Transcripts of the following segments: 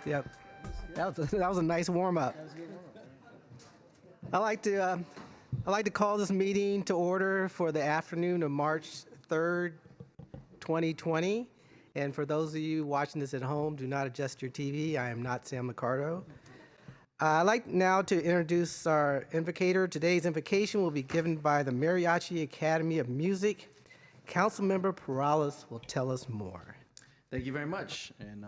Yep. That was a nice warm up. I like to call this meeting to order for the afternoon of March 3rd, 2020. And for those of you watching this at home, do not adjust your TV. I am not Sam Licardo. I'd like now to introduce our invocator. Today's invocation will be given by the Mariachi Academy of Music. Councilmember Perales will tell us more. Thank you very much. And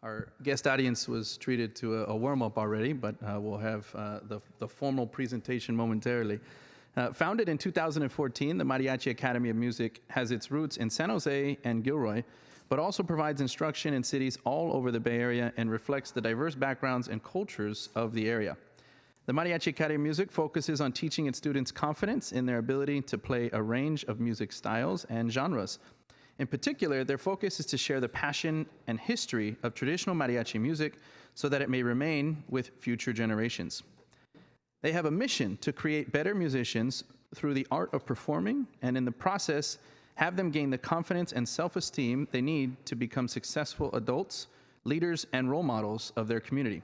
our guest audience was treated to a warm-up already, but we'll have the formal presentation momentarily. Founded in 2014, the Mariachi Academy of Music has its roots in San Jose and Gilroy, but also provides instruction in cities all over the Bay Area and reflects the diverse backgrounds and cultures of the area. The Mariachi Academy of Music focuses on teaching its students confidence in their ability to play a range of music styles and genres. In particular, their focus is to share the passion and history of traditional mariachi music so that it may remain with future generations. They have a mission to create better musicians through the art of performing, and in the process, have them gain the confidence and self-esteem they need to become successful adults, leaders, and role models of their community.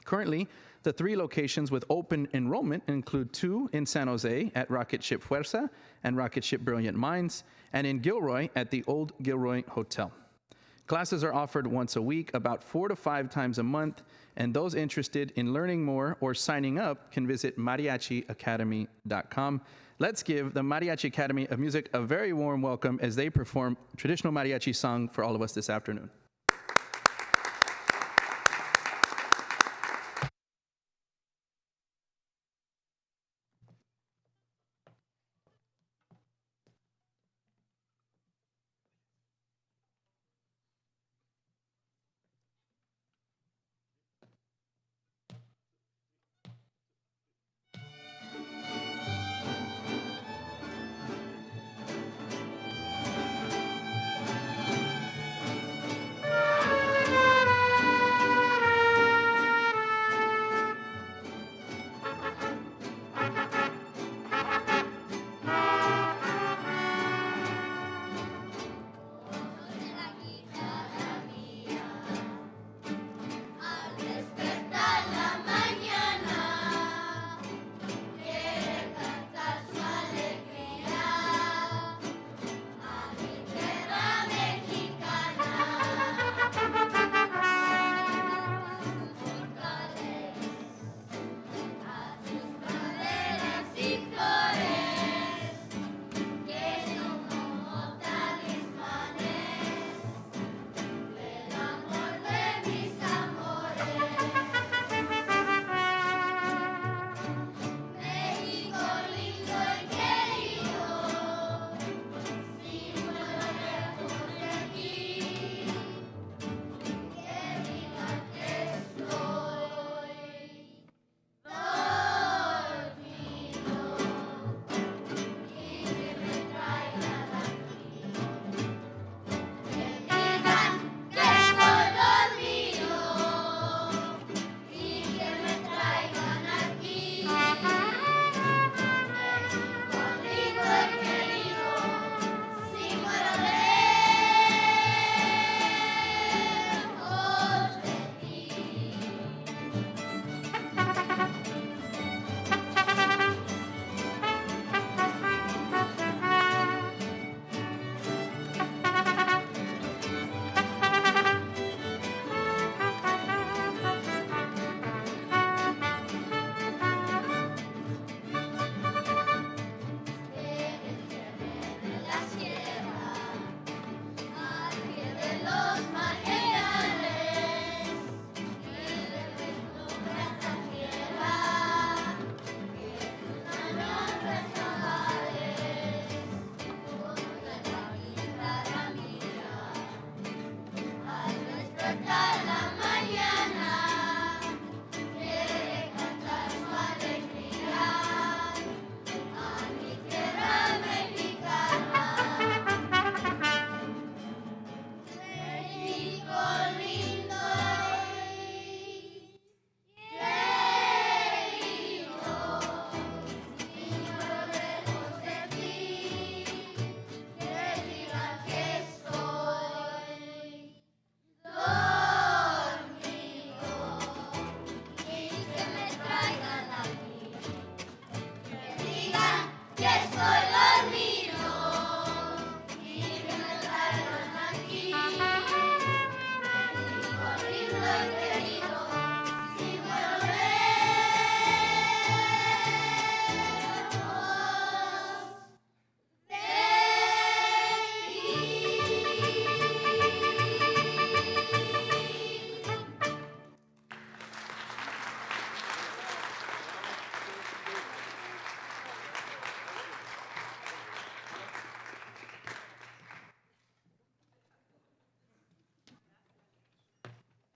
Currently, the 3 locations with open enrollment include 2 in San Jose at Rocket Ship Fuerza and Rocket Ship Brilliant Minds, and in Gilroy at the Old Gilroy Hotel. Classes are offered once a week, about 4 to 5 times a month, and those interested in learning more or signing up can visit mariachiacademy.com. Let's give the Mariachi Academy of Music a very warm welcome as they perform traditional mariachi song for all of us this afternoon.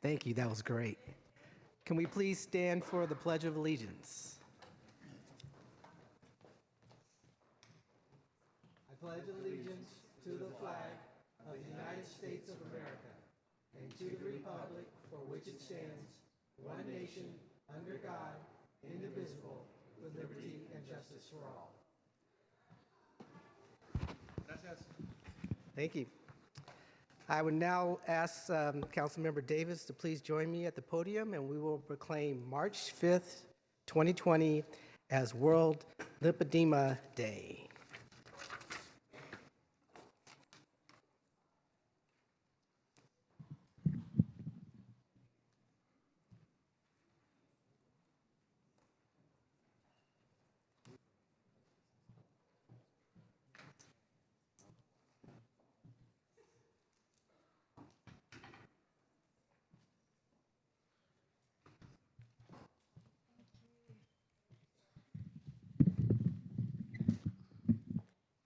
Thank you. That was great. Can we please stand for the Pledge of Allegiance? I pledge allegiance to the flag of the United States of America and to the republic for which it stands, one nation, under God, indivisible, with liberty and justice for all. Thank you. I would now ask Councilmember Davis to please join me at the podium, and we will proclaim March 5th, 2020 as World Lymphedema Day.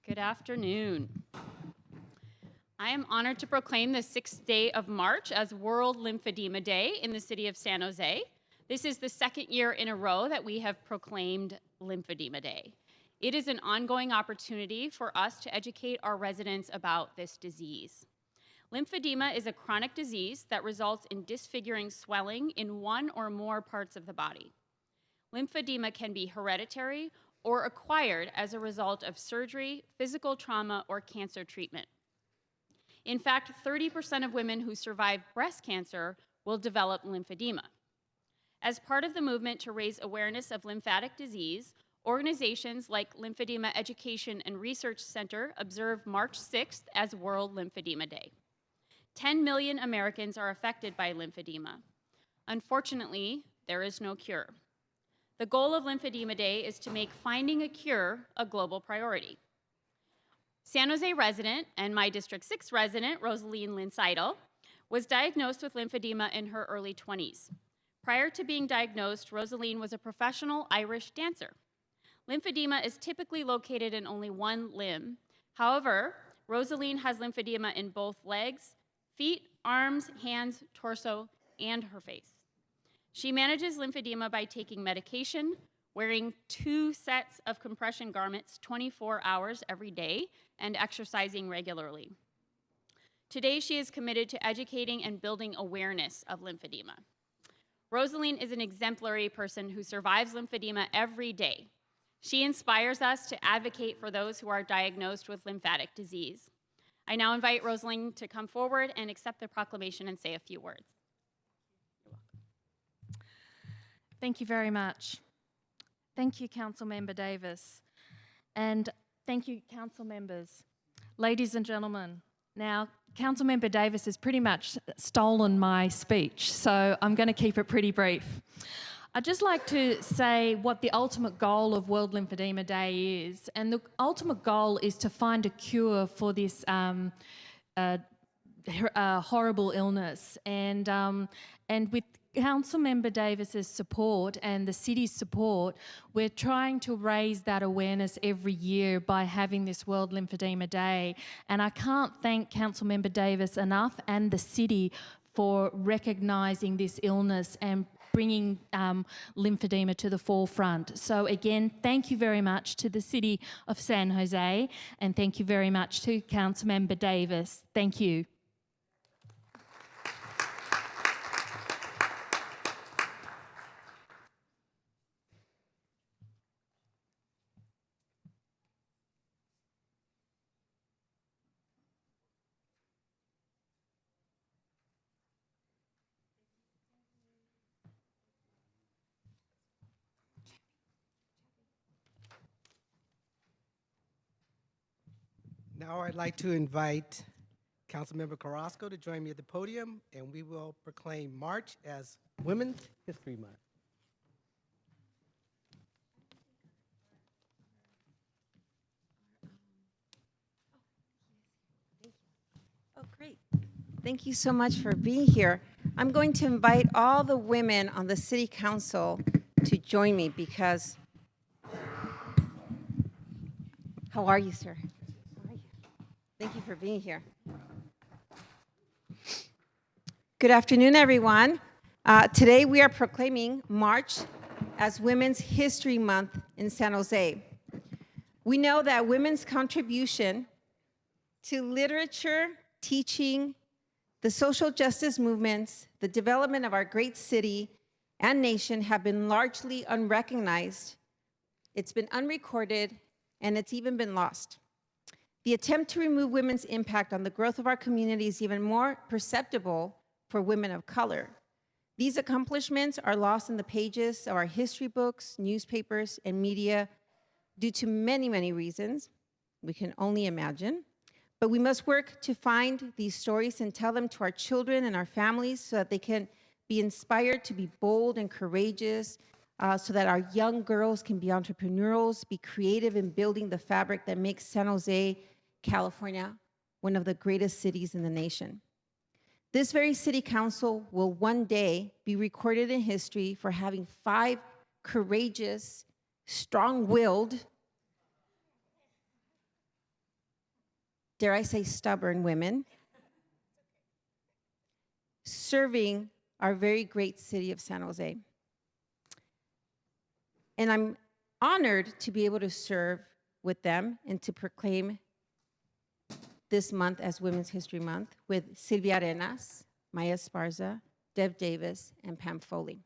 Good afternoon. I am honored to proclaim the 6th day of March as World Lymphedema Day in the city of San Jose. This is the second year in a row that we have proclaimed Lymphedema Day. It is an ongoing opportunity for us to educate our residents about this disease. Lymphedema is a chronic disease that results in disfiguring swelling in one or more parts of the body. Lymphedema can be hereditary or acquired as a result of surgery, physical trauma, or cancer treatment. In fact, 30% of women who survive breast cancer will develop lymphedema. As part of the movement to raise awareness of lymphatic disease, organizations like Lymphedema Education and Research Center observe March 6th as World Lymphedema Day. 10 million Americans are affected by lymphedema. Unfortunately, there is no cure. The goal of Lymphedema Day is to make finding a cure a global priority. San Jose resident and my District 6 resident, Rosaline Lynn-Seidel, was diagnosed with lymphedema in her early 20s. Prior to being diagnosed, Rosaline was a professional Irish dancer. Lymphedema is typically located in only one limb. However, Rosaline has lymphedema in both legs, feet, arms, hands, torso, and her face. She manages lymphedema by taking medication, wearing 2 sets of compression garments 24 hours every day, and exercising regularly. Today, she is committed to educating and building awareness of lymphedema. Rosaline is an exemplary person who survives lymphedema every day. She inspires us to advocate for those who are diagnosed with lymphatic disease. I now invite Rosaline to come forward and accept the proclamation and say a few words. Thank you very much. Thank you, Councilmember Davis. And thank you, council members. Ladies and gentlemen, now, Councilmember Davis has pretty much stolen my speech, so I'm going to keep it pretty brief. I'd just like to say what the ultimate goal of World Lymphedema Day is. And the ultimate goal is to find a cure for this horrible illness. And with Councilmember Davis's support and the city's support, we're trying to raise that awareness every year by having this World Lymphedema Day. And I can't thank Councilmember Davis enough and the city for recognising this illness and bringing lymphedema to the forefront. So again, thank you very much to the City of San Jose, and thank you very much to Councilmember Davis. Thank you. Now I'd like to invite Councilmember Carrasco to join me at the podium, and we will proclaim March as Women's History Month. Oh, great. Thank you so much for being here. I'm going to invite all the women on the City Council to join me because, how are you, sir? How are you? Thank you for being here. Good afternoon, everyone. Today we are proclaiming March as Women's History Month in San Jose. We know that women's contribution to literature, teaching, the social justice movements, the development of our great city and nation have been largely unrecognized. It's been unrecorded, and it's even been lost. The attempt to remove women's impact on the growth of our community is even more perceptible for women of color. These accomplishments are lost in the pages of our history books, newspapers, and media due to many, many reasons. We can only imagine. But we must work to find these stories and tell them to our children and our families so that they can be inspired to be bold and courageous, so that our young girls can be entrepreneurials, be creative in building the fabric that makes San Jose, California, one of the greatest cities in the nation. This very city council will one day be recorded in history for having 5 courageous, strong-willed, dare I say stubborn women, serving our very great city of San Jose. And I'm honored to be able to serve with them and to proclaim this month as Women's History Month with Silvia Arenas, Maya Esparza, Dev Davis, and Pam Foley.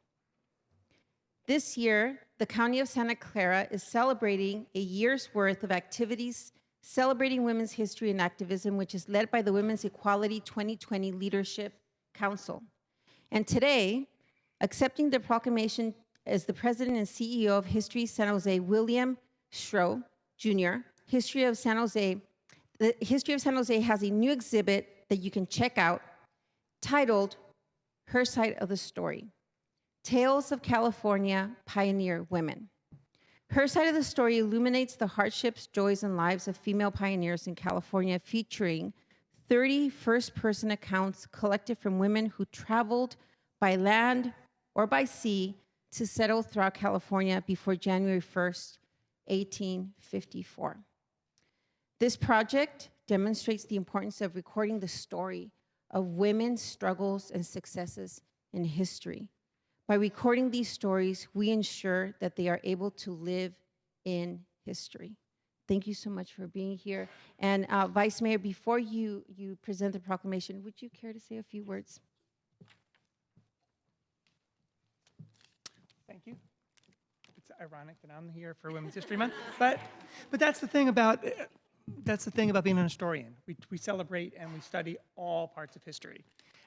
This year, the County of Santa Clara is celebrating a year's worth of activities celebrating women's history and activism, which is led by the Women's Equality 2020 Leadership Council. And today, accepting the proclamation as the president and CEO of History San Jose, William Schroe, Jr., History of San Jose. The History of San Jose has a new exhibit that you can check out titled Her Side of the Story, Tales of California Pioneer Women. Her Side of the Story illuminates the hardships, joys, and lives of female pioneers in California, featuring 30 first-person accounts collected from women who traveled by land or by sea to settle throughout California before January 1st, 1854. This project demonstrates the importance of recording the story of women's struggles and successes in history. By recording these stories, we ensure that they are able to live in history. Thank you so much for being here. And Vice Mayor, before you present the proclamation, would you care to say a few words? Thank you. It's ironic that I'm here for Women's History Month, but that's the thing about being an historian. We celebrate and we study all parts of history.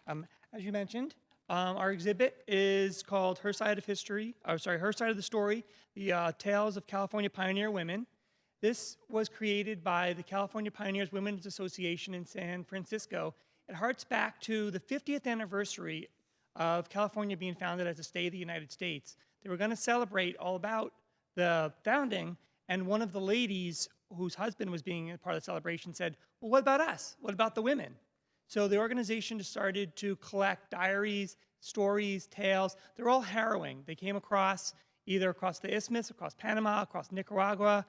As you mentioned, our exhibit is called Her Side of History. Her Side of the Story: The Tales of California Pioneer Women. This was created by the California Pioneers Women's Association in San Francisco. It harks back to the 50th anniversary of California being founded as a state of the United States. They were going to celebrate all about the founding, and one of the ladies whose husband was being a part of the celebration said, well, what about us? What about the women? So the organization just started to collect diaries, stories, tales. They're all harrowing. They came across either across the Isthmus, across Panama, across Nicaragua,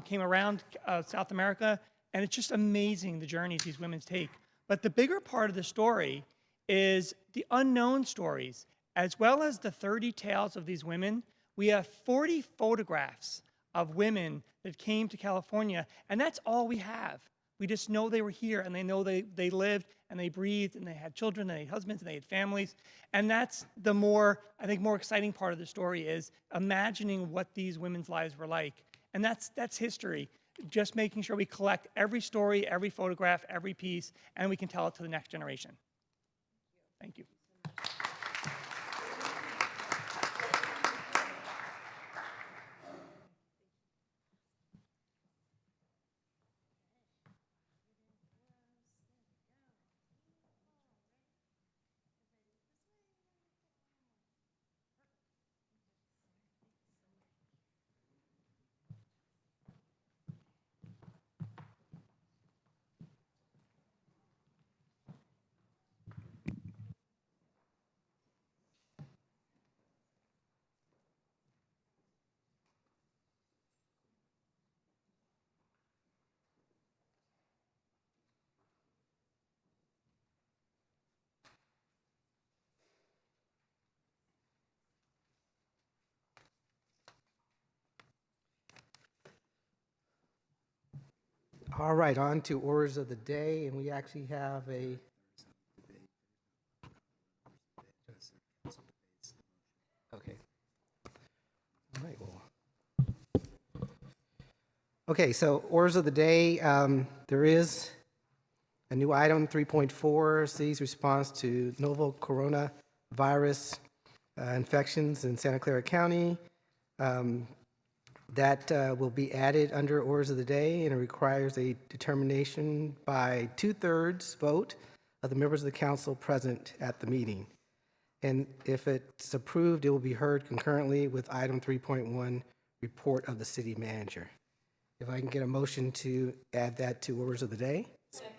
came around South America, and it's just amazing the journeys these women take. But the bigger part of the story is the unknown stories. As well as the 30 tales of these women, we have 40 photographs of women that came to California, and that's all we have. We just know they were here, and they know they lived, and they breathed, and they had children, and they had husbands, and they had families. And that's the more exciting part of the story, is imagining what these women's lives were like. And that's history, just making sure we collect every story, every photograph, every piece, and we can tell it to the next generation. Thank you. All right, on to orders of the day, and we actually have a. Okay. All right, well. Okay, so orders of the day, there is a new item, 3.4, city's response to novel coronavirus infections in Santa Clara County. That will be added under orders of the day, and it requires a determination by 2/3 vote of the members of the council present at the meeting. And if it's approved, it will be heard concurrently with item 3.1, report of the city manager. If I can get a motion to add that to orders of the day. Second.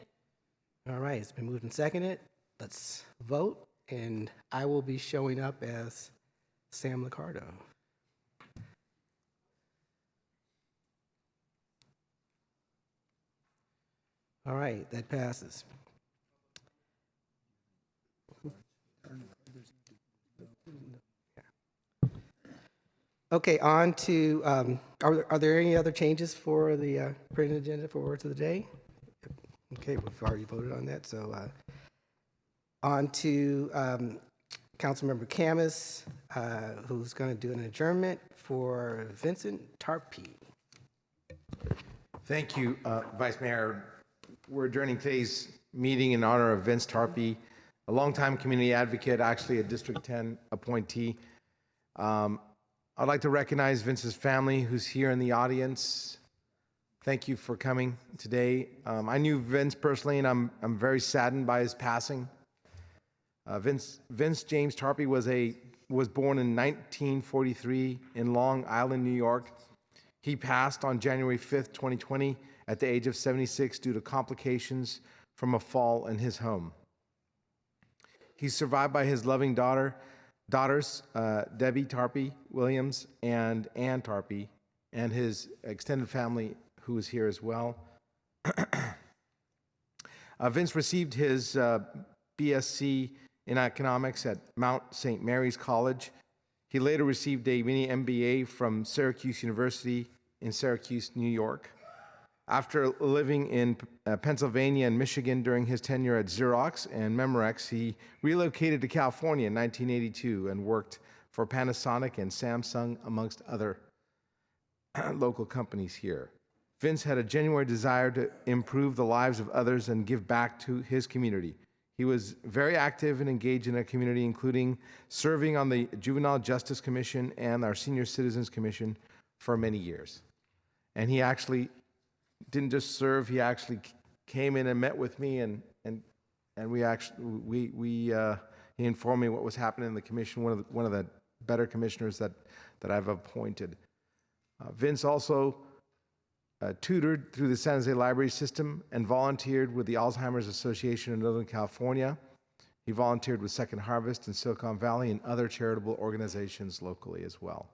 All right, it's been moved and seconded. Let's vote, and I will be showing up as Sam Licardo. All right, that passes. Okay, on to, are there any other changes for the printed agenda for words of the day? Okay, we've already voted on that, so on to Councilmember Camus, who's going to do an adjournment for Vincent Tarpey. Thank you, Vice Mayor. We're adjourning today's meeting in honor of Vince Tarpey, a longtime community advocate, actually a District 10 appointee. I'd like to recognize Vince's family who's here in the audience. Thank you for coming today. I knew Vince personally, and I'm very saddened by his passing. Vince James Tarpey was born in 1943 in Long Island, New York. He passed on January 5th, 2020 at the age of 76 due to complications from a fall in his home. He's survived by his loving daughters, Debbie Tarpey Williams and Ann Tarpey, and his extended family who is here as well. Vince received his BSc in economics at Mount St. Mary's College. He later received a mini MBA from Syracuse University in Syracuse, New York. After living in Pennsylvania and Michigan during his tenure at Xerox and Memorex, he relocated to California in 1982 and worked for Panasonic and Samsung, amongst other local companies here. Vince had a genuine desire to improve the lives of others and give back to his community. He was very active and engaged in the community, including serving on the Juvenile Justice Commission and our Senior Citizens Commission for many years. And he actually didn't just serve; he actually came in and met with me, and he informed me what was happening in the commission. One of the better commissioners that I've appointed. Vince also tutored through the San Jose Library System and volunteered with the Alzheimer's Association in Northern California. He volunteered with Second Harvest in Silicon Valley and other charitable organizations locally as well.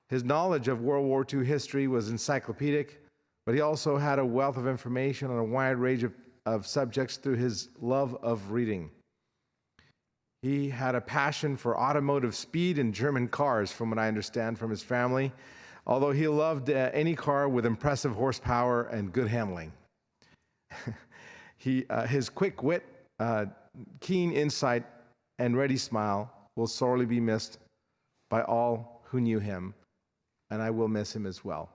His knowledge of World War II history was encyclopedic, but he also had a wealth of information on a wide range of subjects through his love of reading. He had a passion for automotive speed and German cars, from what I understand from his family, although he loved any car with impressive horsepower and good handling. His quick wit, keen insight, and ready smile will sorely be missed by all who knew him, and I will miss him as well.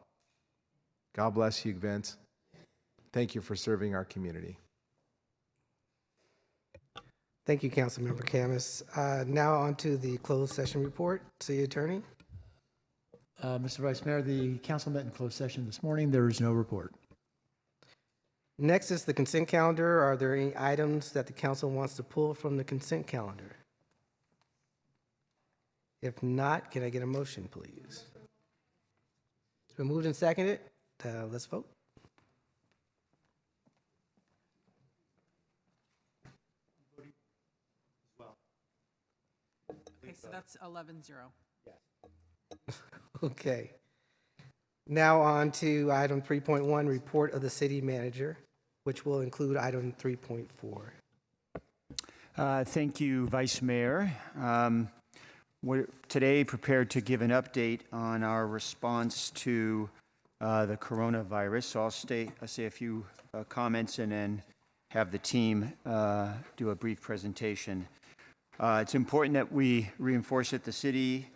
God bless you, Vince. Thank you for serving our community. Thank you, Councilmember Camus. Now on to the closed session report. City Attorney. Mr. Vice Mayor, the council met in closed session this morning. There is no report. Next is the consent calendar. Are there any items that the council wants to pull from the consent calendar? If not, can I get a motion, please? It's been moved and seconded. Let's vote. Okay, so that's 11-0. Okay. Now on to item 3.1, report of the city manager, which will include item 3.4. Thank you, Vice Mayor. We're today prepared to give an update on our response to the coronavirus. So I'll say a few comments and then have the team do a brief presentation. It's important that we reinforce that the City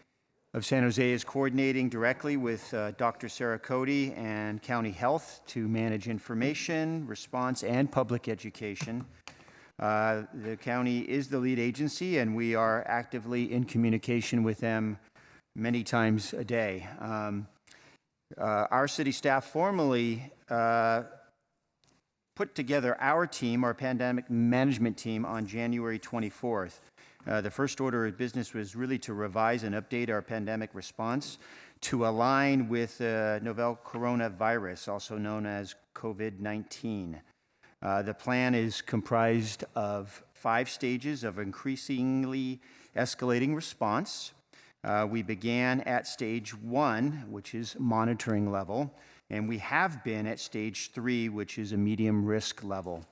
of San Jose is coordinating directly with Dr. Sarah Cody and County Health to manage information, response, and public education. The county is the lead agency, and we are actively in communication with them many times a day. Our city staff formally put together our team, our pandemic management team, on January 24th. The first order of business was really to revise and update our pandemic response to align with novel coronavirus, also known as COVID-19. The plan is comprised of 5 stages of increasingly escalating response. We began at stage 1, which is monitoring level, and we have been at stage 3, which is a medium risk level.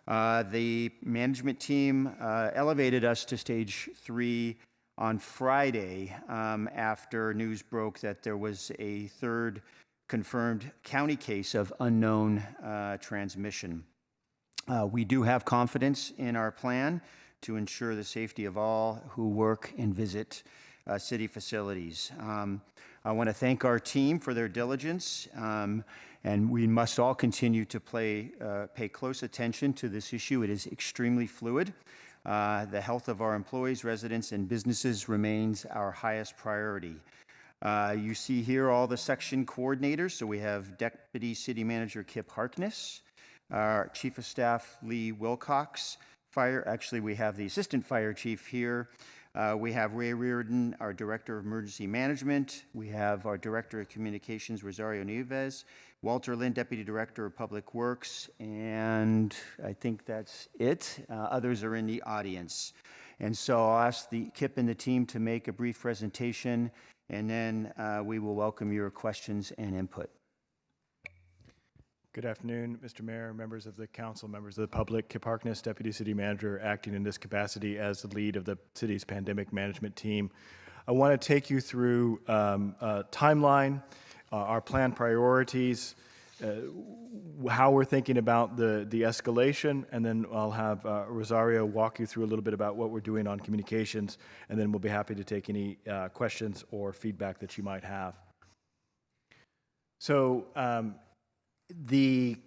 The management team elevated us to stage 3 on Friday after news broke that there was a 3rd confirmed county case of unknown transmission. We do have confidence in our plan to ensure the safety of all who work and visit city facilities. I want to thank our team for their diligence, and we must all continue to pay close attention to this issue. It is extremely fluid. The health of our employees, residents, and businesses remains our highest priority. You see here all the section coordinators. So we have Deputy City Manager Kip Harkness, our Chief of Staff Lee Wilcox, we have the Assistant Fire Chief here. We have Ray Reardon, our Director of Emergency Management. We have our Director of Communications, Rosario Nieves. Walter Lynn, Deputy Director of Public Works. And I think that's it. Others are in the audience. And so I'll ask Kip and the team to make a brief presentation, and then we will welcome your questions and input. Good afternoon, Mr. Mayor, members of the council, members of the public. Kip Harkness, Deputy City Manager, acting in this capacity as the lead of the city's pandemic management team. I want to take you through a timeline, our planned priorities, how we're thinking about the escalation, and then I'll have Rosario walk you through a little bit about what we're doing on communications, and then we'll be happy to take any questions or feedback that you might have. So, the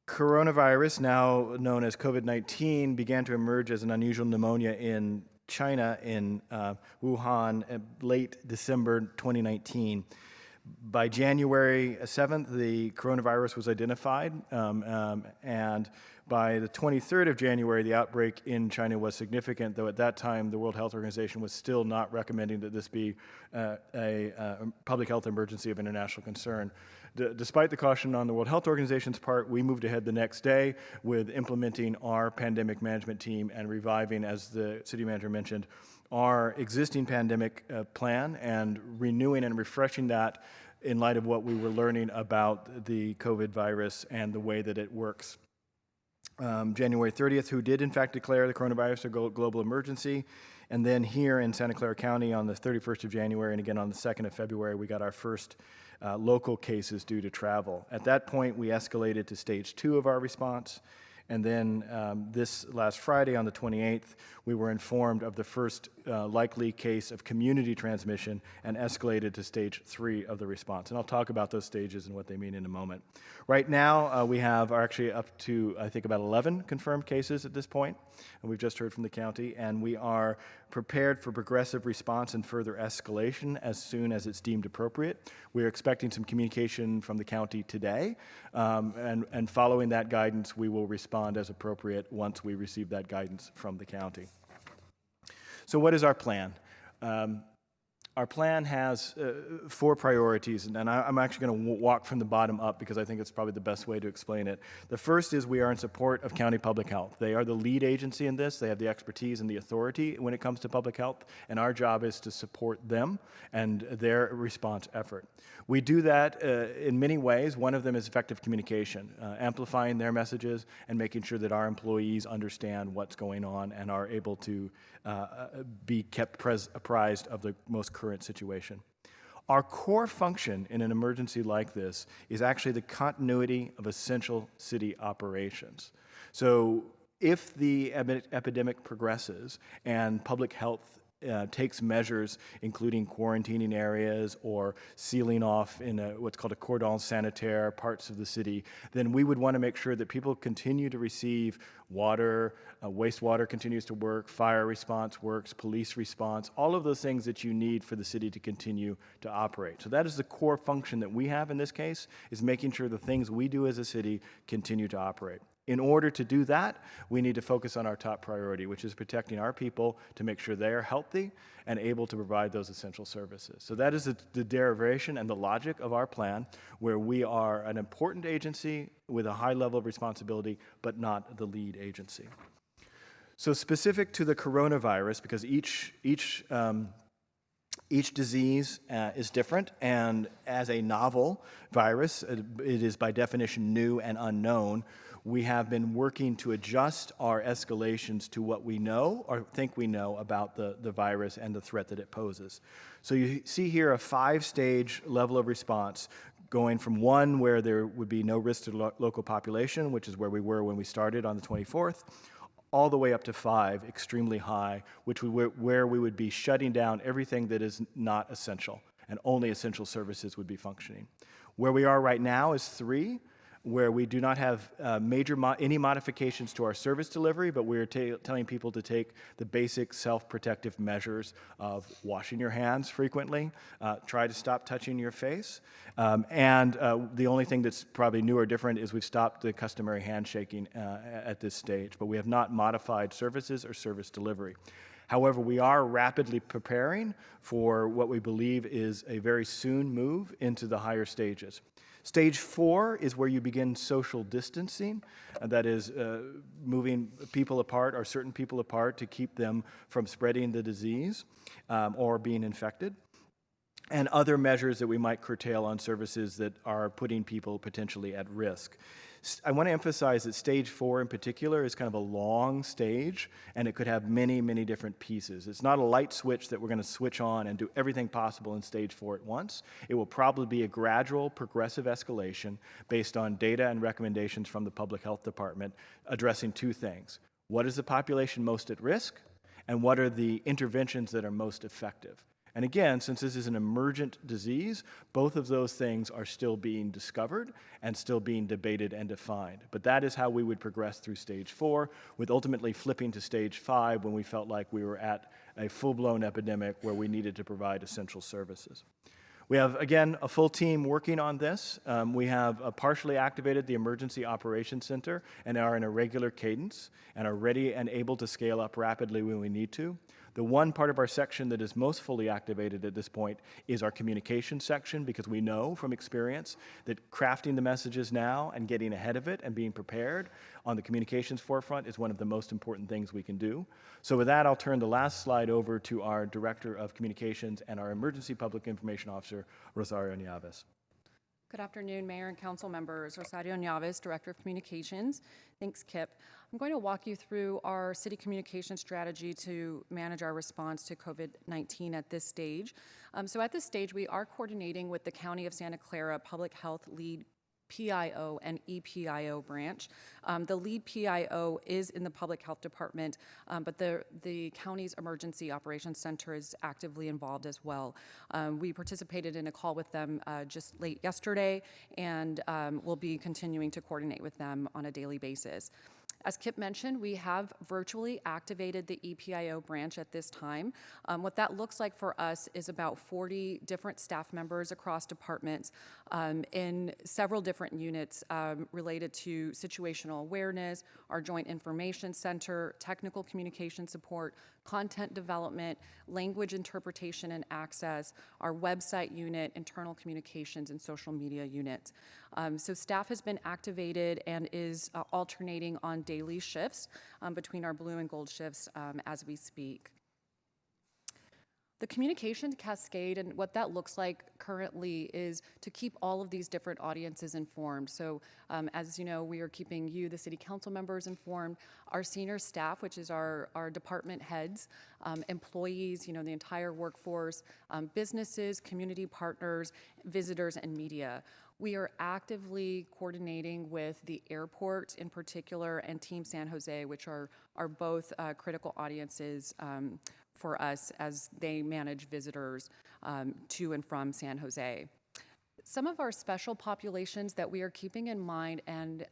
coronavirus, now known as COVID-19, began to emerge as an unusual pneumonia in China in Wuhan late December 2019. By January 7th, the coronavirus was identified, and by the 23rd of January, the outbreak in China was significant, though at that time, the World Health Organization was still not recommending that this be a public health emergency of international concern. Despite the caution on the World Health Organization's part, we moved ahead the next day with implementing our pandemic management team and reviving, as the city manager mentioned, our existing pandemic plan and renewing and refreshing that in light of what we were learning about the COVID virus and the way that it works. January 30th, who did in fact declare the coronavirus a global emergency. And then here in Santa Clara County on the 31st of January and again on the 2nd of February, we got our first local cases due to travel. At that point, we escalated to stage 2 of our response. And then this last Friday on the 28th, we were informed of the first likely case of community transmission and escalated to stage 3 of the response. And I'll talk about those stages and what they mean in a moment. Right now, we have actually up to, I think, about 11 confirmed cases at this point, and we've just heard from the county, and we are prepared for progressive response and further escalation as soon as it's deemed appropriate. We're expecting some communication from the county today, and following that guidance, we will respond as appropriate once we receive that guidance from the county. So what is our plan? Our plan has 4 priorities, and I'm actually going to walk from the bottom up because I think it's probably the best way to explain it. The first is we are in support of county public health. They are the lead agency in this. They have the expertise and the authority when it comes to public health, and our job is to support them and their response effort. We do that in many ways. One of them is effective communication, amplifying their messages and making sure that our employees understand what's going on and are able to be kept apprised of the most current situation. Our core function in an emergency like this is actually the continuity of essential city operations. So if the epidemic progresses and public health takes measures, including quarantining areas or sealing off in what's called a cordon sanitaire parts of the city, then we would want to make sure that people continue to receive water, wastewater continues to work, fire response works, police response, all of those things that you need for the city to continue to operate. So that is the core function that we have in this case, is making sure the things we do as a city continue to operate. In order to do that, we need to focus on our top priority, which is protecting our people to make sure they are healthy and able to provide those essential services. So that is the derivation and the logic of our plan, where we are an important agency with a high level of responsibility, but not the lead agency. So specific to the coronavirus, because each disease is different, and as a novel virus, it is by definition new and unknown. We have been working to adjust our escalations to what we know or think we know about the virus and the threat that it poses. So you see here a 5-stage level of response, going from 1 where there would be no risk to the local population, which is where we were when we started on the 24th, all the way up to 5, extremely high, where we would be shutting down everything that is not essential, and only essential services would be functioning. Where we are right now is 3, where we do not have any modifications to our service delivery, but we're telling people to take the basic self-protective measures of washing your hands frequently, try to stop touching your face, and the only thing that's probably new or different is we've stopped the customary handshaking at this stage, but we have not modified services or service delivery. However, we are rapidly preparing for what we believe is a very soon move into the higher stages. Stage 4 is where you begin social distancing, that is moving people apart or certain people apart to keep them from spreading the disease or being infected, and other measures that we might curtail on services that are putting people potentially at risk. I want to emphasize that stage 4 in particular is kind of a long stage, and it could have many, many different pieces. It's not a light switch that we're going to switch on and do everything possible in stage 4 at once. It will probably be a gradual, progressive escalation based on data and recommendations from the Public Health Department addressing 2 things. What is the population most at risk, and what are the interventions that are most effective? And again, since this is an emergent disease, both of those things are still being discovered and still being debated and defined. But that is how we would progress through stage 4, with ultimately flipping to stage 5 when we felt like we were at a full-blown epidemic where we needed to provide essential services. We have, again, a full team working on this. We have partially activated the Emergency Operations Center and are in a regular cadence and are ready and able to scale up rapidly when we need to. The one part of our section that is most fully activated at this point is our communication section, because we know from experience that crafting the messages now and getting ahead of it and being prepared on the communications forefront is one of the most important things we can do. So with that, I'll turn the last slide over to our Director of Communications and our Emergency Public Information Officer, Rosario Nieves. Good afternoon, Mayor and Council members. Rosario Nieves, Director of Communications. Thanks, Kip. I'm going to walk you through our city communication strategy to manage our response to COVID-19 at this stage. So at this stage, we are coordinating with the County of Santa Clara Public Health Lead PIO and EPIO branch. The lead PIO is in the Public Health Department, but the county's Emergency Operations Center is actively involved as well. We participated in a call with them just late yesterday, and we'll be continuing to coordinate with them on a daily basis. As Kip mentioned, we have virtually activated the EPIO branch at this time. What that looks like for us is about 40 different staff members across departments in several different units related to situational awareness, our Joint Information Center, technical communication support, content development, language interpretation and access, our website unit, internal communications, and social media unit. So staff has been activated and is alternating on daily shifts between our blue and gold shifts as we speak. The communication cascade and what that looks like currently is to keep all of these different audiences informed. So as you know, we are keeping you, the city council members, informed, our senior staff, which is our department heads, employees, the entire workforce, businesses, community partners, visitors, and media. We are actively coordinating with the airport in particular and Team San Jose, which are both critical audiences for us as they manage visitors to and from San Jose. Some of our special populations that we are keeping in mind and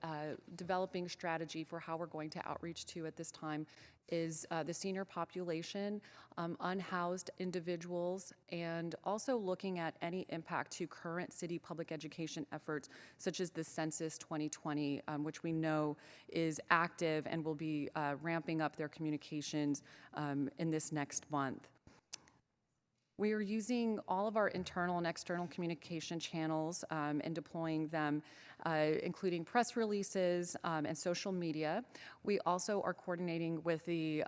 developing strategy for how we're going to outreach to at this time is the senior population, unhoused individuals, and also looking at any impact to current city public education efforts, such as the Census 2020, which we know is active and will be ramping up their communications in this next month. We are using all of our internal and external communication channels and deploying them, including press releases and social media. We also are coordinating with the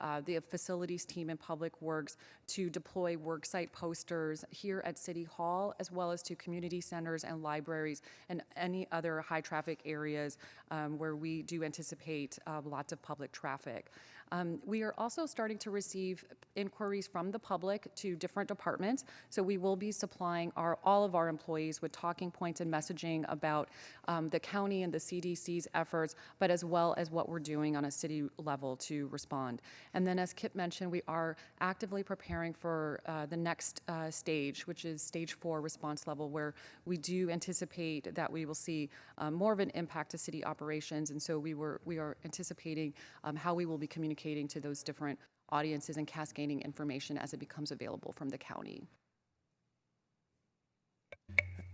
facilities team in Public Works to deploy worksite posters here at City Hall, as well as to community centers and libraries and any other high traffic areas where we do anticipate lots of public traffic. We are also starting to receive inquiries from the public to different departments, so we will be supplying all of our employees with talking points and messaging about the county and the CDC's efforts, but as well as what we're doing on a city level to respond. And then, as Kip mentioned, we are actively preparing for the next stage, which is stage 4 response level, where we do anticipate that we will see more of an impact to city operations, and so we are anticipating how we will be communicating to those different audiences and cascading information as it becomes available from the county.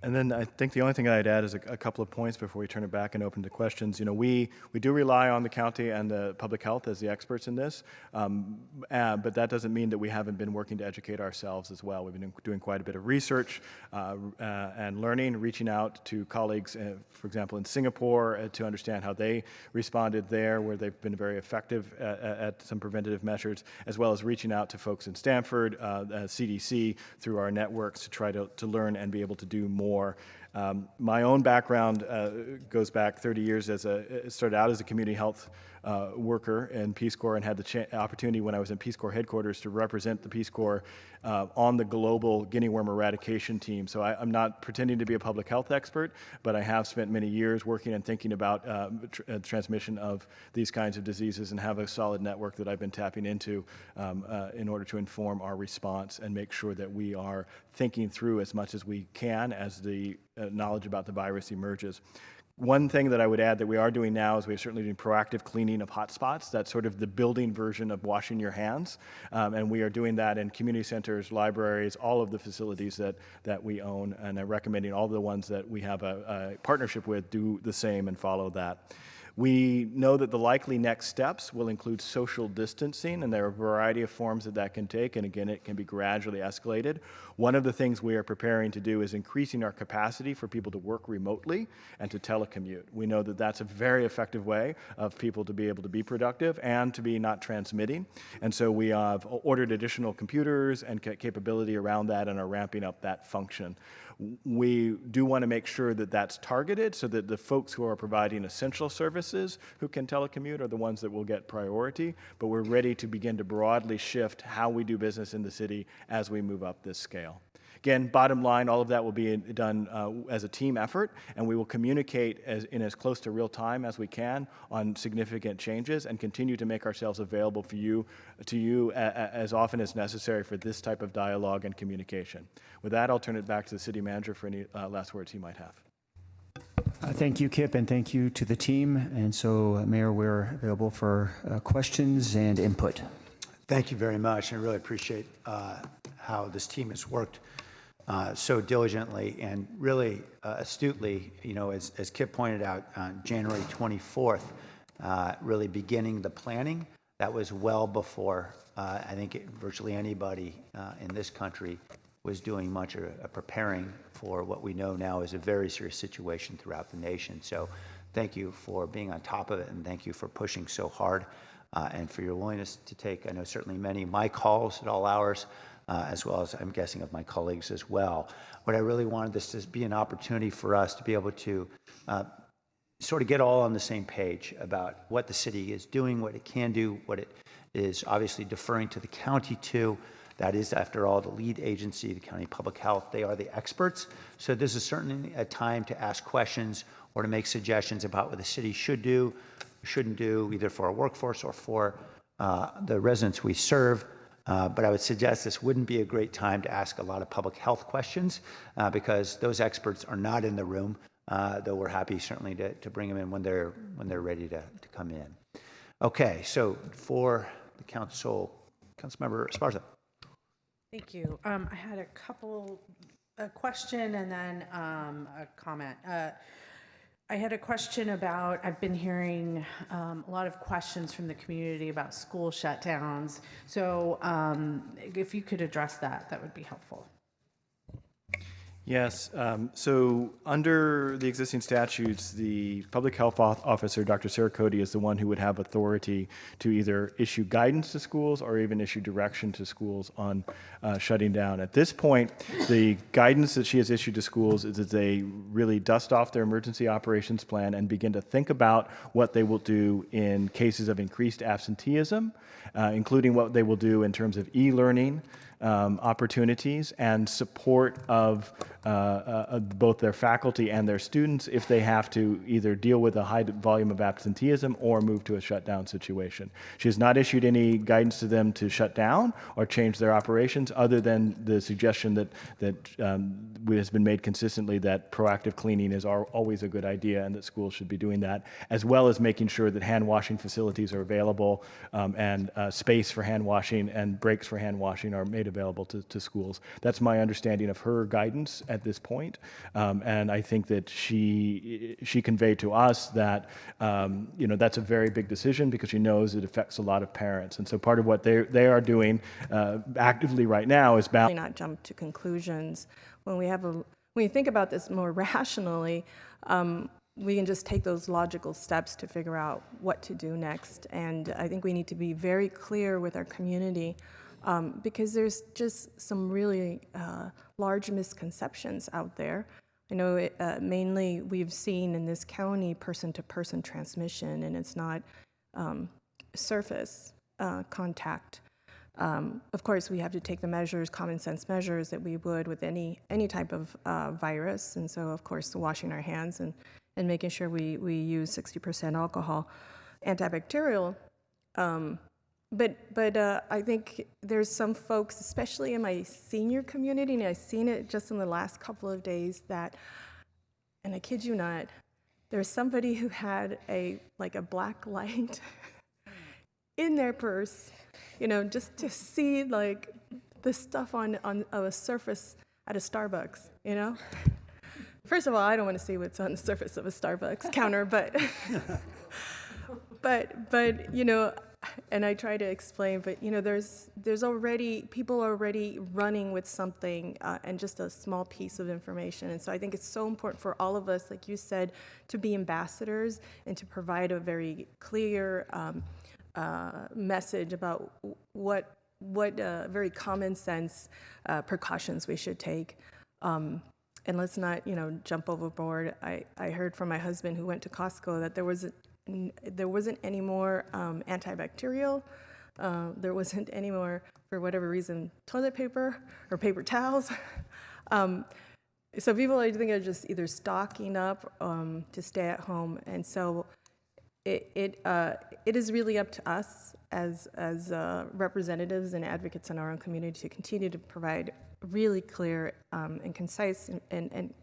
And then I think the only thing I'd add is a couple of points before we turn it back and open to questions. We do rely on the county and the public health as the experts in this, but that doesn't mean that we haven't been working to educate ourselves as well. We've been doing quite a bit of research and learning, reaching out to colleagues, for example, in Singapore to understand how they responded there, where they've been very effective at some preventative measures, as well as reaching out to folks in Stanford, CDC, through our networks to try to learn and be able to do more. My own background goes back 30 years started out as a community health worker in Peace Corps and had the opportunity when I was in Peace Corps headquarters to represent the Peace Corps on the global guinea worm eradication team. So I'm not pretending to be a public health expert, but I have spent many years working and thinking about transmission of these kinds of diseases and have a solid network that I've been tapping into in order to inform our response and make sure that we are thinking through as much as we can as the knowledge about the virus emerges. One thing that I would add that we are doing now is we're certainly doing proactive cleaning of hotspots. That's sort of the building version of washing your hands. And we are doing that in community centers, libraries, all of the facilities that we own. And I'm recommending all the ones that we have a partnership with do the same and follow that. We know that the likely next steps will include social distancing, and there are a variety of forms that can take, and again, it can be gradually escalated. One of the things we are preparing to do is increasing our capacity for people to work remotely and to telecommute. We know that that's a very effective way of people to be able to be productive and to be not transmitting, and so we have ordered additional computers and capability around that and are ramping up that function. We do want to make sure that that's targeted so that the folks who are providing essential services who can telecommute are the ones that will get priority, but we're ready to begin to broadly shift how we do business in the city as we move up this scale. Again, bottom line, all of that will be done as a team effort, and we will communicate in as close to real time as we can on significant changes and continue to make ourselves available to you as often as necessary for this type of dialogue and communication. With that, I'll turn it back to the city manager for any last words he might have. Thank you, Kip, and thank you to the team. And so, Mayor, we're available for questions and input. Thank you very much. I really appreciate how this team has worked so diligently and really astutely, as Kip pointed out, on January 24th, really beginning the planning. That was well before I think virtually anybody in this country was doing much of preparing for what we know now is a very serious situation throughout the nation. So thank you for being on top of it, and thank you for pushing so hard and for your willingness to take, I know certainly many of my calls at all hours as well as I'm guessing of my colleagues as well. What I really wanted this to be an opportunity for us to be able to sort of get all on the same page about what the city is doing, what it can do, what it is obviously deferring to the county to. That is, after all, the lead agency, the County Public Health. They are the experts. So this is certainly a time to ask questions or to make suggestions about what the city should do, shouldn't do, either for our workforce or for the residents we serve. But I would suggest this wouldn't be a great time to ask a lot of public health questions because those experts are not in the room, though we're happy certainly to bring them in when they're ready to come in. Okay, so for the Councilmember Esparza. Thank you. I had a question and then a comment. I had a question about, I've been hearing a lot of questions from the community about school shutdowns. So if you could address that, that would be helpful. Yes. So under the existing statutes, the public health officer, Dr. Sarah Cody, is the one who would have authority to either issue guidance to schools or even issue direction to schools on shutting down. At this point, the guidance that she has issued to schools is that they really dust off their emergency operations plan and begin to think about what they will do in cases of increased absenteeism, including what they will do in terms of e-learning opportunities and support of both their faculty and their students if they have to either deal with a high volume of absenteeism or move to a shutdown situation. She has not issued any guidance to them to shut down or change their operations other than the suggestion that has been made consistently that proactive cleaning is always a good idea and that schools should be doing that, as well as making sure that hand washing facilities are available and space for hand washing and breaks for hand washing are made available to schools. That's my understanding of her guidance at this point. And I think that she conveyed to us that, that's a very big decision because she knows it affects a lot of parents. And so part of what they are doing actively right now is not jump to conclusions. When you think about this more rationally, we can just take those logical steps to figure out what to do next. And I think we need to be very clear with our community because there's just some really large misconceptions out there. I know mainly we've seen in this county person-to-person transmission, and it's not surface contact. Of course, we have to take the measures, common sense measures that we would with any type of virus, and so of course washing our hands and making sure we use 60% alcohol, antibacterial. But I think there's some folks, especially in my senior community, and I've seen it just in the last couple of days that, and I kid you not, there's somebody who had a black light in their purse, just to see like the stuff on a surface at a Starbucks, First of all, I don't want to see what's on the surface of a Starbucks counter, but and I try to explain, but there's already people already running with something and just a small piece of information, and so I think it's so important for all of us, like you said, to be ambassadors and to provide a very clear message about what very common sense precautions we should take. And let's not, jump overboard. I heard from my husband who went to Costco that there wasn't any more antibacterial. There wasn't any more, for whatever reason, toilet paper or paper towels. So people, I think, are just either stocking up to stay at home. And so it is really up to us as representatives and advocates in our own community to continue to provide really clear and concise and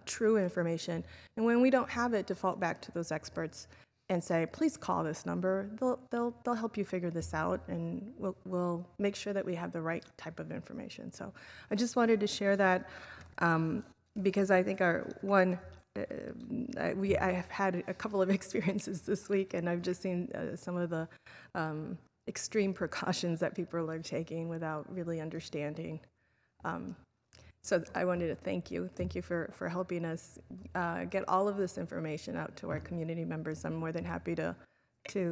true information. And when we don't have it, default back to those experts and say, please call this number. They'll help you figure this out, and we'll make sure that we have the right type of information. So I just wanted to share that because I think I have had a couple of experiences this week, and I've just seen some of the extreme precautions that people are taking without really understanding. So I wanted to thank you. Thank you for helping us get all of this information out to our community members. I'm more than happy to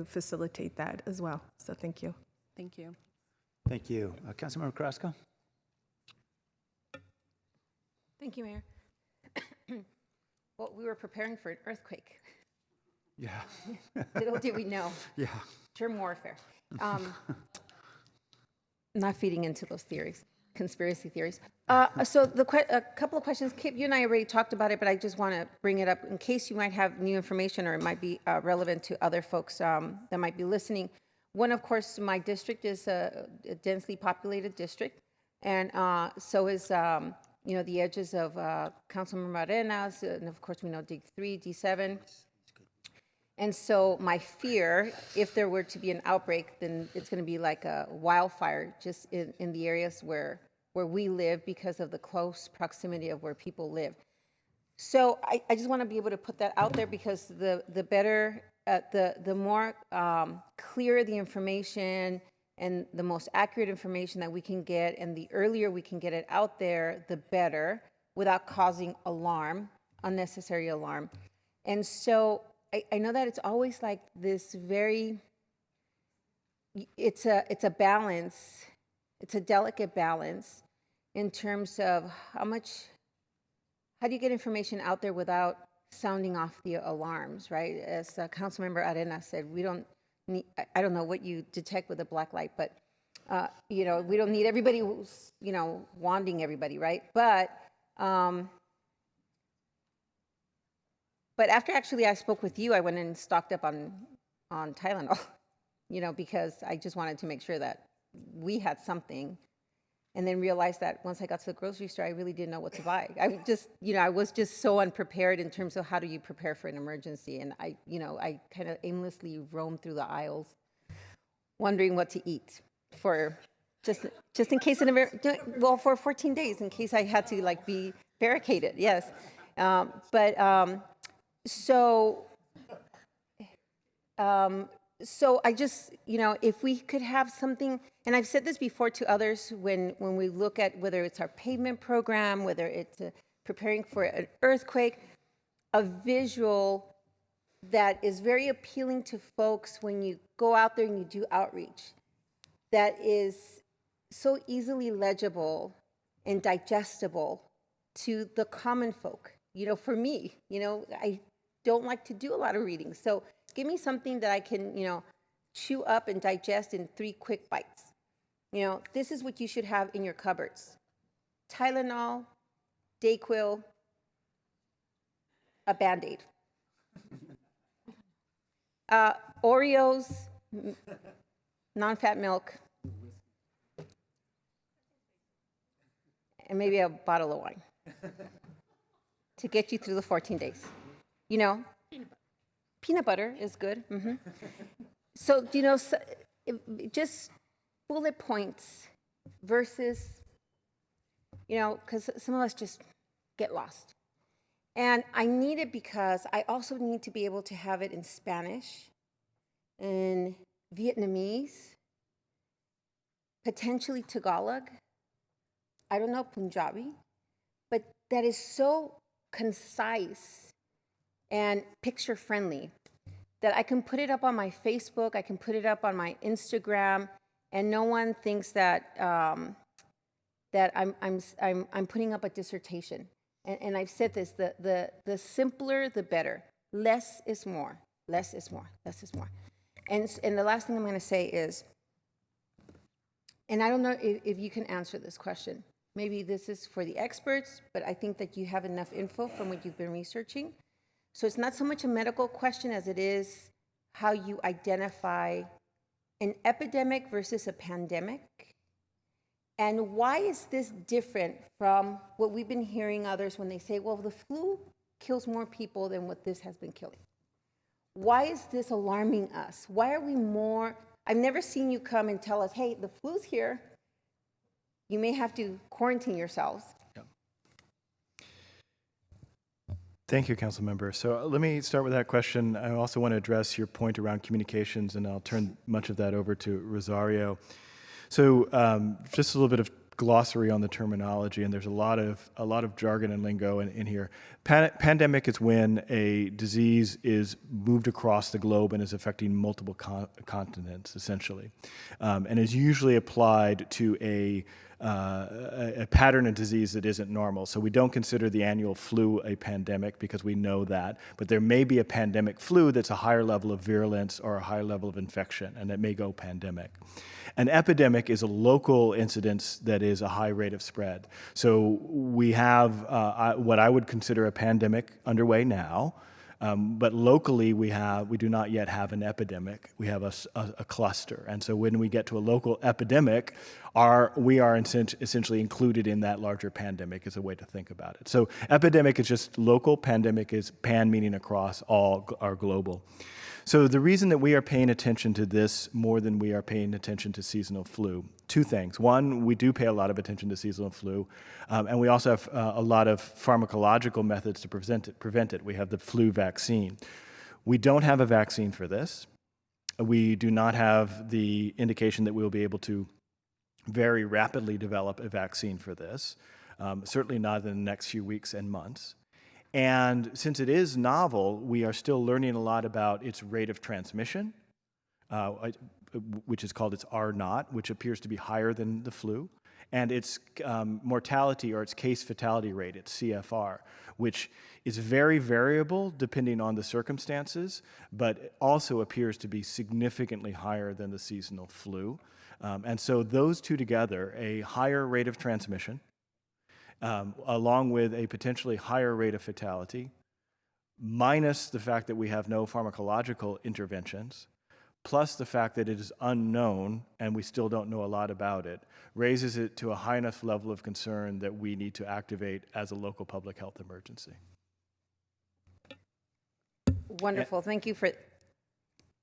facilitate that as well. So thank you. Thank you. Thank you. Councilmember Carrasco? Thank you, Mayor. Well, we were preparing for an earthquake. Yeah. Little did we know. Yeah. Germ warfare. Not feeding into those theories, conspiracy theories. So a couple of questions. Kip, you and I already talked about it, but I just want to bring it up in case you might have new information or it might be relevant to other folks that might be listening. One, of course, my district is a densely populated district, and so is the edges of Councilmember Arenas, and of course we know D3, D7. And so my fear, if there were to be an outbreak, then it's going to be like a wildfire just in the areas where we live because of the close proximity of where people live. So I just want to be able to put that out there because the better, the more clear the information and the most accurate information that we can get, and the earlier we can get it out there, the better, without causing alarm, unnecessary alarm. And so I know that it's always like this it's a balance, it's a delicate balance in terms of how do you get information out there without sounding off the alarms, right? As Councilmember Arenas said, we don't need, I don't know what you detect with a black light, but we don't need everybody who's, wanding everybody, right? But after actually I spoke with you, I went and stocked up on Tylenol, because I just wanted to make sure that we had something, and then realized that once I got to the grocery store, I really didn't know what to buy. I was just so unprepared in terms of how do you prepare for an emergency, and I kind of aimlessly roamed through the aisles, wondering what to eat for just in case for 14 days in case I had to be barricaded. Yes, So I just, if we could have something, and I've said this before to others when we look at whether it's our pavement program, whether it's preparing for an earthquake, a visual that is very appealing to folks when you go out there and you do outreach, that is so easily legible and digestible to the common folk. For me, I don't like to do a lot of reading. So give me something that I can, chew up and digest in 3 quick bites. This is what you should have in your cupboards. Tylenol, Dayquil, a Band-Aid. Oreos, non-fat milk, and maybe a bottle of wine to get you through the 14 days. Peanut butter is good. Mm-hmm. So, just bullet points versus, because some of us just get lost. And I need it because I also need to be able to have it in Spanish, in Vietnamese, potentially Tagalog, I don't know, Punjabi, but that is so concise and picture friendly that I can put it up on my Facebook, I can put it up on my Instagram, and no one thinks that that I'm putting up a dissertation. And I've said this: the simpler, the better. Less is more. Less is more. Less is more. And the last thing I'm going to say is, and I don't know if you can answer this question. Maybe this is for the experts, but I think that you have enough info from what you've been researching. So it's not so much a medical question as it is how you identify an epidemic versus a pandemic. And why is this different from what we've been hearing others when they say, well, the flu kills more people than what this has been killing? Why is this alarming us? Why are we more? I've never seen you come and tell us, hey, the flu's here. You may have to quarantine yourselves. Thank you, Council Member. So let me start with that question. I also want to address your point around communications, and I'll turn much of that over to Rosario. So just a little bit of glossary on the terminology, and there's a lot of jargon and lingo in here. Pandemic is when a disease is moved across the globe and is affecting multiple continents, essentially, and is usually applied to a a pattern of disease that isn't normal. So we don't consider the annual flu a pandemic because we know that. But there may be a pandemic flu that's a higher level of virulence or a higher level of infection, and it may go pandemic. An epidemic is a local incidence that is a high rate of spread. So we have what I would consider a pandemic underway now. But locally, we do not yet have an epidemic. We have a cluster. And so when we get to a local epidemic, we are essentially included in that larger pandemic is a way to think about it. So epidemic is just local, pandemic is pan, meaning across all our global. So the reason that we are paying attention to this more than we are paying attention to seasonal flu, two things. One, we do pay a lot of attention to seasonal flu, and we also have a lot of pharmacological methods to prevent it. We have the flu vaccine. We don't have a vaccine for this. We do not have the indication that we will be able to very rapidly develop a vaccine for this, certainly not in the next few weeks and months. And since it is novel, we are still learning a lot about its rate of transmission, which is called its R0, which appears to be higher than the flu, and its mortality or its case fatality rate, its CFR, which is very variable depending on the circumstances, but also appears to be significantly higher than the seasonal flu. And so those two together, a higher rate of transmission, along with a potentially higher rate of fatality, minus the fact that we have no pharmacological interventions, plus the fact that it is unknown and we still don't know a lot about it, raises it to a high enough level of concern that we need to activate as a local public health emergency. Wonderful. Thank you for...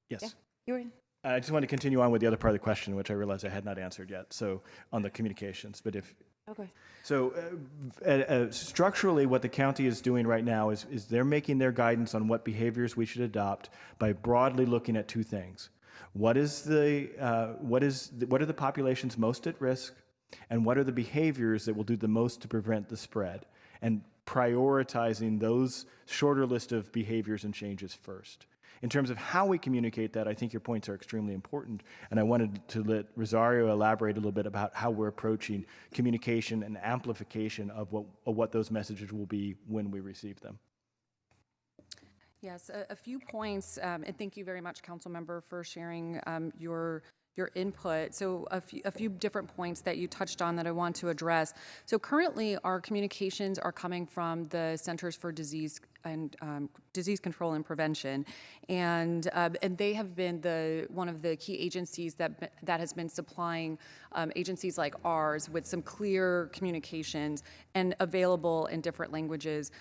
Yes. Yeah, you were... I just want to continue on with the other part of the question, which I realized I had not answered yet, so on the communications, but if... Okay. So structurally, what the county is doing right now is they're making their guidance on what behaviors we should adopt by broadly looking at two things. What are the populations most at risk, and what are the behaviors that will do the most to prevent the spread, and prioritizing those shorter list of behaviors and changes first. In terms of how we communicate that, I think your points are extremely important, and I wanted to let Rosario elaborate a little bit about how we're approaching communication and amplification of what those messages will be when we receive them. Yes, a few points, and thank you very much, Councilmember, for sharing your input. So a few different points that you touched on that I want to address. So currently, our communications are coming from the Centers for Disease Control and Prevention, and they have been one of the key agencies that has been supplying agencies like ours with some clear communications and available in different languages.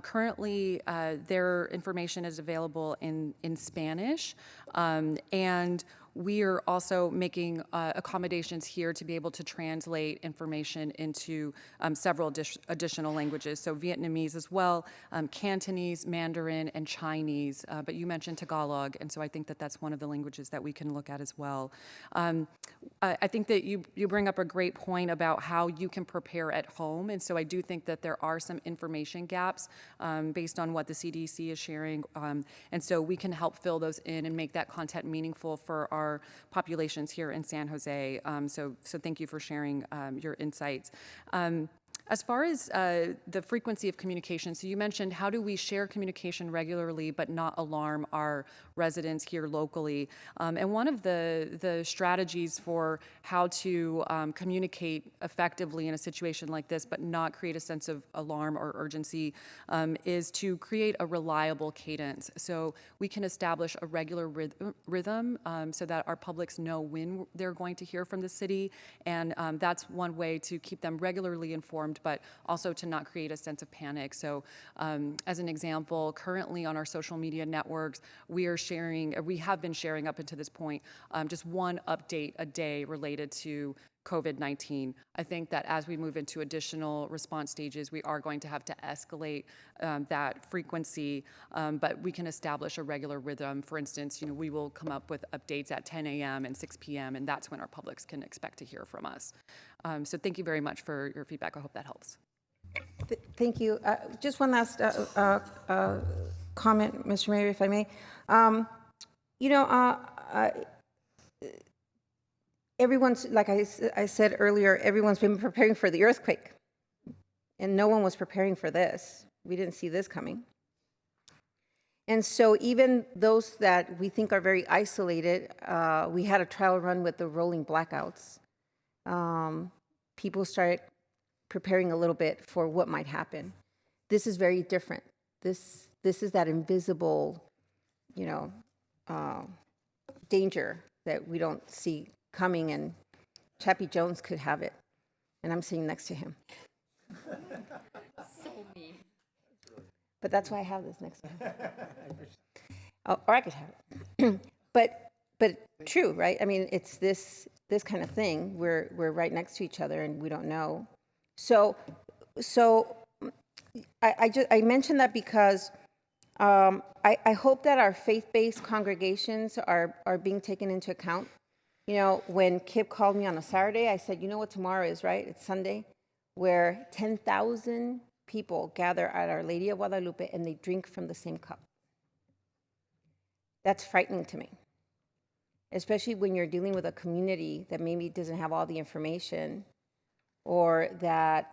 Currently, their information is available in Spanish, and we are also making accommodations here to be able to translate information into several additional languages, so Vietnamese as well, Cantonese, Mandarin, and Chinese, but you mentioned Tagalog, and so I think that that's one of the languages that we can look at as well. I think that you bring up a great point about how you can prepare at home, and so I do think that there are some information gaps based on what the CDC is sharing, and so we can help fill those in and make that content meaningful for our populations here in San Jose. So thank you for sharing your insights. As far as the frequency of communication, so you mentioned how do we share communication regularly but not alarm our residents here locally? And one of the strategies for how to communicate effectively in a situation like this but not create a sense of alarm or urgency is to create a reliable cadence. So we can establish a regular rhythm so that our publics know when they're going to hear from the city, and that's one way to keep them regularly informed, but also to not create a sense of panic. So as an example, currently on our social media networks, we have been sharing up until this point just one update a day related to COVID-19. I think that as we move into additional response stages, we are going to have to escalate that frequency, but we can establish a regular rhythm. For instance, we will come up with updates at 10 a.m. and 6 p.m., and that's when our publics can expect to hear from us. So thank you very much for your feedback. I hope that helps. Thank you. Just one last comment, Mr. Mayor, if I may. everyone's, like I said earlier, everyone's been preparing for the earthquake. And no one was preparing for this. We didn't see this coming. And so even those that we think are very isolated, we had a trial run with the rolling blackouts. People started preparing a little bit for what might happen. This is very different. This is that invisible, danger that we don't see coming, and Chappie Jones could have it, and I'm sitting next to him. So mean. But that's why I have this next to him. Oh, or I could have it. but true, right? I mean, it's this kind of thing. We're right next to each other, and we don't know. So I mentioned that because I hope that our faith-based congregations are being taken into account. When Kip called me on a Saturday, I said, you know what tomorrow is, right? It's Sunday, where 10,000 people gather at Our Lady of Guadalupe and they drink from the same cup. That's frightening to me, especially when you're dealing with a community that maybe doesn't have all the information, or that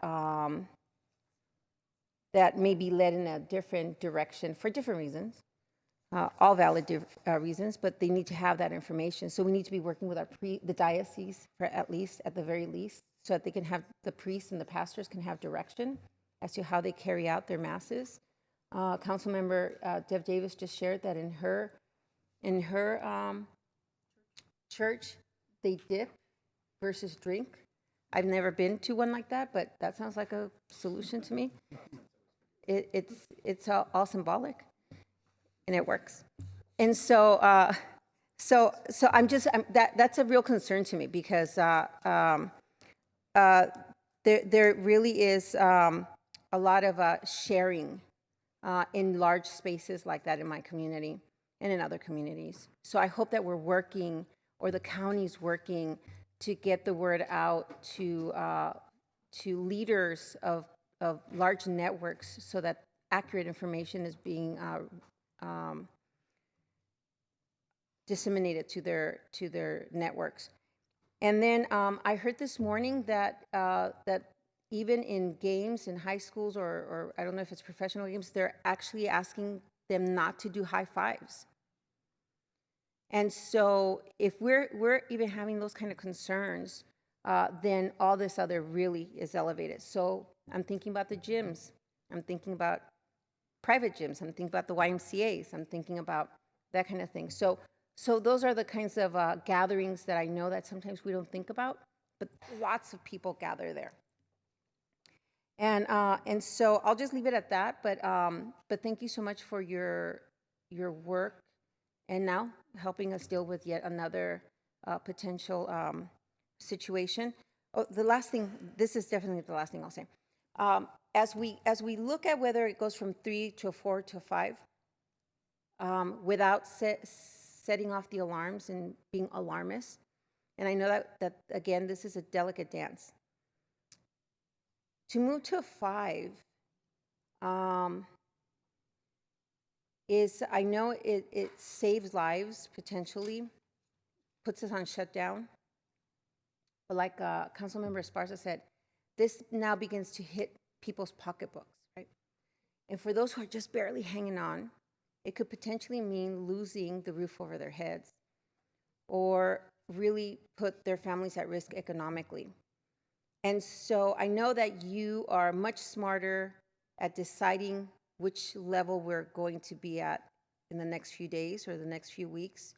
that may be led in a different direction for different reasons, all valid reasons, but they need to have that information. So we need to be working with the diocese, at the very least, so that they can have, the priests and the pastors can have direction as to how they carry out their masses. Councilmember Deb Davis just shared that in her church, they dip versus drink. I've never been to one like that, but that sounds like a solution to me. It's all symbolic, and it works. And so that's a real concern to me, because there really is a lot of sharing in large spaces like that in my community and in other communities. So I hope that we're working, or the county's working, to get the word out to leaders of large networks, so that accurate information is being disseminated to their networks. And then I heard this morning that even in games in high schools, or I don't know if it's professional games, they're actually asking them not to do high fives. And so if we're even having those kind of concerns, then all this other really is elevated. So I'm thinking about the gyms. I'm thinking about private gyms. I'm thinking about the YMCAs. I'm thinking about that kind of thing. So those are the kinds of gatherings that I know that sometimes we don't think about, but lots of people gather there. And so I'll just leave it at that. But thank you so much for your work, and now helping us deal with yet another potential situation. Oh, the last thing. This is definitely the last thing I'll say. As we look at whether it goes from 3 to 4 to 5, without setting off the alarms and being alarmist, and I know that again, this is a delicate dance. To move to a 5 I know it saves lives potentially, puts us on shutdown. But like Councilmember Esparza said, this now begins to hit people's pocketbooks, right? And for those who are just barely hanging on, it could potentially mean losing the roof over their heads, or really put their families at risk economically. And so I know that you are much smarter at deciding which level we're going to be at in the next few days or the next few weeks.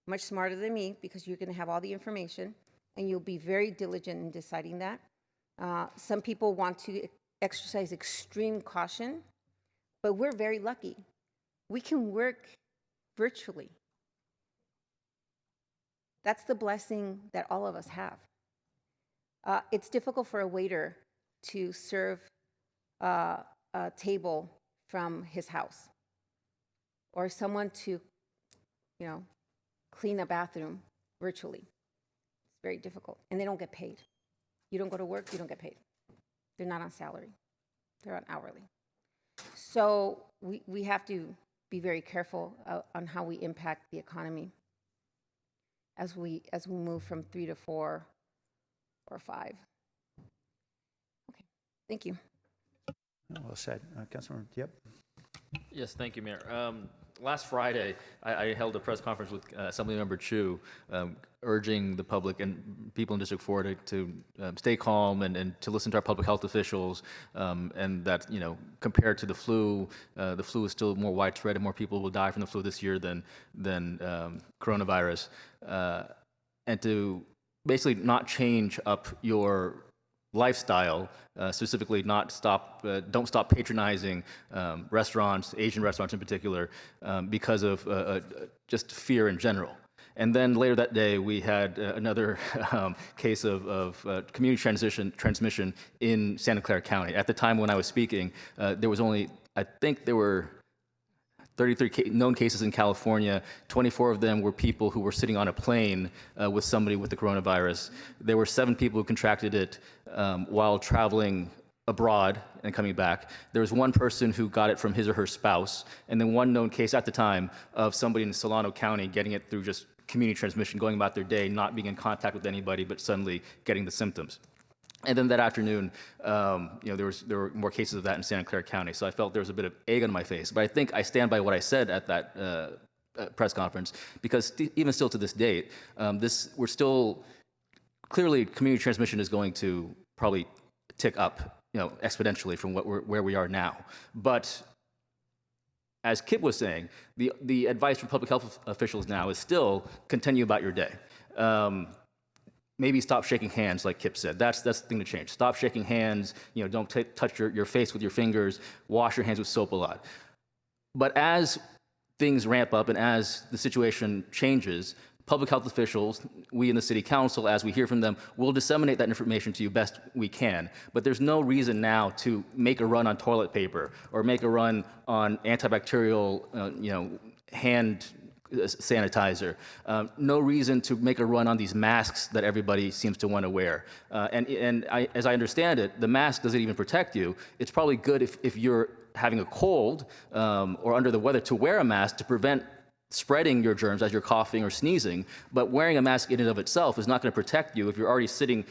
Much smarter than me, because you're going to have all the information, and you'll be very diligent in deciding that. Some people want to exercise extreme caution, but we're very lucky. We can work virtually. That's the blessing that all of us have. It's difficult for a waiter to serve a table from his house, or someone to, clean a bathroom virtually. It's very difficult, and they don't get paid. You don't go to work, you don't get paid. They're not on salary. They're on hourly. So we have to be very careful on how we impact the economy. as we move from 3 to 4 or 5. Okay, thank you. Well said. Councilmember, yep. Yes, thank you, Mayor. Last Friday, I held a press conference with Assemblymember Chu, urging the public and people in District 4 to stay calm and to listen to our public health officials, and that, you know, compared to the flu is still more widespread and more people will die from the flu this year than coronavirus, and to basically not change up your lifestyle, specifically don't stop patronizing restaurants, Asian restaurants in particular, because of just fear in general. And then later that day, we had another case of community transmission in Santa Clara County. At the time when I was speaking, there was only, I think there were 33 known cases in California. 24 of them were people who were sitting on a plane with somebody with the coronavirus. There were 7 people who contracted it while traveling abroad and coming back. There was 1 person who got it from his or her spouse, and then 1 known case at the time of somebody in Solano County getting it through just community transmission, going about their day, not being in contact with anybody, but suddenly getting the symptoms. And then that afternoon, you know, there were more cases of that in Santa Clara County. So I felt there was a bit of egg on my face. But I think I stand by what I said at that press conference, because even still to this date, we're still clearly community transmission is going to probably tick up, you know, exponentially from where we are now. But as Kip was saying, the advice from public health officials now is still continue about your day. Maybe stop shaking hands, like Kip said. That's the thing to change. Stop shaking hands. You know, don't touch your face with your fingers. Wash your hands with soap a lot. But as things ramp up and as the situation changes, public health officials, we in the city council, as we hear from them, will disseminate that information to you best we can. But there's no reason now to make a run on toilet paper or make a run on antibacterial, you know, hand sanitizer. No reason to make a run on these masks that everybody seems to want to wear. As I understand it, the mask doesn't even protect you. It's probably good if you're having a cold or under the weather to wear a mask to prevent spreading your germs as you're coughing or sneezing. But wearing a mask in and of itself is not going to protect you if you're already sitting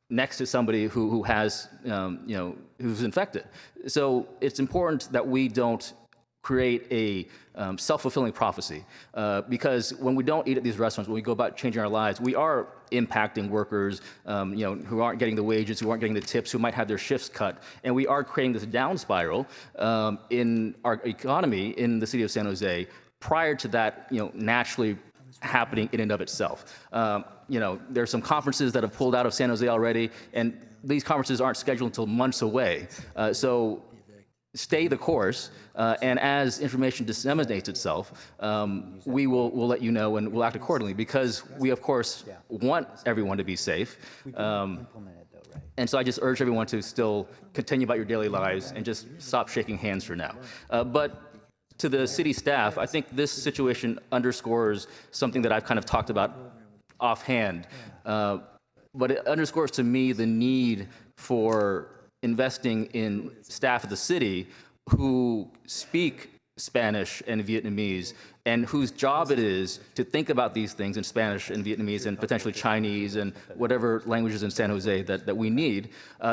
next to somebody who has, you know, who's infected. So it's important that we don't create a self-fulfilling prophecy, because when we don't eat at these restaurants, when we go about changing our lives, we are impacting workers, you know, who aren't getting the wages, who aren't getting the tips, who might have their shifts cut, and we are creating this down spiral in our economy in the city of San Jose. Prior to that, you know, naturally happening in and of itself. You know, there's some conferences that have pulled out of San Jose already, and these conferences aren't scheduled until months away. So stay the course, and as information disseminates itself, we'll let you know and we'll act accordingly, because we, of course, want everyone to be safe. And so I just urge everyone to still continue about your daily lives and just stop shaking hands for now. But to the city staff, I think this situation underscores something that I've kind of talked about offhand, but it underscores to me the need for investing in staff of the city who speak Spanish and Vietnamese, and whose job it is to think about these things in Spanish and Vietnamese and potentially Chinese and whatever languages in San Jose that we need,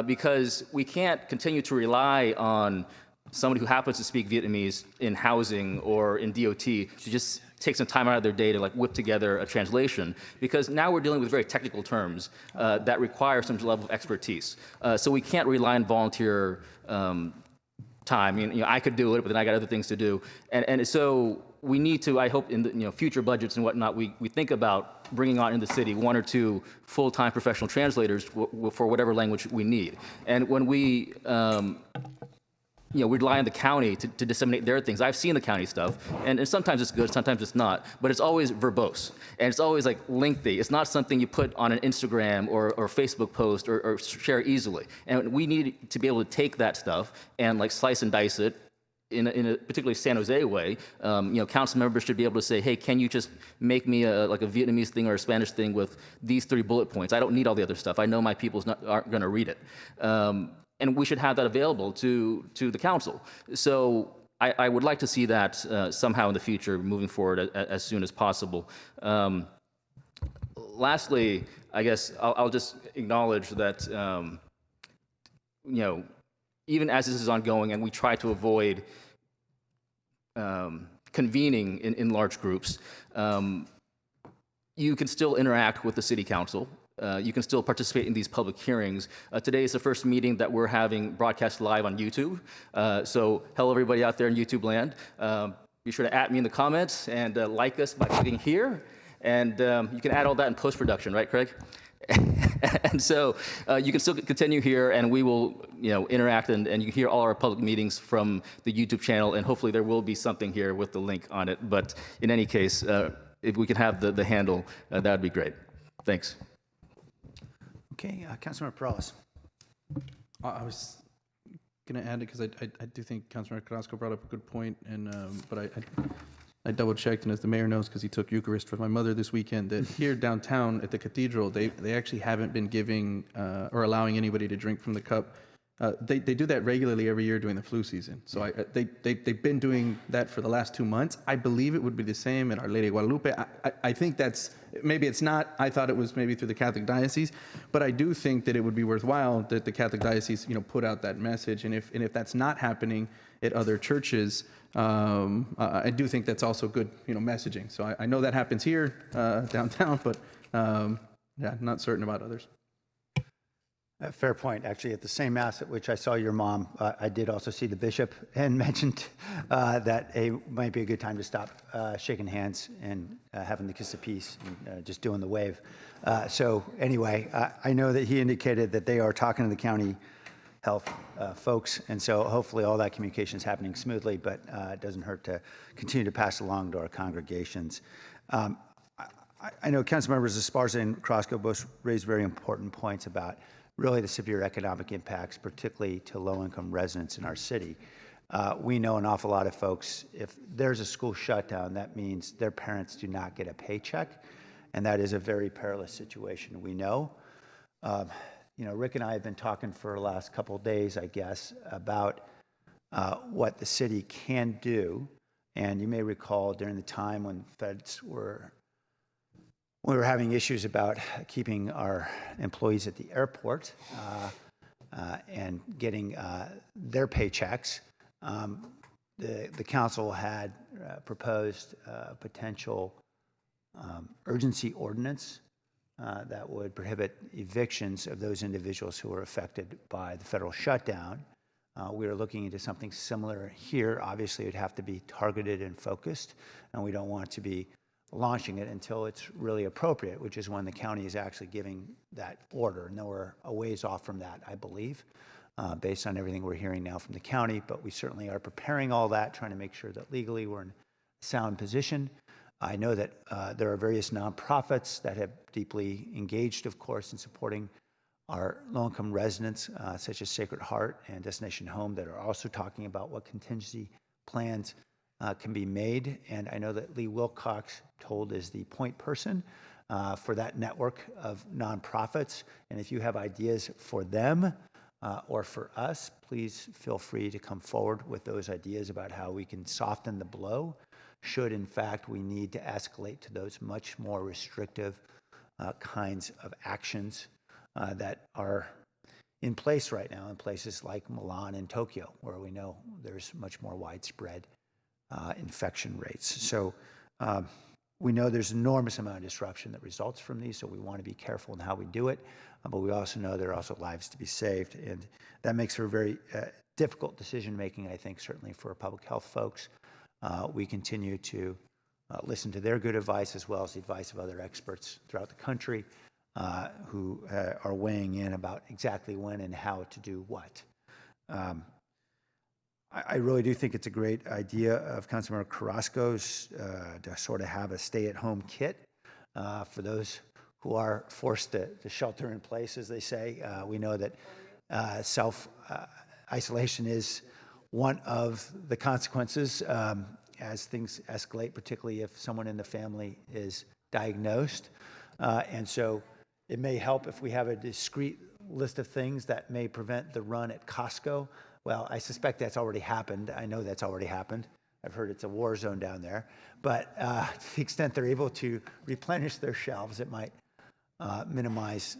because we can't continue to rely on somebody who happens to speak Vietnamese in housing or in DOT to just take some time out of their day to like whip together a translation, because now we're dealing with very technical terms that require some level of expertise. So we can't rely on volunteer time. You know, I could do it, but then I got other things to do. And so we need to, I hope in the future budgets and whatnot, we think about bringing on in the city 1 or 2 full-time professional translators for whatever language we need. And when we we rely on the county to disseminate their things. I've seen the county stuff, and sometimes it's good, sometimes it's not, but it's always verbose, and it's always like lengthy. It's not something you put on an Instagram or Facebook post or share easily. And we need to be able to take that stuff and like slice and dice it in a particularly San Jose way. Council members should be able to say, hey, can you just make me a Vietnamese thing or a Spanish thing with these 3 bullet points? I don't need all the other stuff. I know my people aren't going to read it. And we should have that available to the council. So I would like to see that somehow in the future, moving forward as soon as possible. lastly, I guess I'll just acknowledge that, even as this is ongoing and we try to avoid convening in large groups, you can still interact with the city council. You can still participate in these public hearings. Today is the first meeting that we're having broadcast live on YouTube. So hello everybody out there in YouTube land. Be sure to @ me in the comments and like us by clicking here. And you can add all that in post-production, right, Craig? And so you can still continue here, and we will, interact, and you can hear all our public meetings from the YouTube channel, and hopefully there will be something here with the link on it. But in any case, if we could have the handle, that would be great. Thanks. Okay, Councilmember Perales. I was going to add it because I do think Councilmember Carrasco brought up a good point, and but I double checked, and as the mayor knows, because he took Eucharist for my mother this weekend, that here downtown at the cathedral, they actually haven't been giving or allowing anybody to drink from the cup. They do that regularly every year during the flu season. So they've been doing that for the last 2 months. I believe it would be the same at Our Lady of Guadalupe. I think that's, maybe it's not. I thought it was maybe through the Catholic diocese, but I do think that it would be worthwhile that the Catholic diocese, put out that message. And if that's not happening at other churches, I do think that's also good, messaging. So I know that happens here downtown, but not certain about others. Fair point. Actually, at the same Mass at which I saw your mom, I did also see the bishop and mentioned that it might be a good time to stop shaking hands and having the kiss of peace and just doing the wave. So anyway, I know that he indicated that they are talking to the county health folks, and so hopefully all that communication is happening smoothly, but it doesn't hurt to continue to pass along to our congregations. I know Councilmembers Esparza and Carrasco both raised very important points about really the severe economic impacts, particularly to low-income residents in our city. We know an awful lot of folks, if there's a school shutdown, that means their parents do not get a paycheck, and that is a very perilous situation, we know. Rick and I have been talking for the last couple of days, I guess, about what the city can do, and you may recall during the time when we were having issues about keeping our employees at the airport and getting their paychecks. The council had proposed a potential urgency ordinance that would prohibit evictions of those individuals who were affected by the federal shutdown. We are looking into something similar here. Obviously, it would have to be targeted and focused, and we don't want to be launching it until it's really appropriate, which is when the county is actually giving that order. And we're a ways off from that, I believe, based on everything we're hearing now from the county. But we certainly are preparing all that, trying to make sure that legally we're in a sound position. I know that there are various nonprofits that have deeply engaged, of course, in supporting our low-income residents, such as Sacred Heart and Destination Home, that are also talking about what contingency plans can be made. And I know that Lee Wilcox is the point person for that network of nonprofits. And if you have ideas for them or for us, please feel free to come forward with those ideas about how we can soften the blow, should in fact we need to escalate to those much more restrictive kinds of actions that are in place right now in places like Milan and Tokyo, where we know there's much more widespread infection rates. So we know there's an enormous amount of disruption that results from these, so we want to be careful in how we do it, but we also know there are also lives to be saved, and that makes for very difficult decision-making, I think, certainly for public health folks. We continue to listen to their good advice as well as the advice of other experts throughout the country who are weighing in about exactly when and how to do what. I really do think it's a great idea of Councilmember Carrasco's to sort of have a stay-at-home kit for those who are forced to shelter in place, as they say. We know that self-isolation is one of the consequences as things escalate, particularly if someone in the family is diagnosed. And so it may help if we have a discrete list of things that may prevent the run at Costco. Well, I suspect that's already happened. I know that's already happened. I've heard it's a war zone down there. But to the extent they're able to replenish their shelves, it might minimize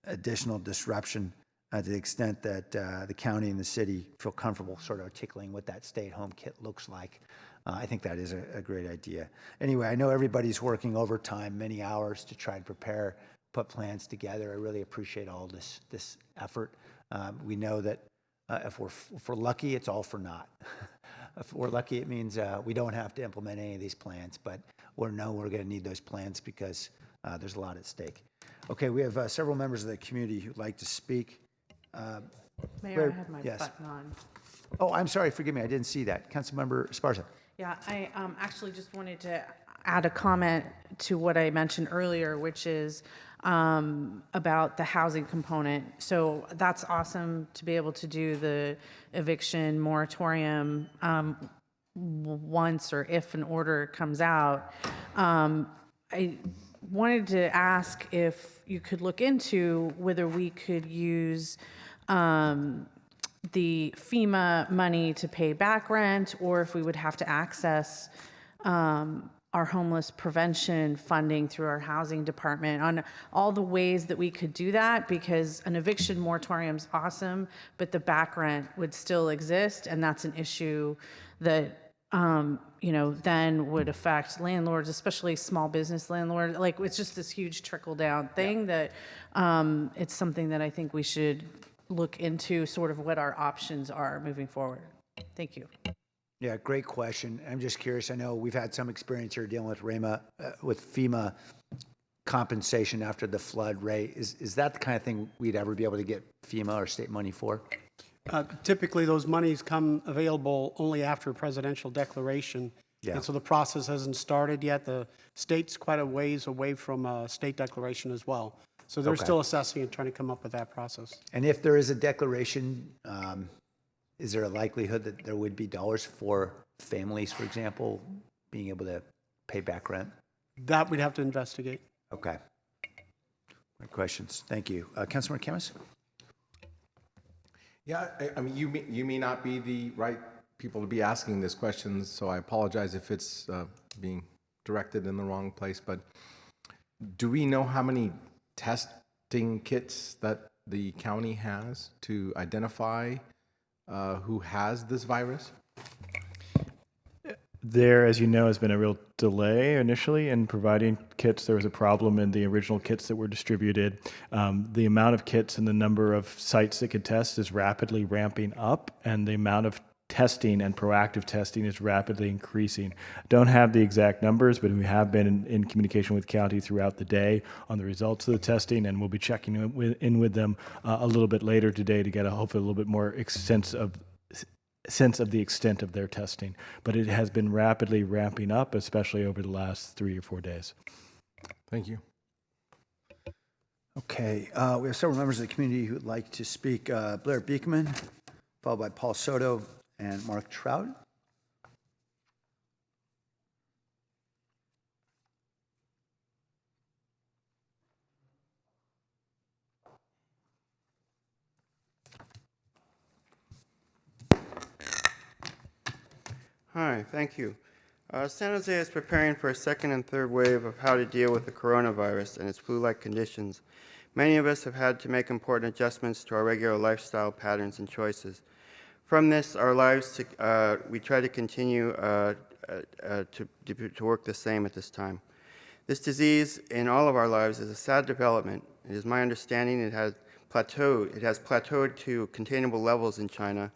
additional disruption to the extent that the county and the city feel comfortable sort of articulating what that stay-at-home kit looks like. I think that is a great idea. Anyway, I know everybody's working overtime, many hours to try and prepare, put plans together. I really appreciate all this effort. We know that if we're lucky, it's all for naught. If we're lucky, it means we don't have to implement any of these plans, but we're going to need those plans because there's a lot at stake. Okay, we have several members of the community who'd like to speak. Mayor, I have my button on. Oh, I'm sorry, forgive me, I didn't see that. Councilmember Esparza. Yeah, I actually just wanted to add a comment to what I mentioned earlier, which is about the housing component. So that's awesome to be able to do the eviction moratorium once or if an order comes out. I wanted to ask if you could look into whether we could use the FEMA money to pay back rent, or if we would have to access our homeless prevention funding through our housing department, on all the ways that we could do that, because an eviction moratorium is awesome, but the back rent would still exist, and that's an issue that then would affect landlords, especially small business landlords. Like, it's just this huge trickle down thing that it's something that I think we should look into, sort of what our options are moving forward. Thank you. Yeah, great question. I'm just curious. I know we've had some experience here dealing with FEMA compensation after the flood. Ray, is that the kind of thing we'd ever be able to get FEMA or state money for? Typically, those monies come available only after a presidential declaration. Yeah. And so the process hasn't started yet. The state's quite a ways away from a state declaration as well. So they're still assessing and trying to come up with that process. And if there is a declaration, is there a likelihood that there would be dollars for families, for example, being able to pay back rent? That we'd have to investigate. Okay. Great questions. Thank you. Councilmember Camus? Yeah, I mean, you may not be the right people to be asking this question, so I apologize if it's being directed in the wrong place, but do we know how many testing kits that the county has to identify who has this virus? There, as you know, has been a real delay initially in providing kits. There was a problem in the original kits that were distributed. The amount of kits and the number of sites that could test is rapidly ramping up, and the amount of testing and proactive testing is rapidly increasing. Don't have the exact numbers, but we have been in communication with county throughout the day on the results of the testing, and we'll be checking in with them a little bit later today to get hopefully a little bit more sense of the extent of their testing. But it has been rapidly ramping up, especially over the last 3 or 4 days. Thank you. Okay, we have several members of the community who would like to speak. Blair Beekman, followed by Paul Soto and Mark Trout. Hi, thank you. San Jose is preparing for a second and third wave of how to deal with the coronavirus and its flu-like conditions. Many of us have had to make important adjustments to our regular lifestyle patterns and choices. From this, our lives, we try to continue to work the same at this time. This disease in all of our lives is a sad development. It is my understanding it has plateaued to containable levels in China,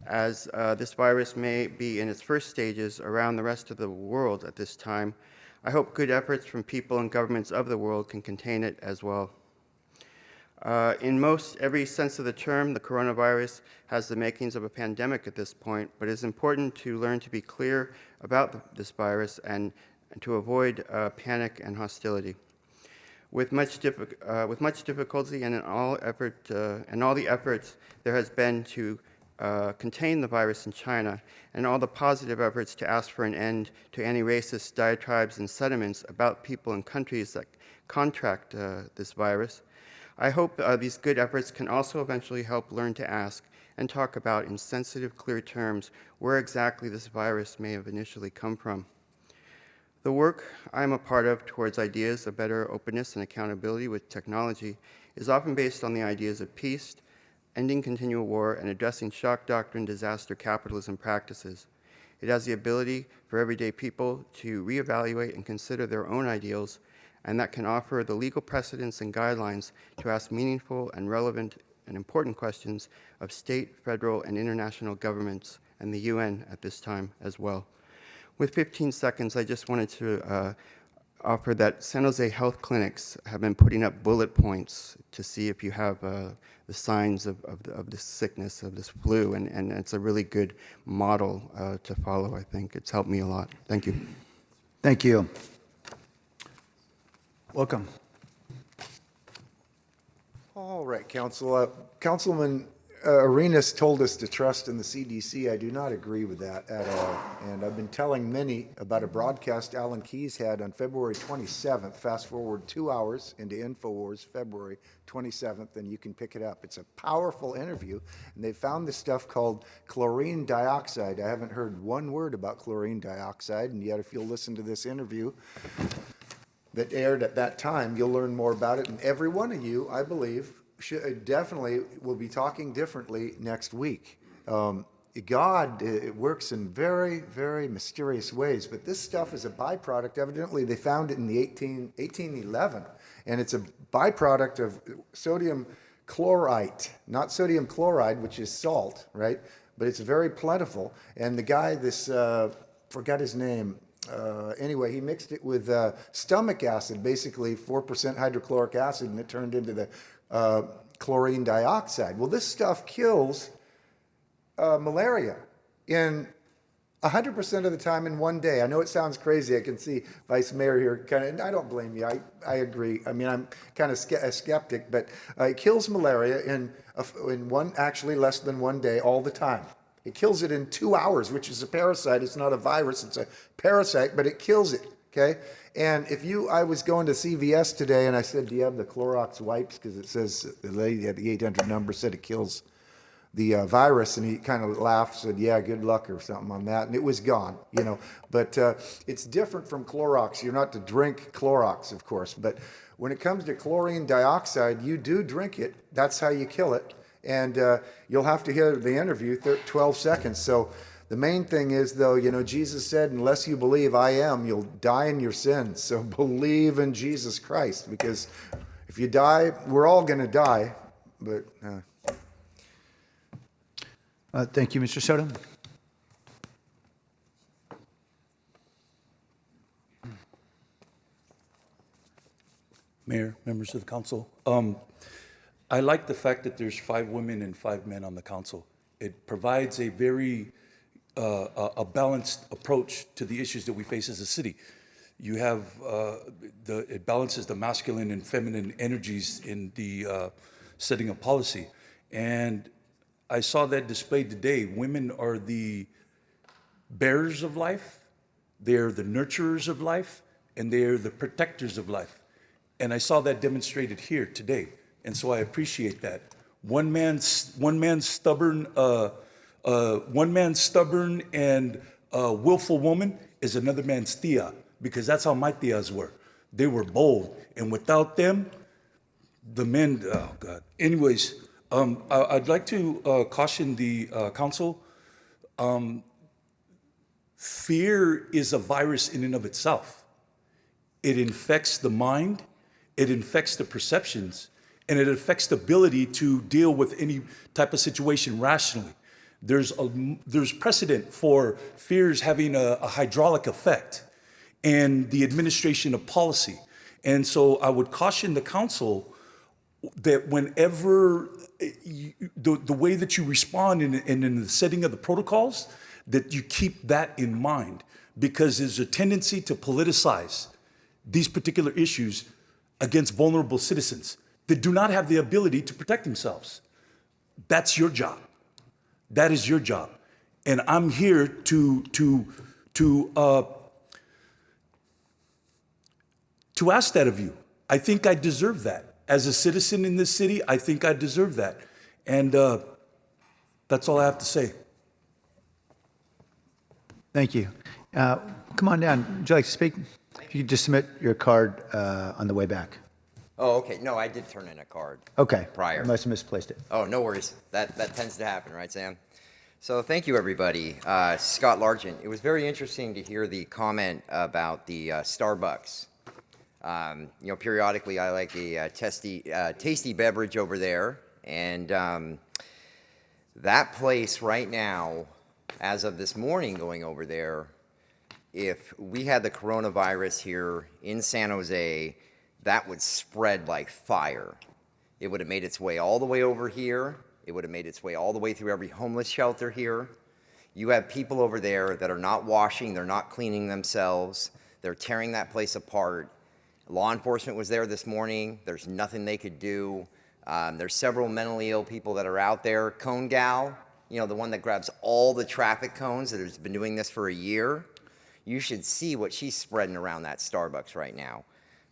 as this virus may be in its first stages around the rest of the world at this time. I hope good efforts from people and governments of the world can contain it as well. In most every sense of the term, the coronavirus has the makings of a pandemic at this point, but it is important to learn to be clear about this virus and to avoid panic and hostility. With much difficulty and all the efforts there has been to contain the virus in China, and all the positive efforts to ask for an end to anti-racist diatribes and sentiments about people in countries that contract this virus, I hope these good efforts can also eventually help learn to ask and talk about in sensitive, clear terms where exactly this virus may have initially come from. The work I am a part of towards ideas of better openness and accountability with technology is often based on the ideas of peace, ending continual war, and addressing shock doctrine, disaster, capitalism practices. It has the ability for everyday people to reevaluate and consider their own ideals, and that can offer the legal precedents and guidelines to ask meaningful and relevant and important questions of state, federal, and international governments and the UN at this time as well. With 15 seconds, I just wanted to offer that San Jose health clinics have been putting up bullet points to see if you have the signs of this sickness, of this flu, and it's a really good model to follow, I think. It's helped me a lot. Thank you. Thank you. Welcome. All right, Council. Councilman Arenas told us to trust in the CDC. I do not agree with that at all. And I've been telling many about a broadcast Alan Keyes had on February 27th. Fast forward 2 hours into InfoWars, February 27th, and you can pick it up. It's a powerful interview, and they found this stuff called chlorine dioxide. I haven't heard one word about chlorine dioxide, and yet if you'll listen to this interview that aired at that time, you'll learn more about it. And every one of you, I believe, definitely will be talking differently next week. God, it works in very, very mysterious ways, but this stuff is a byproduct. Evidently, they found it in the 1811, and it's a byproduct of sodium chlorite, not sodium chloride, which is salt, right? But it's very plentiful. And the guy, forgot his name, anyway, he mixed it with stomach acid, basically 4% hydrochloric acid, and it turned into the chlorine dioxide. Well, this stuff kills malaria in 100% of the time in one day. I know it sounds crazy. I can see Vice Mayor here kind of, and I don't blame you. I agree. I mean, I'm kind of a skeptic, but it kills malaria in actually less than 1 day all the time. It kills it in 2 hours, which is a parasite. It's not a virus, it's a parasite, but it kills it, okay? And I was going to CVS today, and I said, do you have the Clorox wipes? Because it says, the lady at the 800 number said it kills the virus, and he kind of laughed, said, yeah, good luck or something on that, and it was gone, you know. But it's different from Clorox. You're not to drink Clorox, of course, but when it comes to chlorine dioxide, you do drink it. That's how you kill it. And you'll have to hear the interview, 12 seconds. So the main thing is, though, you know, Jesus said, unless you believe I am, you'll die in your sins. So believe in Jesus Christ, because if you die, we're all going to die. But thank you, Mr. Soto. Mayor, members of the council. I like the fact that there's 5 women and 5 men on the council. It provides a very a balanced approach to the issues that we face as a city. You have it balances the masculine and feminine energies in the setting of policy, and I saw that displayed today. Women are the bearers of life, they're the nurturers of life, and they're the protectors of life. And I saw that demonstrated here today. And so I appreciate that. One man's stubborn and willful woman is another man's tia, because that's how my tias were. They were bold, and without them, the men. Oh God. Anyways, I'd like to caution the council. Fear is a virus in and of itself. It infects the mind, it infects the perceptions, and it affects the ability to deal with any type of situation rationally. There's precedent for fears having a hydraulic effect in the administration of policy. And so I would caution the council that whenever the way that you respond in the setting of the protocols, that you keep that in mind, because there's a tendency to politicize these particular issues against vulnerable citizens that do not have the ability to protect themselves. That's your job. That is your job. And I'm here to ask that of you. I think I deserve that. As a citizen in this city, I think I deserve that. And that's all I have to say. Thank you. Come come on down. Would you like to speak? If you could just submit your card on the way back. Oh, okay. No, I did turn in a card. Okay. Prior. I must have misplaced it. Oh, no worries. That tends to happen, right, Sam? So thank you, everybody. Scott Largent. It was very interesting to hear the comment about the Starbucks. Periodically I like a tasty beverage over there, and that place right now, as of this morning going over there, if we had the coronavirus here in San Jose, that would spread like fire. It would have made its way all the way over here. It would have made its way all the way through every homeless shelter here. You have people over there that are not washing, they're not cleaning themselves, they're tearing that place apart. Law enforcement was there this morning. There's nothing they could do. There's several mentally ill people that are out there. Cone Gal, the one that grabs all the traffic cones that has been doing this for a year. You should see what she's spreading around that Starbucks right now.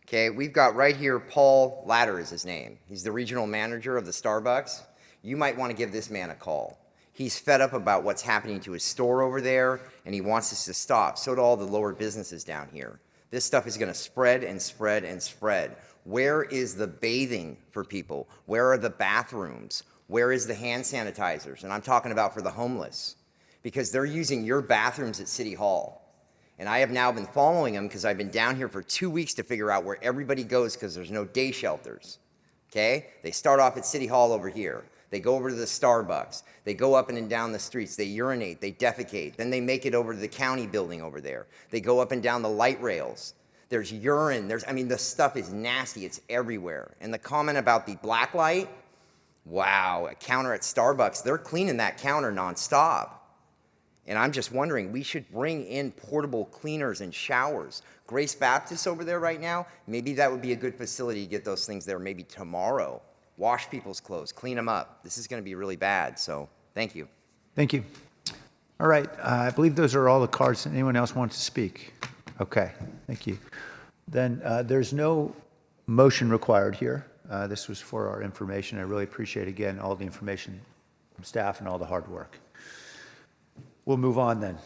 Okay, we've got right here, Paul Latter is his name. He's the regional manager of the Starbucks. You might want to give this man a call. He's fed up about what's happening to his store over there, and he wants this to stop. So do all the lower businesses down here. This stuff is going to spread and spread and spread. Where is the bathing for people? Where are the bathrooms? Where is the hand sanitizers? And I'm talking about for the homeless, because they're using your bathrooms at City Hall. And I have now been following them because I've been down here for 2 weeks to figure out where everybody goes because there's no day shelters. Okay? They start off at City Hall over here. They go over to the Starbucks. They go up and down the streets. They urinate. They defecate. Then they make it over to the county building over there. They go up and down the light rails. There's urine. The stuff is nasty. It's everywhere. And the comment about the black light, wow, a counter at Starbucks, they're cleaning that counter nonstop. And I'm just wondering, we should bring in portable cleaners and showers. Grace Baptist over there right now, maybe that would be a good facility to get those things there maybe tomorrow. Wash people's clothes, clean them up. This is going to be really bad, so thank you. Thank you. All right, I believe those are all the cards. Anyone else want to speak? Okay, thank you. Then there's no motion required here. This was for our information. I really appreciate, again, all the information from staff and all the hard work. We'll move on then.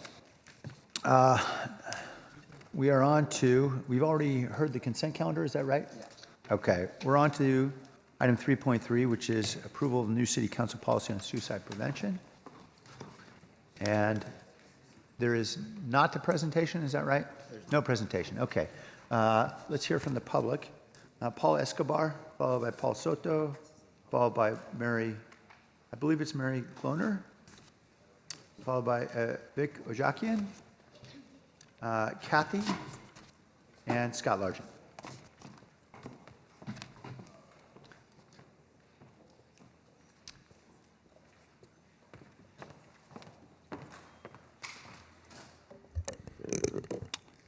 We are on to, we've already heard the consent calendar, is that right? Yeah. Okay, we're on to item 3.3, which is approval of the new city council policy on suicide prevention. And there is not a presentation, is that right? No presentation, okay. Let's hear from the public. Paul Escobar, followed by Paul Soto, followed by Mary, I believe it's Mary Kloner, followed by Vic Ojakian, Kathy, and Scott Largent.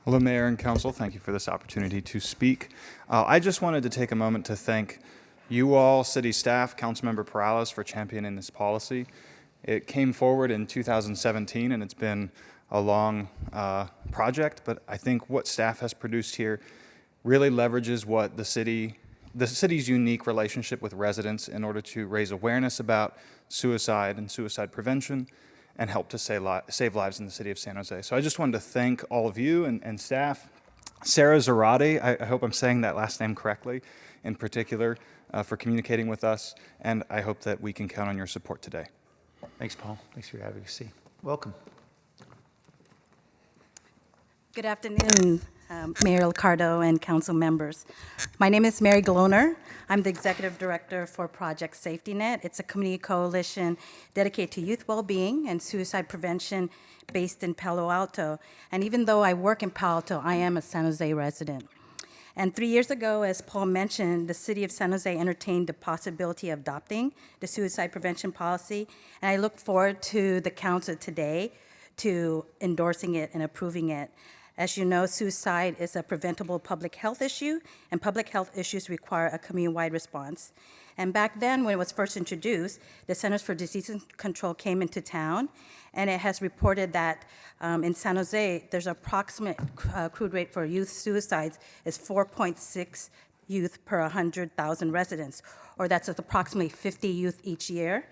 Hello, Mayor and Council. Thank you for this opportunity to speak. I just wanted to take a moment to thank you all, city staff, Councilmember Perales, for championing this policy. It came forward in 2017, and it's been a long project, but I think what staff has produced here really leverages what the city's unique relationship with residents in order to raise awareness about suicide and suicide prevention and help to save lives in the city of San Jose. So I just wanted to thank all of you and staff. Sarah Zarate, I hope I'm saying that last name correctly, in particular, for communicating with us, and I hope that we can count on your support today. Thanks, Paul. Thanks for your advocacy. Welcome. Good afternoon, Mayor Ricardo and council members. My name is Mary Gloner. I'm the executive director for Project Safety Net. It's a community coalition dedicated to youth well-being and suicide prevention based in Palo Alto. And even though I work in Palo Alto, I am a San Jose resident. And 3 years ago, as Paul mentioned, the city of San Jose entertained the possibility of adopting the suicide prevention policy. And I look forward to the council today to endorsing it and approving it. As you know, suicide is a preventable public health issue, and public health issues require a community-wide response. And back then, when it was first introduced, the Centers for Disease Control came into town, and it has reported that in San Jose, there's approximate crude rate for youth suicides is 4.6 youth per 100,000 residents, or that's approximately 50 youth each year.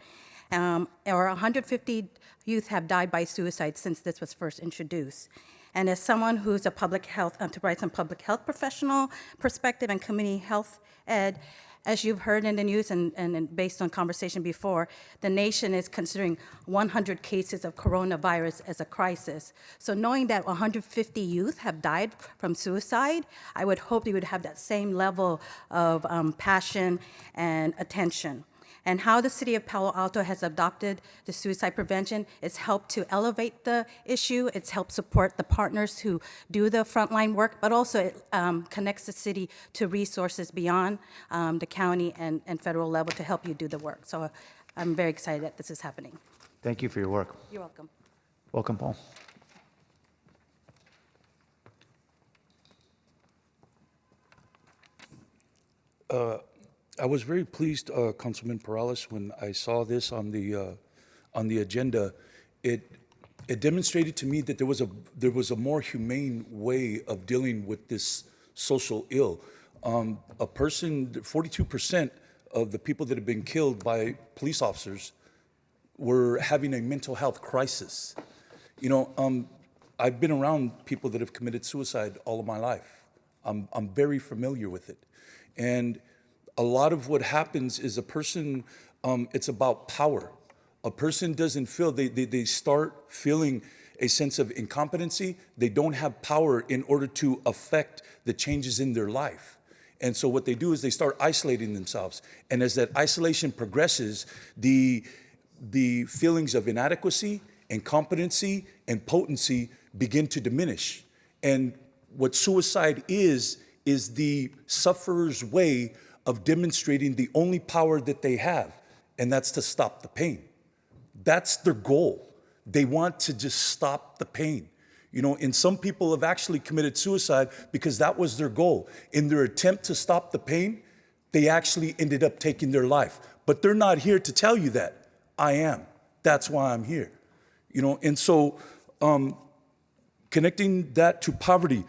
Or 150 youth have died by suicide since this was first introduced. And as someone who's a public health, to provide some public health professional perspective and community health ed, as you've heard in the news and based on conversation before, the nation is considering 100 cases of coronavirus as a crisis. So knowing that 150 youth have died from suicide, I would hope you would have that same level of passion and attention. And how the city of Palo Alto has adopted the suicide prevention, it's helped to elevate the issue, it's helped support the partners who do the frontline work, but also it connects the city to resources beyond the county and federal level to help you do the work. So I'm very excited that this is happening. Thank you for your work. You're welcome. Welcome, Paul. I was very pleased, Councilman Perales, when I saw this on the agenda. It demonstrated to me that there was a more humane way of dealing with this social ill. 42% of the people that have been killed by police officers were having a mental health crisis. You know, I've been around people that have committed suicide all of my life. I'm very familiar with it, and a lot of what happens is a person, it's about power. A person doesn't feel, they start feeling a sense of incompetency. They don't have power in order to affect the changes in their life. And so what they do is they start isolating themselves. And as that isolation progresses, the feelings of inadequacy, incompetency, and potency begin to diminish. And what suicide is the sufferer's way of demonstrating the only power that they have, and that's to stop the pain. That's their goal. They want to just stop the pain. You know, and some people have actually committed suicide because that was their goal. In their attempt to stop the pain, they actually ended up taking their life. But they're not here to tell you that. I am. That's why I'm here. You know, and so connecting that to poverty,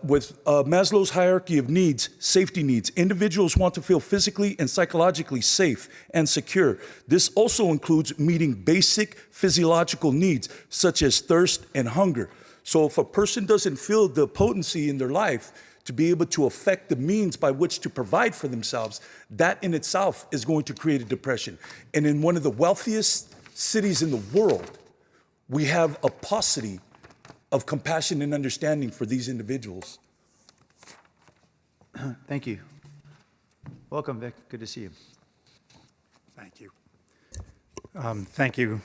with Maslow's hierarchy of needs, safety needs, individuals want to feel physically and psychologically safe and secure. This also includes meeting basic physiological needs, such as thirst and hunger. So if a person doesn't feel the potency in their life to be able to affect the means by which to provide for themselves, that in itself is going to create a depression. And in one of the wealthiest cities in the world, we have a paucity of compassion and understanding for these individuals. Thank you. Welcome, Vic. Good to see you. Thank you. Thank you,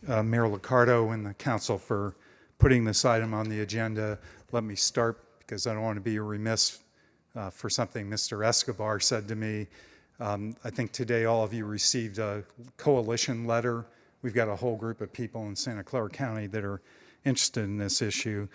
Mayor Liccardo and the council for putting this item on the agenda. Let me start, because I don't want to be remiss, for something Mr. Escobar said to me. I think today all of you received a coalition letter. We've got a whole group of people in Santa Clara County that are interested in this issue.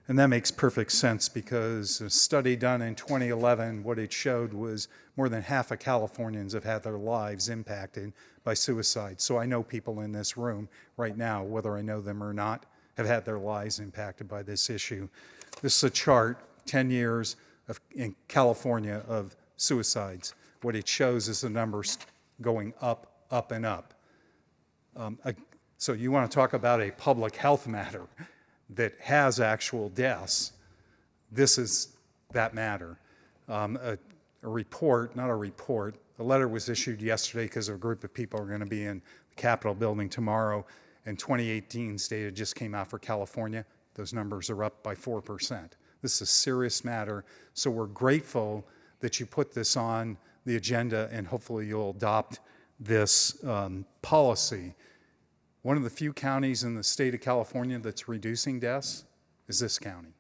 And that makes perfect sense, because a study done in 2011, what it showed was more than half of Californians have had their lives impacted by suicide. So I know people in this room right now, whether I know them or not, have had their lives impacted by this issue. This is a chart, 10 years in California of suicides. What it shows is the numbers going up, up, and up. So you want to talk about a public health matter that has actual deaths. This is that matter. A report, not a report, a letter was issued yesterday because a group of people are going to be in the Capitol building tomorrow, and 2018's data just came out for California. Those numbers are up by 4%. This is a serious matter, so we're grateful that you put this on the agenda, and hopefully you'll adopt this policy. One of the few counties in the state of California that's reducing deaths is this county.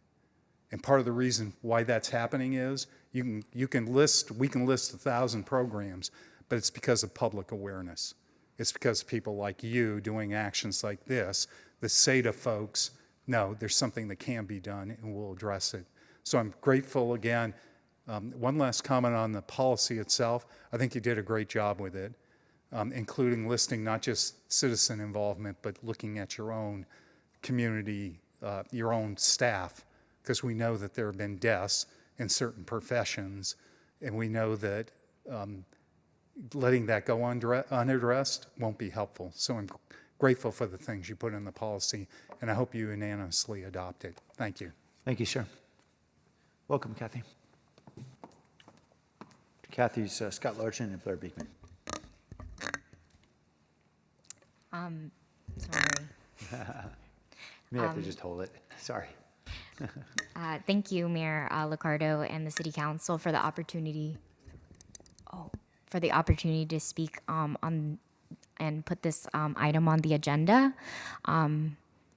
And part of the reason why that's happening is we can list 1,000 programs, but it's because of public awareness. It's because of people like you doing actions like this that say to folks, no, there's something that can be done, and we'll address it. So I'm grateful again. One last comment on the policy itself. I think you did a great job with it. Including listing not just citizen involvement, but looking at your own community, your own staff, because we know that there have been deaths in certain professions, and we know that letting that go unaddressed won't be helpful. So I'm grateful for the things you put in the policy, and I hope you unanimously adopt it. Thank you. Thank you, sir. Welcome, Kathy. Kathy's Scott Larson and Blair Beekman. Sorry. You may have to just hold it. Sorry. Thank you, Mayor Liccardo and the City Council for the opportunity. To speak on and put this item on the agenda.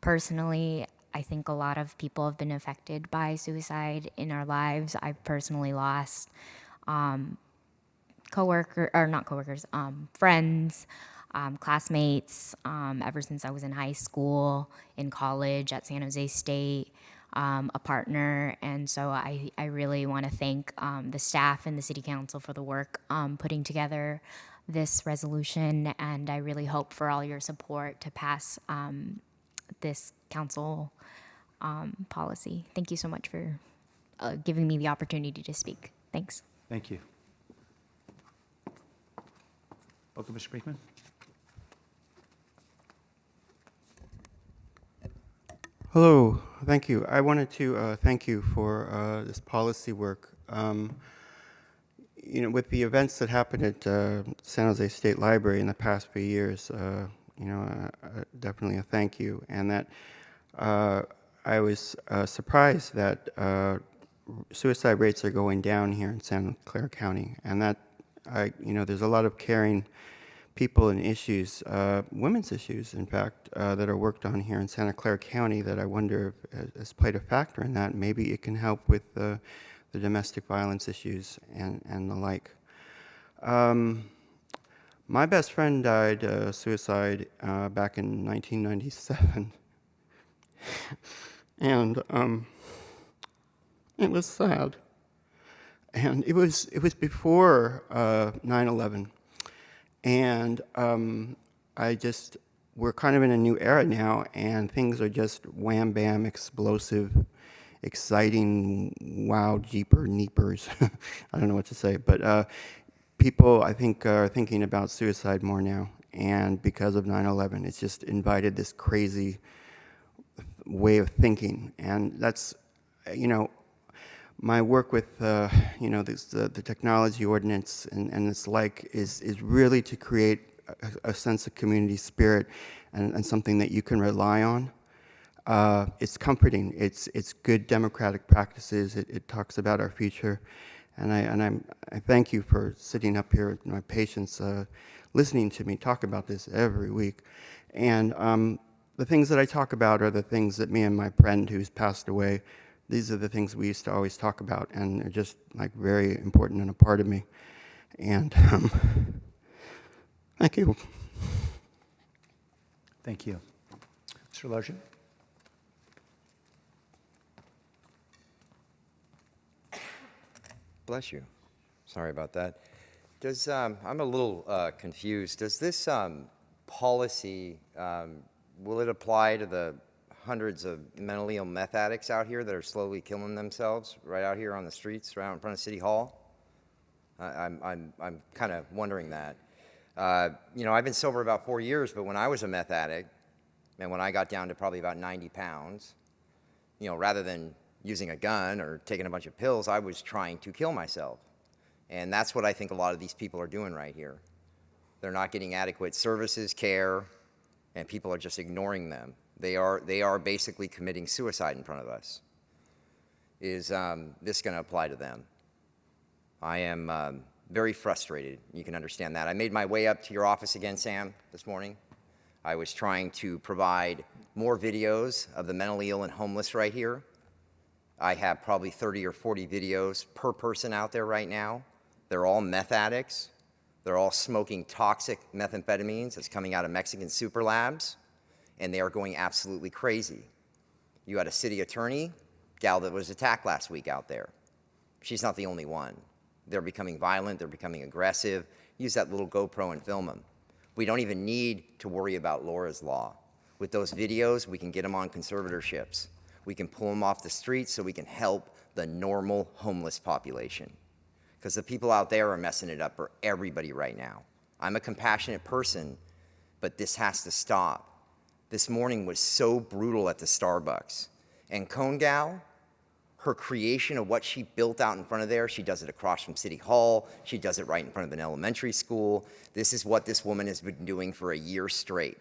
Personally, I think a lot of people have been affected by suicide in our lives. I've personally lost friends, classmates, ever since I was in high school, in college, at San Jose State, a partner. And so I really want to thank the staff and the City Council for the work putting together this resolution. And I really hope for all your support to pass this council policy. Thank you so much for giving me the opportunity to speak. Thanks. Thank you. Welcome, Mr. Beekman. Hello, thank you. I wanted to thank you for this policy work. You know, with the events that happened at San Jose State Library in the past few years, definitely a thank you. And that I was surprised that suicide rates are going down here in Santa Clara County, and that there's a lot of caring people and issues, women's issues, in fact, that are worked on here in Santa Clara County that I wonder if has played a factor in that. Maybe it can help with the domestic violence issues and the like. My best friend died suicide back in 1997, and it was sad. And it was before 9/11. And we're kind of in a new era now, and things are just wham bam, explosive, exciting, wow, jeeper, neepers. I don't know what to say, but people, I think, are thinking about suicide more now. And because of 9/11, it's just invited this crazy way of thinking. And that's, my work with the technology ordinance and its like is really to create a sense of community spirit and something that you can rely on. It's comforting. It's good democratic practices. It talks about our future, and I thank you for sitting up here with my patience, listening to me talk about this every week. And the things that I talk about are the things that me and my friend who's passed away. These are the things we used to always talk about, and they're just like very important and a part of me. And thank you. Thank you. Mr. Larson. Bless you. Sorry about that. I'm a little confused. Does this policy, will it apply to the hundreds of mentally ill meth addicts out here that are slowly killing themselves right out here on the streets, right out in front of City Hall? I'm kind of wondering that. I've been sober about 4 years, but when I was a meth addict, and when I got down to probably about 90 pounds, rather than using a gun or taking a bunch of pills, I was trying to kill myself. And that's what I think a lot of these people are doing right here. They're not getting adequate services, care, and people are just ignoring them. They are basically committing suicide in front of us. Is this going to apply to them? I am very frustrated. You can understand that. I made my way up to your office again, Sam, this morning. I was trying to provide more videos of the mentally ill and homeless right here. I have probably 30 or 40 videos per person out there right now. They're all meth addicts. They're all smoking toxic methamphetamines that's coming out of Mexican super labs, and they are going absolutely crazy. You had a city attorney, gal that was attacked last week out there. She's not the only one. They're becoming violent, they're becoming aggressive. Use that little GoPro and film them. We don't even need to worry about Laura's Law. With those videos, we can get them on conservatorships. We can pull them off the streets so we can help the normal homeless population. Because the people out there are messing it up for everybody right now. I'm a compassionate person, but this has to stop. this morning was so brutal at the Starbucks. And Cone Gal, her creation of what she built out in front of there, she does it across from City Hall, she does it right in front of an elementary school. This is what this woman has been doing for a year straight.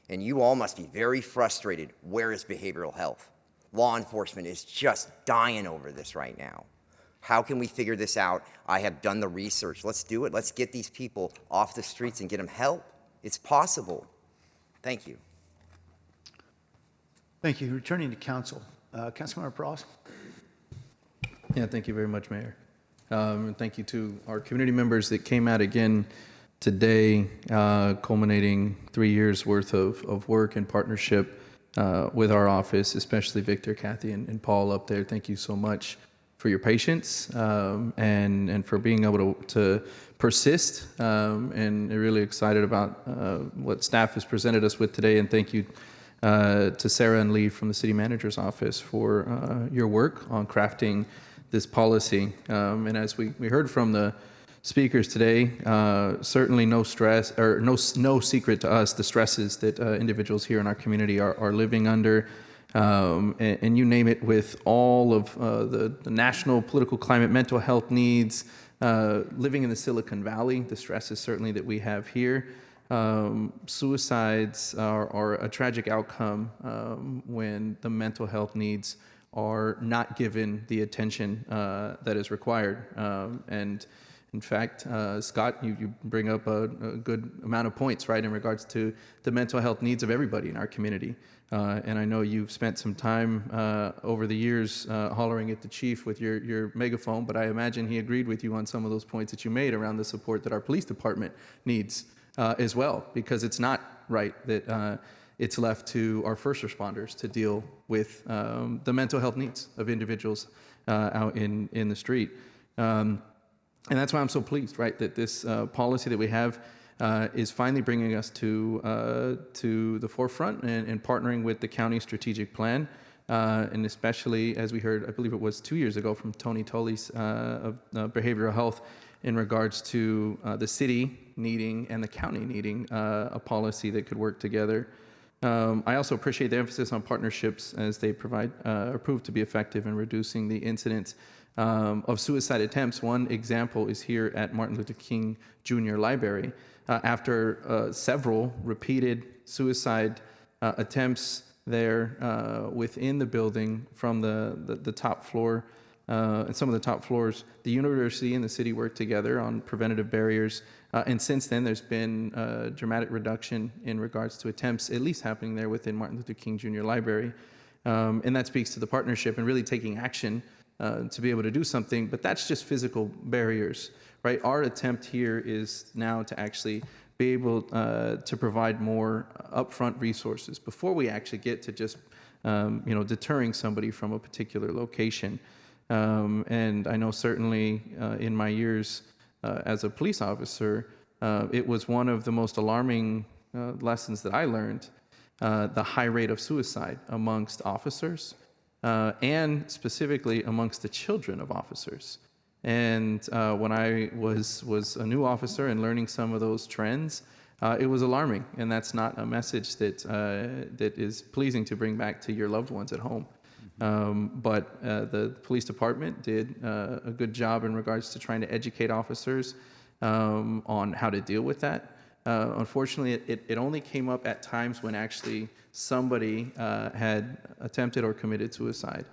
And you all must be very frustrated. Where is behavioral health? Law enforcement is just dying over this right now. How can we figure this out? I have done the research. Let's do it. Let's get these people off the streets and get them help. It's possible. Thank you. Thank you. Returning to council. Councilmember Perales. Yeah, thank you very much, Mayor. And thank you to our community members that came out again today, culminating 3 years worth of work and partnership with our office, especially Victor, Kathy, and Paul up there. Thank you so much for your patience and for being able to persist. And really excited about what staff has presented us with today. And thank you to Sarah and Lee from the City Manager's Office for your work on crafting this policy. And as we heard from the speakers today, certainly no stress or no secret to us the stresses that individuals here in our community are living under. And you name it, with all of the national political climate, mental health needs, living in the Silicon Valley, the stresses certainly that we have here. Suicides are a tragic outcome when the mental health needs are not given the attention that is required. And in fact, Scott, you bring up a good amount of points, right, in regards to the mental health needs of everybody in our community. And I know you've spent some time over the years hollering at the chief with your megaphone, but I imagine he agreed with you on some of those points that you made around the support that our police department needs as well, because it's not right that it's left to our first responders to deal with the mental health needs of individuals out in the street. And that's why I'm so pleased, right, that this policy that we have is finally bringing us to the forefront and partnering with the county strategic plan, and especially, as we heard, I believe it was 2 years ago from Tony Tully's of behavioral health, in regards to the city needing and the county needing a policy that could work together. I also appreciate the emphasis on partnerships, as they provide or prove to be effective in reducing the incidence of suicide attempts. One example is here at Martin Luther King Jr. Library. After several repeated suicide attempts there within the building from the top floor and some of the top floors, the university and the city worked together on preventative barriers. And since then, there's been a dramatic reduction in regards to attempts, at least happening there within Martin Luther King Jr. Library. And that speaks to the partnership and really taking action to be able to do something. But that's just physical barriers, right? Our attempt here is now to actually be able to provide more upfront resources before we actually get to just deterring somebody from a particular location. And I know certainly in my years as a police officer, it was one of the most alarming lessons that I learned, the high rate of suicide amongst officers and specifically amongst the children of officers. And when I was a new officer and learning some of those trends, it was alarming. And that's not a message that is pleasing to bring back to your loved ones at home. But the police department did a good job in regards to trying to educate officers on how to deal with that. Unfortunately, it only came up at times when actually somebody had attempted or committed suicide.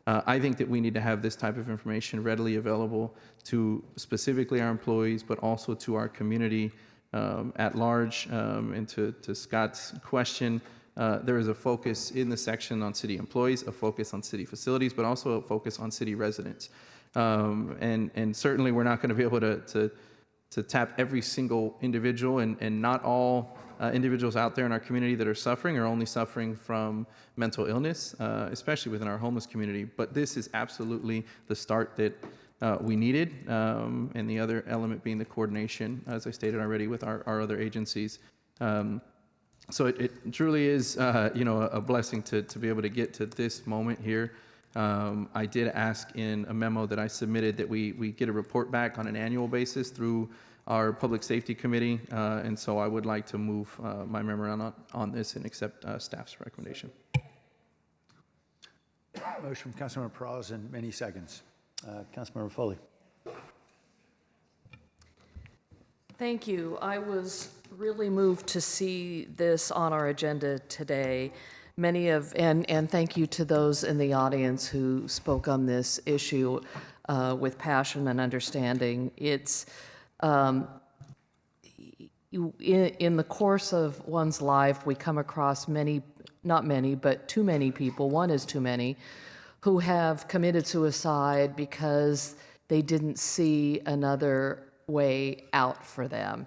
I think that we need to have this type of information readily available to specifically our employees, but also to our community at large. And to Scott's question, there is a focus in the section on city employees, a focus on city facilities, but also a focus on city residents. And certainly we're not going to be able to tap every single individual, and not all individuals out there in our community that are suffering are only suffering from mental illness, especially within our homeless community. But this is absolutely the start that we needed, and the other element being the coordination, as I stated already, with our other agencies. So it truly is, a blessing to be able to get to this moment here. I did ask in a memo that I submitted that we get a report back on an annual basis through our Public Safety Committee, and so I would like to move my memorandum on this and accept staff's recommendation. Motion from Councilmember Perales in many seconds. Councilmember Foley. Thank you. I was really moved to see this on our agenda today. And thank you to those in the audience who spoke on this issue with passion and understanding. It's in the course of one's life, we come across not many, but too many people, one is too many, who have committed suicide because they didn't see another way out for them.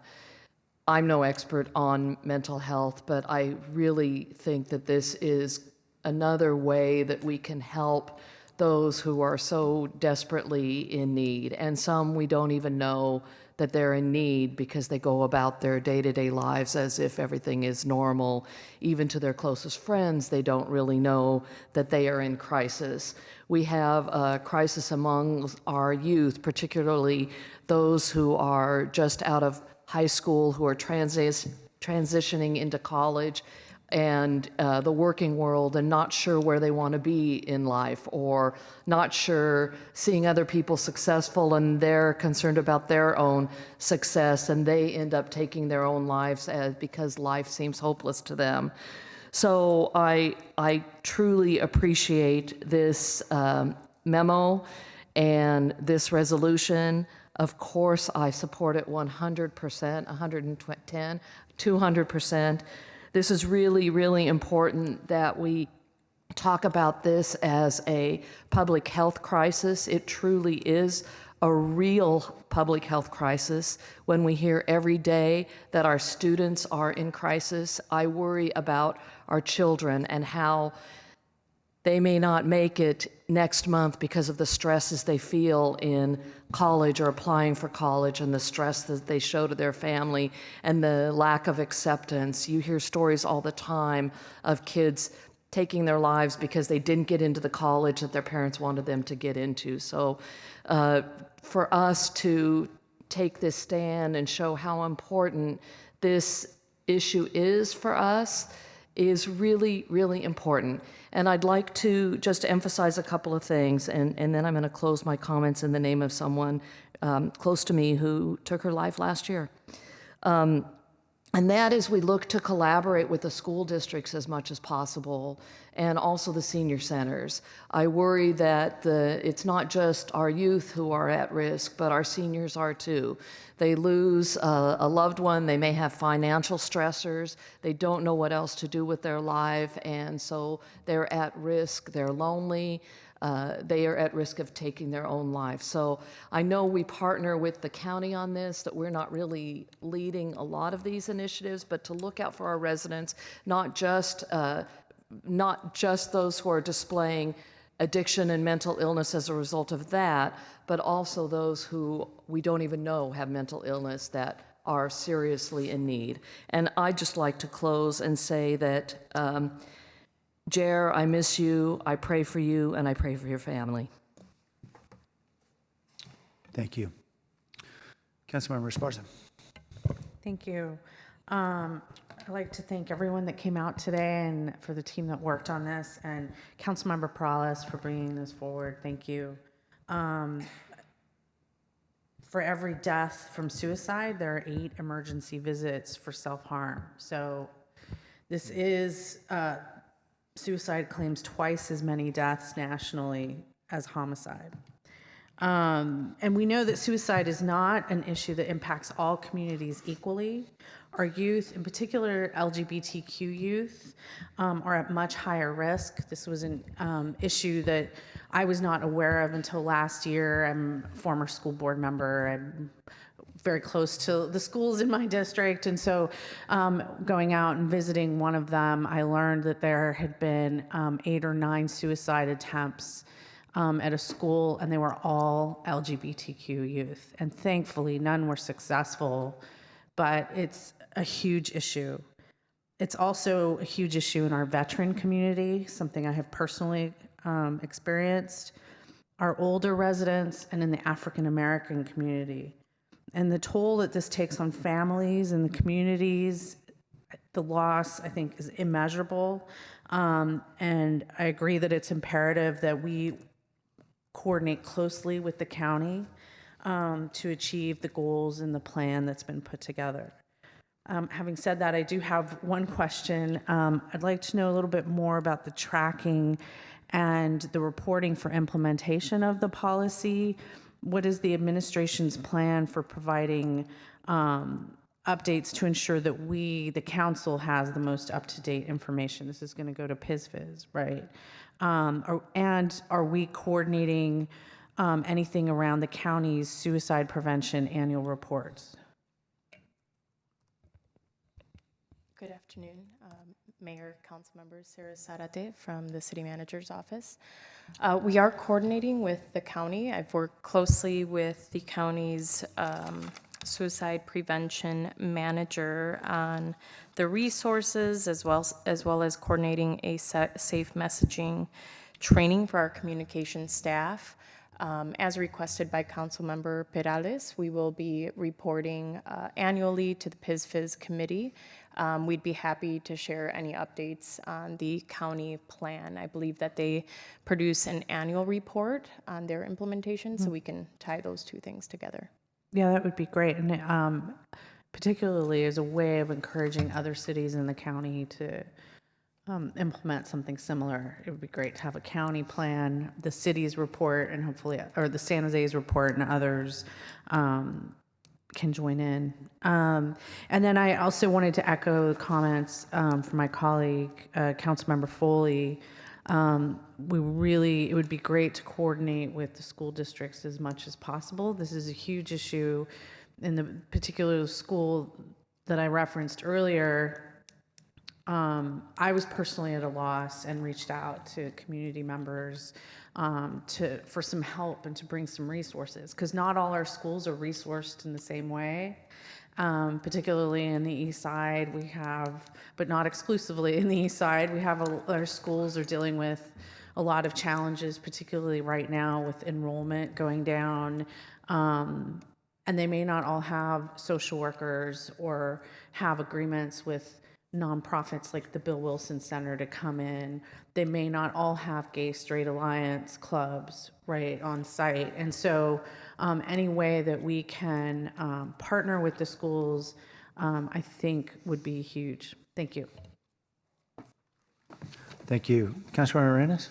I'm no expert on mental health, but I really think that this is another way that we can help those who are so desperately in need. And some we don't even know that they're in need because they go about their day-to-day lives as if everything is normal. Even to their closest friends, they don't really know that they are in crisis. We have a crisis among our youth, particularly those who are just out of high school, who are transitioning into college and the working world and not sure where they want to be in life, or not sure, seeing other people successful and they're concerned about their own success and they end up taking their own lives because life seems hopeless to them. So I truly appreciate this memo and this resolution. Of course, I support it 100%, 110, 200%. This is really, really important that we talk about this as a public health crisis. It truly is a real public health crisis. When we hear every day that our students are in crisis, I worry about our children and how they may not make it next month because of the stresses they feel in college or applying for college, and the stress that they show to their family and the lack of acceptance. You hear stories all the time of kids taking their lives because they didn't get into the college that their parents wanted them to get into. So for us to take this stand and show how important this issue is for us is really, really important. And I'd like to just emphasize a couple of things, and then I'm going to close my comments in the name of someone close to me who took her life last year. And that is, we look to collaborate with the school districts as much as possible, and also the senior centers. I worry that it's not just our youth who are at risk, but our seniors are too. They lose a loved one, they may have financial stressors, they don't know what else to do with their life, and so they're at risk, they're lonely, they are at risk of taking their own life. So I know we partner with the county on this, that we're not really leading a lot of these initiatives, but to look out for our residents, not just those who are displaying addiction and mental illness as a result of that, but also those who we don't even know have mental illness that are seriously in need. And I'd just like to close and say that Jer, I miss you, I pray for you, and I pray for your family. Thank you. Councilmember Esparza. Thank you. I'd like to thank everyone that came out today and for the team that worked on this, and Councilmember Perales for bringing this forward. Thank you. For every death from suicide, there are 8 emergency visits for self-harm. So this is, suicide claims twice as many deaths nationally as homicide. And we know that suicide is not an issue that impacts all communities equally. Our youth, in particular LGBTQ youth, are at much higher risk. This was an issue that I was not aware of until last year. I'm a former school board member. I'm very close to the schools in my district, and so going out and visiting one of them, I learned that there had been 8 or 9 suicide attempts at a school, and they were all LGBTQ youth. And thankfully, none were successful, but it's a huge issue. It's also a huge issue in our veteran community, something I have personally experienced, our older residents, and in the African American community. And the toll that this takes on families and the communities, the loss, I think, is immeasurable. And I agree that it's imperative that we coordinate closely with the county to achieve the goals in the plan that's been put together. Having said that, I do have one question. I'd like to know a little bit more about the tracking and the reporting for implementation of the policy. What is the administration's plan for providing updates to ensure that we, the council, has the most up-to-date information? This is going to go to PISFIS, right? And are we coordinating anything around the county's suicide prevention annual reports? Good afternoon, Mayor, council members, Sarah Sarate from the City Manager's Office. We are coordinating with the county. I've worked closely with the county's suicide prevention manager on the resources as well as coordinating a safe messaging training for our communication staff. As requested by Councilmember Perales, we will be reporting annually to the PISFIS committee. We'd be happy to share any updates on the county plan. I believe that they produce an annual report on their implementation, so we can tie those two things together. Yeah, that would be great. And particularly as a way of encouraging other cities in the county to implement something similar. It would be great to have a county plan, the city's report, and hopefully, or the San Jose's report, and others can join in. And then I also wanted to echo the comments from my colleague, Councilmember Foley. It would be great to coordinate with the school districts as much as possible. This is a huge issue in the particular school that I referenced earlier. I was personally at a loss and reached out to community members for some help and to bring some resources, because not all our schools are resourced in the same way. Particularly in the East Side, we have, but not exclusively in the East Side, we have our schools are dealing with a lot of challenges, particularly right now with enrollment going down. And they may not all have social workers or have agreements with nonprofits like the Bill Wilson Center to come in. They may not all have gay straight alliance clubs right on site. And so any way that we can partner with the schools, I think would be huge. Thank you. Thank you. Councilmember Arenas?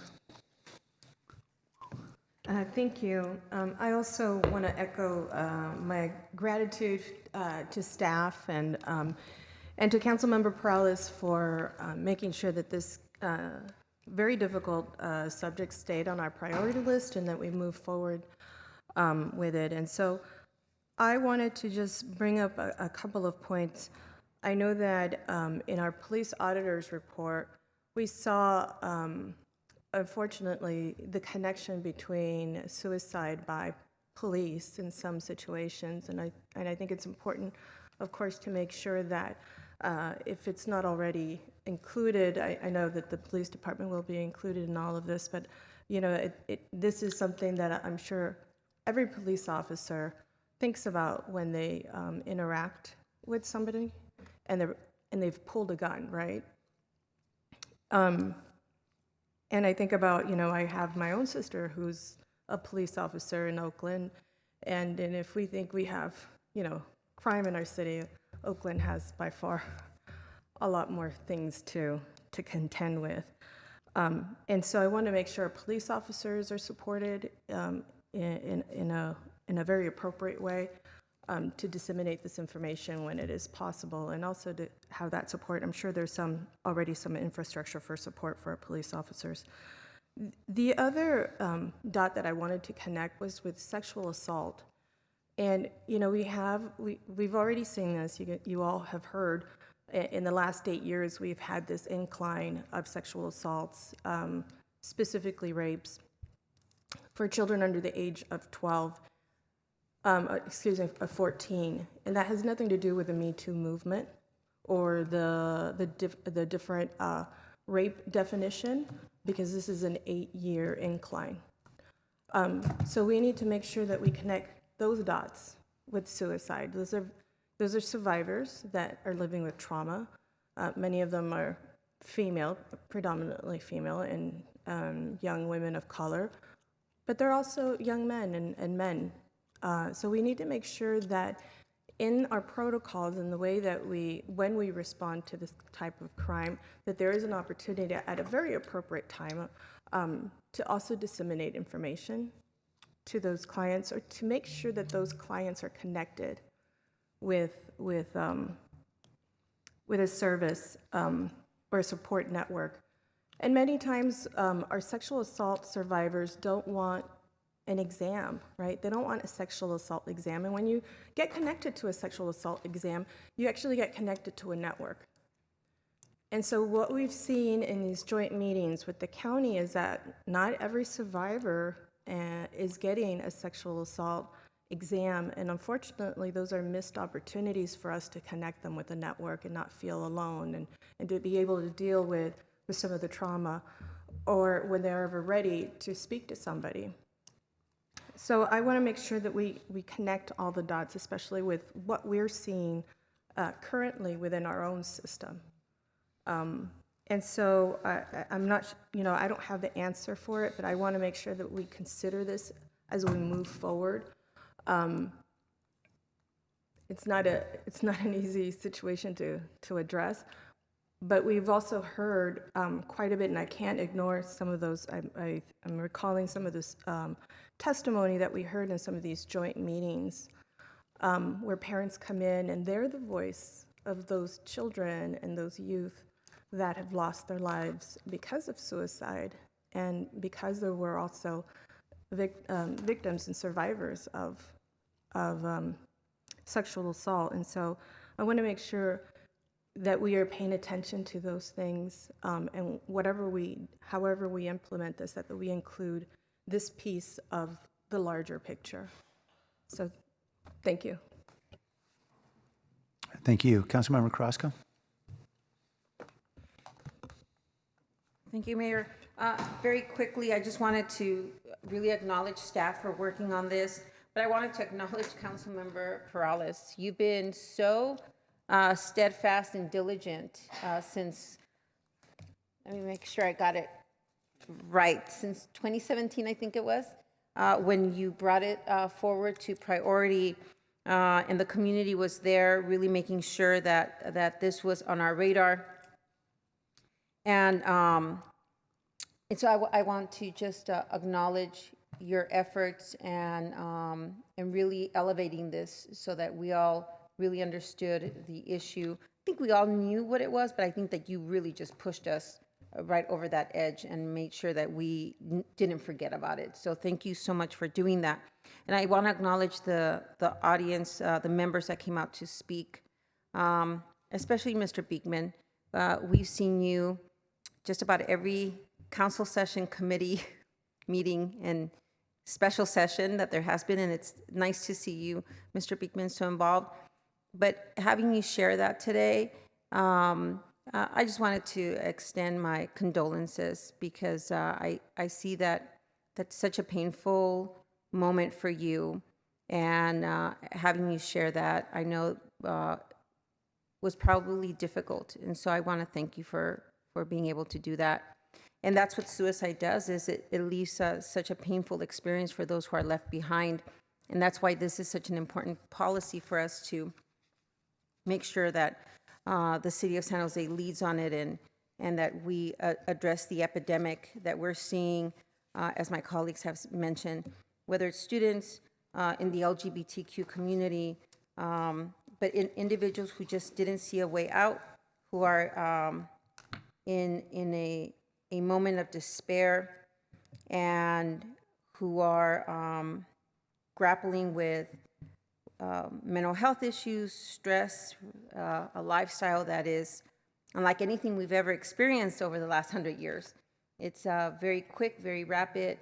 Thank you. I also want to echo my gratitude to staff and to Councilmember Perales for making sure that this very difficult subject stayed on our priority list and that we move forward with it. And so I wanted to just bring up a couple of points. I know that in our police auditor's report, we saw, unfortunately, the connection between suicide by police in some situations. And I think it's important, of course, to make sure that if it's not already included, I know that the police department will be included in all of this, but this is something that I'm sure every police officer thinks about when they interact with somebody and they've pulled a gun, right? And I think about, I have my own sister who's a police officer in Oakland, and if we think we have, crime in our city, Oakland has by far a lot more things to contend with. And so I want to make sure police officers are supported in a very appropriate way to disseminate this information when it is possible, and also to have that support. I'm sure there's already some infrastructure for support for our police officers. The other dot that I wanted to connect was with sexual assault. And we've already seen this. You all have heard in the last 8 years we've had this incline of sexual assaults, specifically rapes, for children under the age of 14, and that has nothing to do with the Me Too movement or the different rape definition, because this is an 8-year incline. So we need to make sure that we connect those dots with suicide. Those are survivors that are living with trauma. Many of them are female, predominantly female, and young women of color, but they're also young men and men. So we need to make sure that in our protocols and the way that when we respond to this type of crime, that there is an opportunity at a very appropriate time to also disseminate information to those clients, or to make sure that those clients are connected with a service or a support network. And many times our sexual assault survivors don't want an exam, right? They don't want a sexual assault exam. And when you get connected to a sexual assault exam, you actually get connected to a network. And so what we've seen in these joint meetings with the county is that not every survivor is getting a sexual assault exam. And unfortunately, those are missed opportunities for us to connect them with a network and not feel alone, and to be able to deal with some of the trauma, or when they're ever ready to speak to somebody. So I want to make sure that we connect all the dots, especially with what we're seeing currently within our own system. And so I'm not, I don't have the answer for it, but I want to make sure that we consider this as we move forward. It's not an easy situation to address, but we've also heard quite a bit, and I can't ignore some of those. I'm recalling some of this testimony that we heard in some of these joint meetings, where parents come in and they're the voice of those children and those youth that have lost their lives because of suicide, and because there were also victims and survivors of sexual assault. And so I want to make sure that we are paying attention to those things, and however we implement this, that we include this piece of the larger picture. So thank you. Thank you. Councilmember Carrasco? Thank you, Mayor. Very quickly, I just wanted to really acknowledge staff for working on this, but I wanted to acknowledge Councilmember Perales. You've been so steadfast and diligent since, let me make sure I got it right, since 2017, I think it was, when you brought it forward to priority, and the community was there really making sure that this was on our radar. And so I want to just acknowledge your efforts and really elevating this so that we all really understood the issue. I think we all knew what it was, but I think that you really just pushed us right over that edge and made sure that we didn't forget about it. So thank you so much for doing that. And I want to acknowledge the audience, the members that came out to speak, especially Mr. Beekman. We've seen you just about every council session, committee meeting, and special session that there has been, and it's nice to see you, Mr. Beekman, so involved. But having you share that today, I just wanted to extend my condolences, because I see that that's such a painful moment for you, and having you share that, I know was probably difficult, and so I want to thank you for being able to do that. And that's what suicide does, is it leaves such a painful experience for those who are left behind, and that's why this is such an important policy for us to make sure that the city of San Jose leads on it, and that we address the epidemic that we're seeing, as my colleagues have mentioned, whether it's students in the LGBTQ community, but in individuals who just didn't see a way out, who are in a moment of despair, and who are grappling with mental health issues, stress, a lifestyle that is unlike anything we've ever experienced over the last 100 years. It's very quick, very rapid.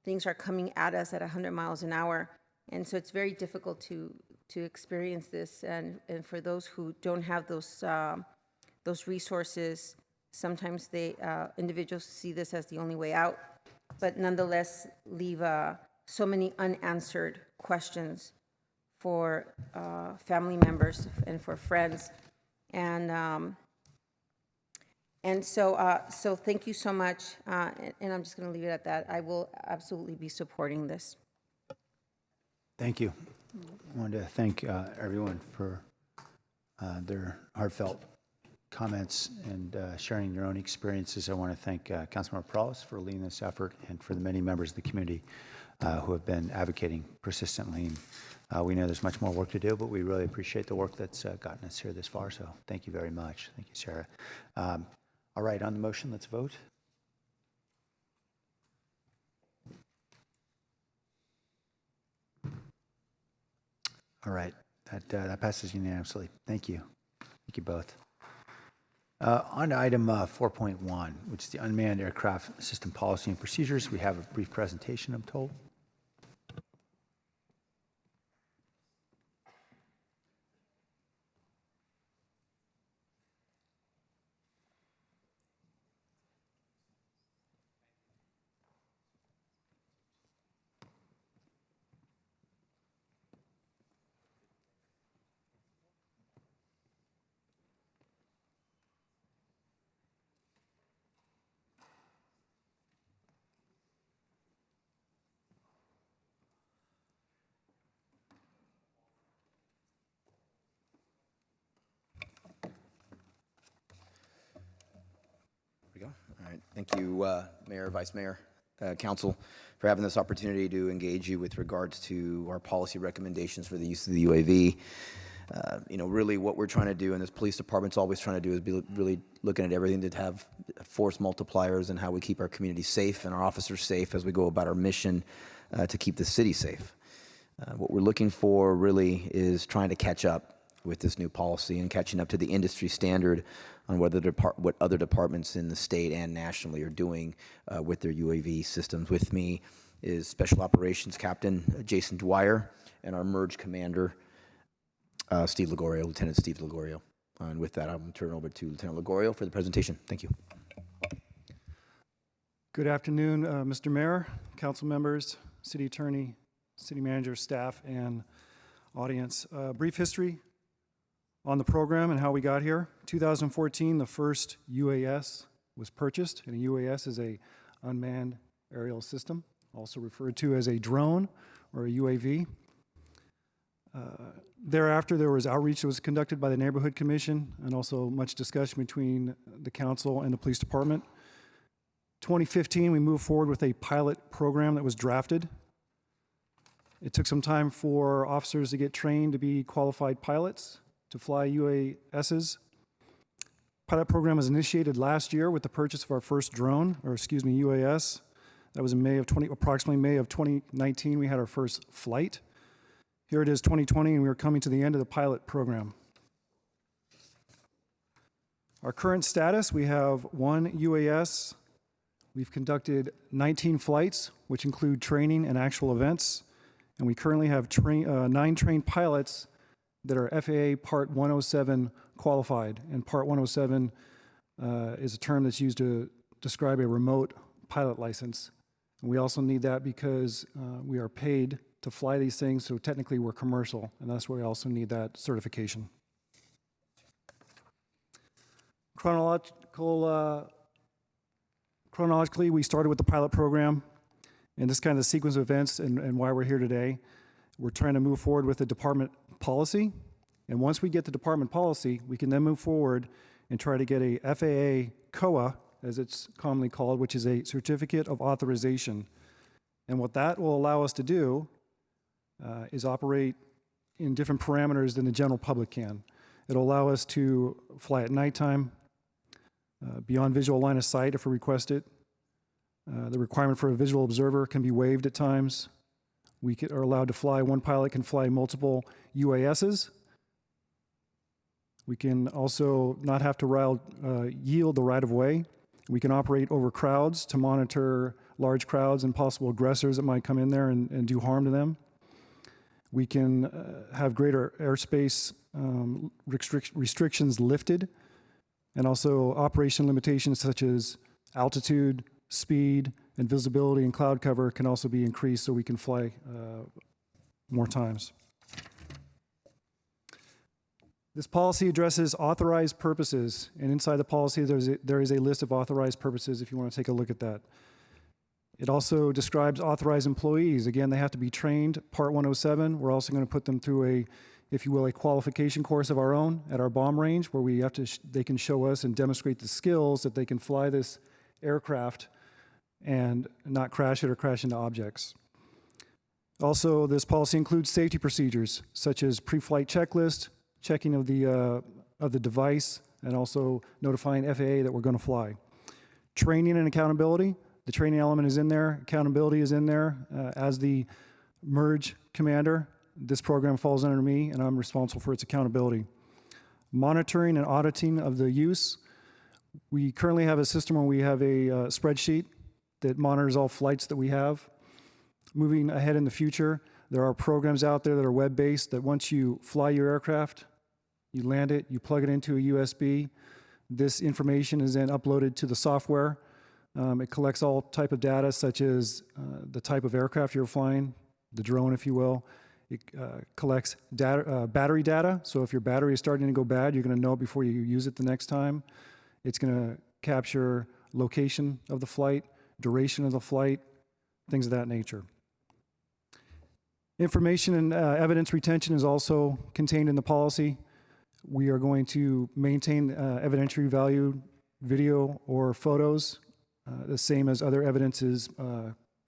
Things are coming at us at 100 miles an hour. And so it's very difficult to experience this. And for those who don't have those resources, sometimes individuals see this as the only way out, but nonetheless leave so many unanswered questions for family members and for friends. And so thank you so much, and I'm just going to leave it at that. I will absolutely be supporting this. Thank you. I wanted to thank everyone for their heartfelt comments and sharing their own experiences. I want to thank Councilmember Perales for leading this effort and for the many members of the community who have been advocating persistently. We know there's much more work to do, but we really appreciate the work that's gotten us here this far, so thank you very much. Thank you, Sarah. All right, on the motion, let's vote. All right, that passes unanimously. Thank you. Thank you both. On to item 4.1, which is the Unmanned Aircraft System Policy and Procedures. We have a brief presentation, I'm told. All right. Thank you, Mayor, Vice Mayor, Council, for having this opportunity to engage you with regards to our policy recommendations for the use of the UAV. Really what we're trying to do, and this police department's always trying to do, is be really looking at everything to have force multipliers and how we keep our community safe and our officers safe as we go about our mission to keep the city safe. What we're looking for really is trying to catch up with this new policy and catching up to the industry standard on what other departments in the state and nationally are doing with their UAV systems. With me is Special Operations Captain Jason Dwyer and our Merge Commander, Steve Ligorio, Lieutenant Steve Ligorio. And with that, I'm going to turn it over to Lieutenant Ligorio for the presentation. Thank you. Good afternoon, Mr. Mayor, council members, city attorney, city manager, staff, and audience. Brief history on the program and how we got here. 2014, the first UAS was purchased, and a UAS is a unmanned aerial system, also referred to as a drone or a UAV. Thereafter, there was outreach that was conducted by the Neighborhood Commission and also much discussion between the council and the police department. 2015, we moved forward with a pilot program that was drafted. It took some time for officers to get trained to be qualified pilots to fly UASs. Pilot program was initiated last year with the purchase of our first drone, or excuse me, UAS. That was in approximately May of 2019, we had our first flight. Here it is 2020, and we are coming to the end of the pilot program. Our current status, we have one UAS. We've conducted 19 flights, which include training and actual events. And we currently have 9 trained pilots that are FAA Part 107 qualified. And Part 107 is a term that's used to describe a remote pilot license. And we also need that because we are paid to fly these things, so technically we're commercial, and that's why we also need that certification. Chronologically, we started with the pilot program, and this kind of the sequence of events and why we're here today. We're trying to move forward with the department policy, and once we get the department policy, we can then move forward and try to get a FAA COA, as it's commonly called, which is a certificate of authorization. And what that will allow us to do is operate in different parameters than the general public can. It'll allow us to fly at nighttime, beyond visual line of sight if we request it. The requirement for a visual observer can be waived at times. We are allowed to fly, one pilot can fly multiple UASs. We can also not have to yield the right of way. We can operate over crowds to monitor large crowds and possible aggressors that might come in there and do harm to them. We can have greater airspace restrictions lifted, and also operation limitations such as altitude, speed, and visibility and cloud cover can also be increased so we can fly more times. This policy addresses authorized purposes, and inside the policy there is a list of authorized purposes if you want to take a look at that. It also describes authorized employees. Again, they have to be trained, Part 107. We're also going to put them through a, if you will, a qualification course of our own at our bomb range, where we have to they can show us and demonstrate the skills that they can fly this aircraft and not crash it or crash into objects. Also, this policy includes safety procedures, such as pre-flight checklist, checking of the device, and also notifying FAA that we're going to fly. Training and accountability. The training element is in there. Accountability is in there. As the merge commander, this program falls under me, and I'm responsible for its accountability. Monitoring and auditing of the use. We currently have a system where we have a spreadsheet that monitors all flights that we have. Moving ahead in the future, there are programs out there that are web-based that once you fly your aircraft, you land it, you plug it into a USB. This information is then uploaded to the software. It collects all type of data, such as the type of aircraft you're flying, the drone, if you will. It collects data, battery data. So if your battery is starting to go bad, you're going to know it before you use it the next time. It's going to capture location of the flight, duration of the flight, things of that nature. Information and evidence retention is also contained in the policy. We are going to maintain evidentiary value video or photos, the same as other evidence is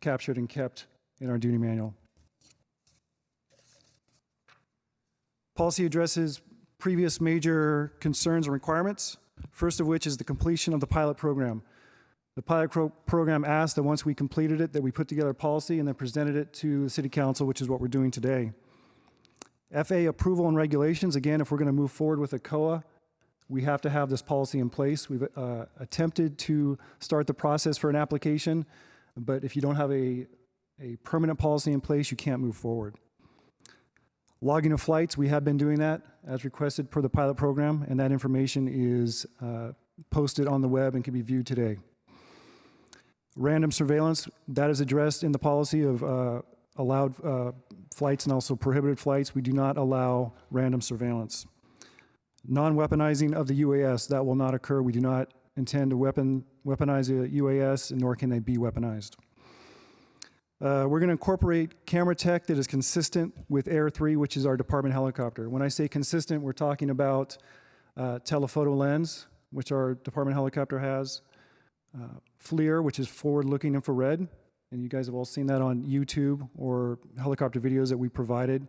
captured and kept in our duty manual. Policy addresses previous major concerns and requirements, first of which is the completion of the pilot program. The pilot program asked that once we completed it, that we put together a policy and then presented it to the City Council, which is what we're doing today. FAA approval and regulations, again, if we're going to move forward with a COA, we have to have this policy in place. We've attempted to start the process for an application, but if you don't have a permanent policy in place, you can't move forward. Logging of flights, we have been doing that as requested per the pilot program, and that information is posted on the web and can be viewed today. Random surveillance, that is addressed in the policy of allowed flights and also prohibited flights. We do not allow random surveillance. Non-weaponizing of the UAS, that will not occur. We do not intend to weaponize a UAS, nor can they be weaponized. We're going to incorporate camera tech that is consistent with Air 3, which is our department helicopter. When I say consistent, we're talking about telephoto lens, which our department helicopter has, FLIR, which is forward-looking infrared, and you guys have all seen that on YouTube or helicopter videos that we provided.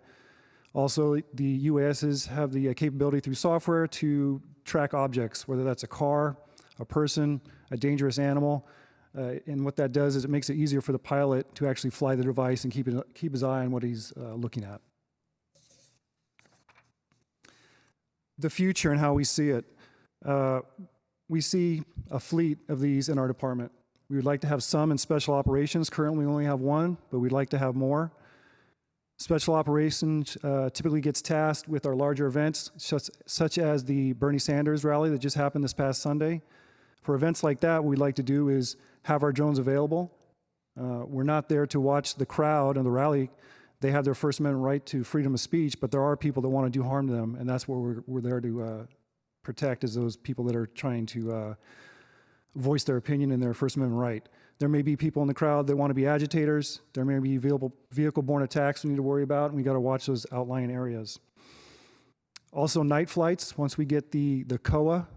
Also, the UASs have the capability through software to track objects, whether that's a car, a person, a dangerous animal. And what that does is it makes it easier for the pilot to actually fly the device and keep his eye on what he's looking at. The future and how we see it. We see a fleet of these in our department. We would like to have some in special operations. Currently, we only have one, but we'd like to have more. Special operations typically gets tasked with our larger events, such as the Bernie Sanders rally that just happened this past Sunday. For events like that, what we'd like to do is have our drones available. We're not there to watch the crowd and the rally. They have their First Amendment right to freedom of speech, but there are people that want to do harm to them, and that's what we're there to protect, is those people that are trying to voice their opinion in their First Amendment right. There may be people in the crowd that want to be agitators. There may be vehicle-borne attacks we need to worry about, and we got to watch those outlying areas. Also, night flights. Once we get the COA,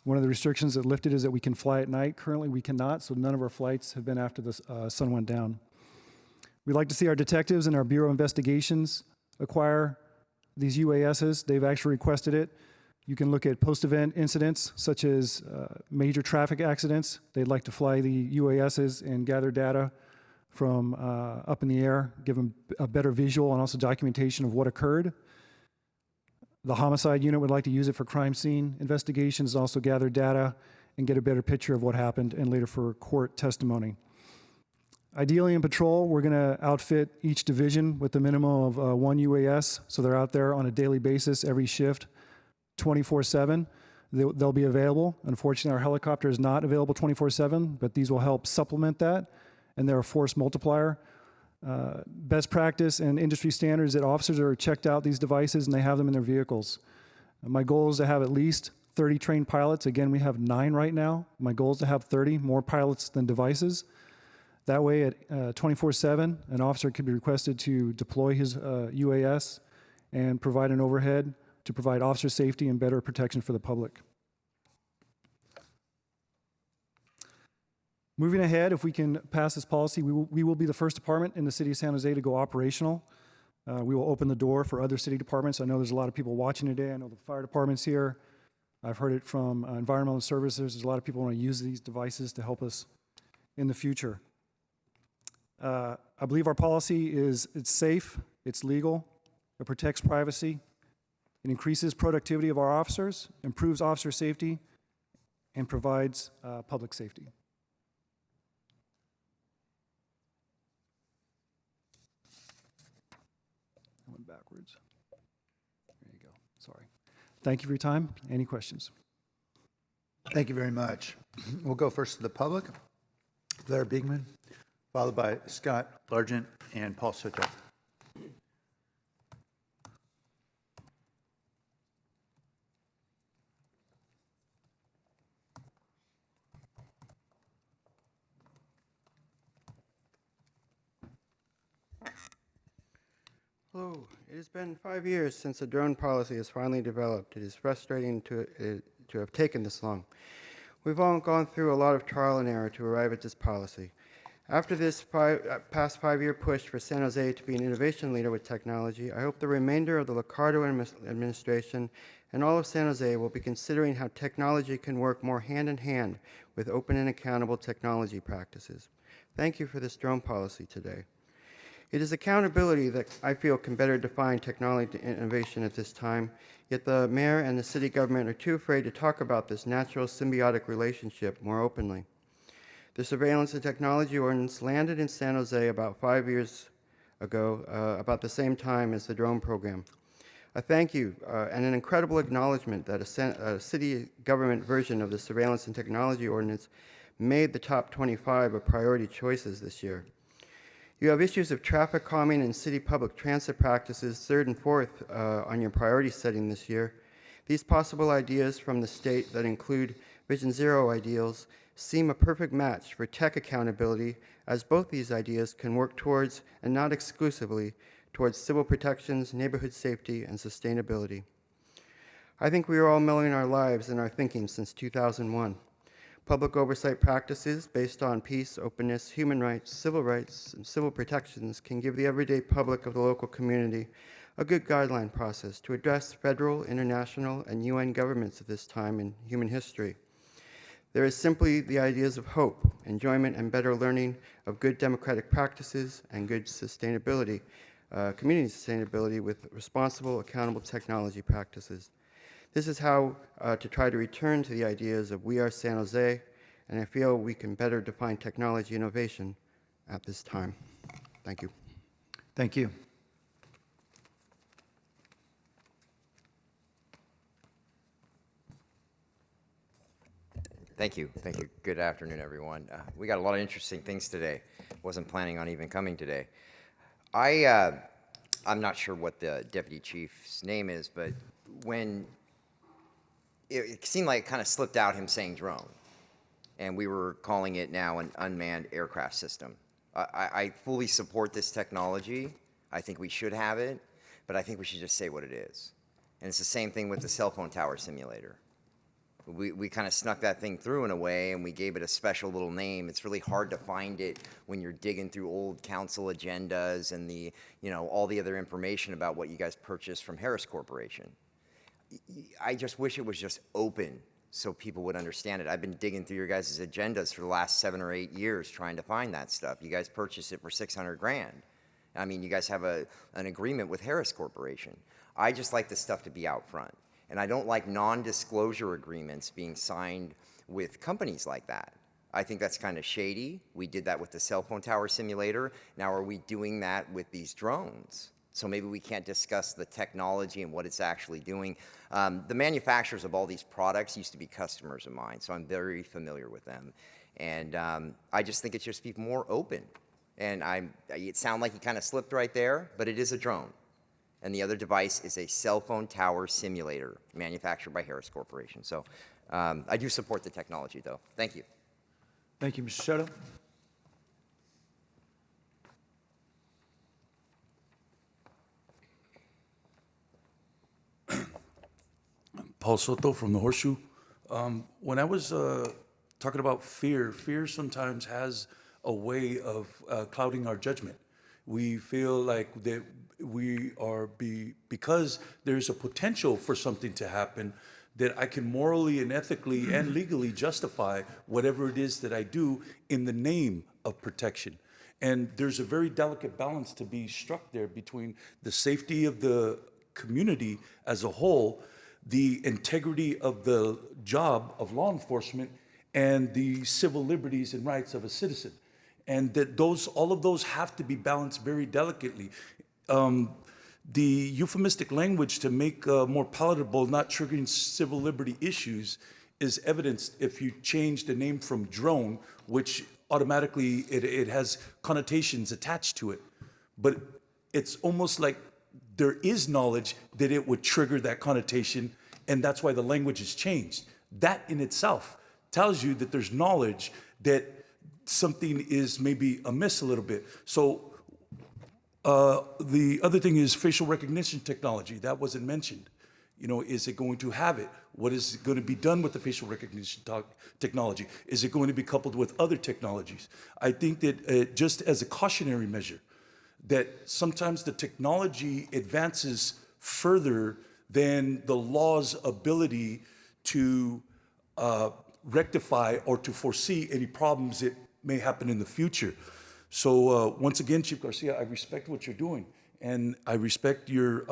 one of the restrictions that lifted is that we can fly at night. Currently, we cannot, so none of our flights have been after the sun went down. We'd like to see our detectives and our Bureau of Investigations acquire these UASs. They've actually requested it. You can look at post-event incidents, such as major traffic accidents. They'd like to fly the UASs and gather data from up in the air, give them a better visual and also documentation of what occurred. The homicide unit would like to use it for crime scene investigations, also gather data and get a better picture of what happened, and later for court testimony. Ideally in patrol, we're going to outfit each division with a minimum of one UAS, so they're out there on a daily basis, every shift, 24/7. They'll be available. Unfortunately, our helicopter is not available 24/7, but these will help supplement that, and they're a force multiplier. Best practice and industry standards that officers are checked out these devices and they have them in their vehicles. My goal is to have at least 30 trained pilots. Again, we have 9 right now. My goal is to have 30 more pilots than devices. That way, at 24/7, an officer could be requested to deploy his UAS and provide an overhead to provide officer safety and better protection for the public. Moving ahead, if we can pass this policy, we will be the first department in the city of San Jose to go operational. We will open the door for other city departments. I know there's a lot of people watching today. I know the fire department's here. I've heard it from environmental services. There's a lot of people who want to use these devices to help us in the future. I believe our policy it's safe, it's legal, it protects privacy, it increases productivity of our officers, improves officer safety, and provides public safety. I went backwards. There you go. Sorry. Thank you for your time. Any questions? Thank you very much. We'll go first to the public. Blair Bigman, followed by Scott Largent and Paul Soto. Hello. It has been 5 years since the drone policy has finally developed. It is frustrating to have taken this long. We've all gone through a lot of trial and error to arrive at this policy. After this past 5-year push for San Jose to be an innovation leader with technology, I hope the remainder of the Liccardo administration and all of San Jose will be considering how technology can work more hand in hand with open and accountable technology practices. Thank you for this drone policy today. It is accountability that I feel can better define technology innovation at this time, yet the mayor and the city government are too afraid to talk about this natural symbiotic relationship more openly. The surveillance and technology ordinance landed in San Jose about 5 years ago, about the same time as the drone program. A thank you and an incredible acknowledgement that a city government version of the surveillance and technology ordinance made the top 25 of priority choices this year. You have issues of traffic calming and city public transit practices third and fourth on your priority setting this year. These possible ideas from the state that include Vision Zero ideals seem a perfect match for tech accountability, as both these ideas can work towards, and not exclusively, towards civil protections, neighborhood safety, and sustainability. I think we are all mellowing our lives and our thinking since 2001. Public oversight practices based on peace, openness, human rights, and civil protections can give the everyday public of the local community a good guideline process to address federal, international, and UN governments at this time in human history. There is simply the ideas of hope, enjoyment, and better learning of good democratic practices and good sustainability, community sustainability with responsible, accountable technology practices. This is how to try to return to the ideas of We Are San Jose, and I feel we can better define technology innovation at this time. Thank you. Thank you. Thank you. Thank you. Good afternoon, everyone. We got a lot of interesting things today. Wasn't planning on even coming today. I'm not sure what the deputy chief's name is, but when it seemed like it kind of slipped out him saying drone, and we were calling it now an unmanned aircraft system. I fully support this technology. I think we should have it, but I think we should just say what it is. And it's the same thing with the cell phone tower simulator. We kind of snuck that thing through in a way, and we gave it a special little name. It's really hard to find it when you're digging through old council agendas and all the other information about what you guys purchased from Harris Corporation. I just wish it was just open so people would understand it. I've been digging through your guys' agendas for the last 7 or 8 years trying to find that stuff. You guys purchased it for $600 grand. I mean, you guys have an agreement with Harris Corporation. I just like this stuff to be out front. And I don't like non-disclosure agreements being signed with companies like that. I think that's kind of shady. We did that with the cell phone tower simulator. Now are we doing that with these drones? So maybe we can't discuss the technology and what it's actually doing. The manufacturers of all these products used to be customers of mine, so I'm very familiar with them. And I just think it should be more open. And it sounded like he kind of slipped right there, but it is a drone. and the other device is a cell phone tower simulator manufactured by Harris Corporation. So I do support the technology, though. Thank you. Thank you, Mr. Soto. Paul Soto from the Horseshoe. When I was talking about fear, fear sometimes has a way of clouding our judgment. We feel like that we are because there's a potential for something to happen, that I can morally and ethically and legally justify whatever it is that I do in the name of protection. And there's a very delicate balance to be struck there between the safety of the community as a whole, the integrity of the job of law enforcement, and the civil liberties and rights of a citizen. And that all of those have to be balanced very delicately. The euphemistic language to make more palatable, not triggering civil liberty issues, is evidenced if you change the name from drone, which automatically it has connotations attached to it. But it's almost like there is knowledge that it would trigger that connotation, and that's why the language is changed. That in itself tells you that there's knowledge that something is maybe amiss a little bit. So the other thing is facial recognition technology. That wasn't mentioned. You know, is it going to have it? What is going to be done with the facial recognition technology? Is it going to be coupled with other technologies? I think that just as a cautionary measure, that sometimes the technology advances further than the law's ability to rectify or to foresee any problems that may happen in the future. So once again, Chief Garcia, I respect what you're doing, and I respect your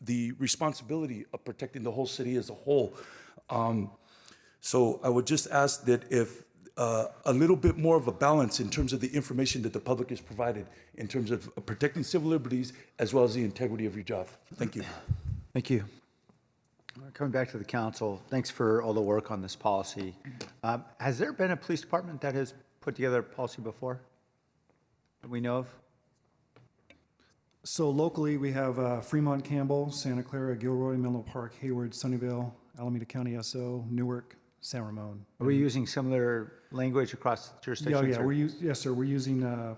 the responsibility of protecting the whole city as a whole. So I would just ask that if a little bit more of a balance in terms of the information that the public is provided in terms of protecting civil liberties as well as the integrity of your job. Thank you. Thank you. Coming back to the council, thanks for all the work on this policy. Has there been a police department that has put together a policy before that we know of? So locally, we have Fremont, Campbell, Santa Clara, Gilroy, Menlo Park, Hayward, Sunnyvale, Alameda County SO, Newark, San Ramon. Are we using similar language across jurisdictions? Yeah, yes, sir. We're using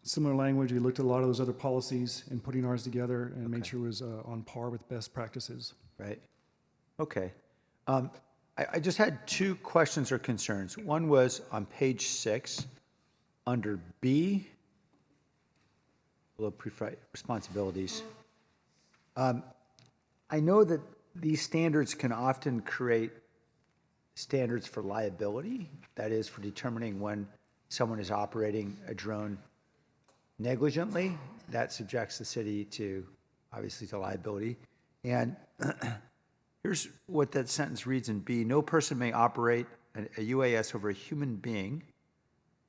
similar language. We looked at a lot of those other policies and putting ours together and made sure it was on par with best practices. Right. Okay. I just had two questions or concerns. One was on page 6, under B, below responsibilities. I know that these standards can often create standards for liability, that is, for determining when someone is operating a drone negligently. That subjects the city to, obviously, to liability. And here's what that sentence reads in B. No person may operate a UAS over a human being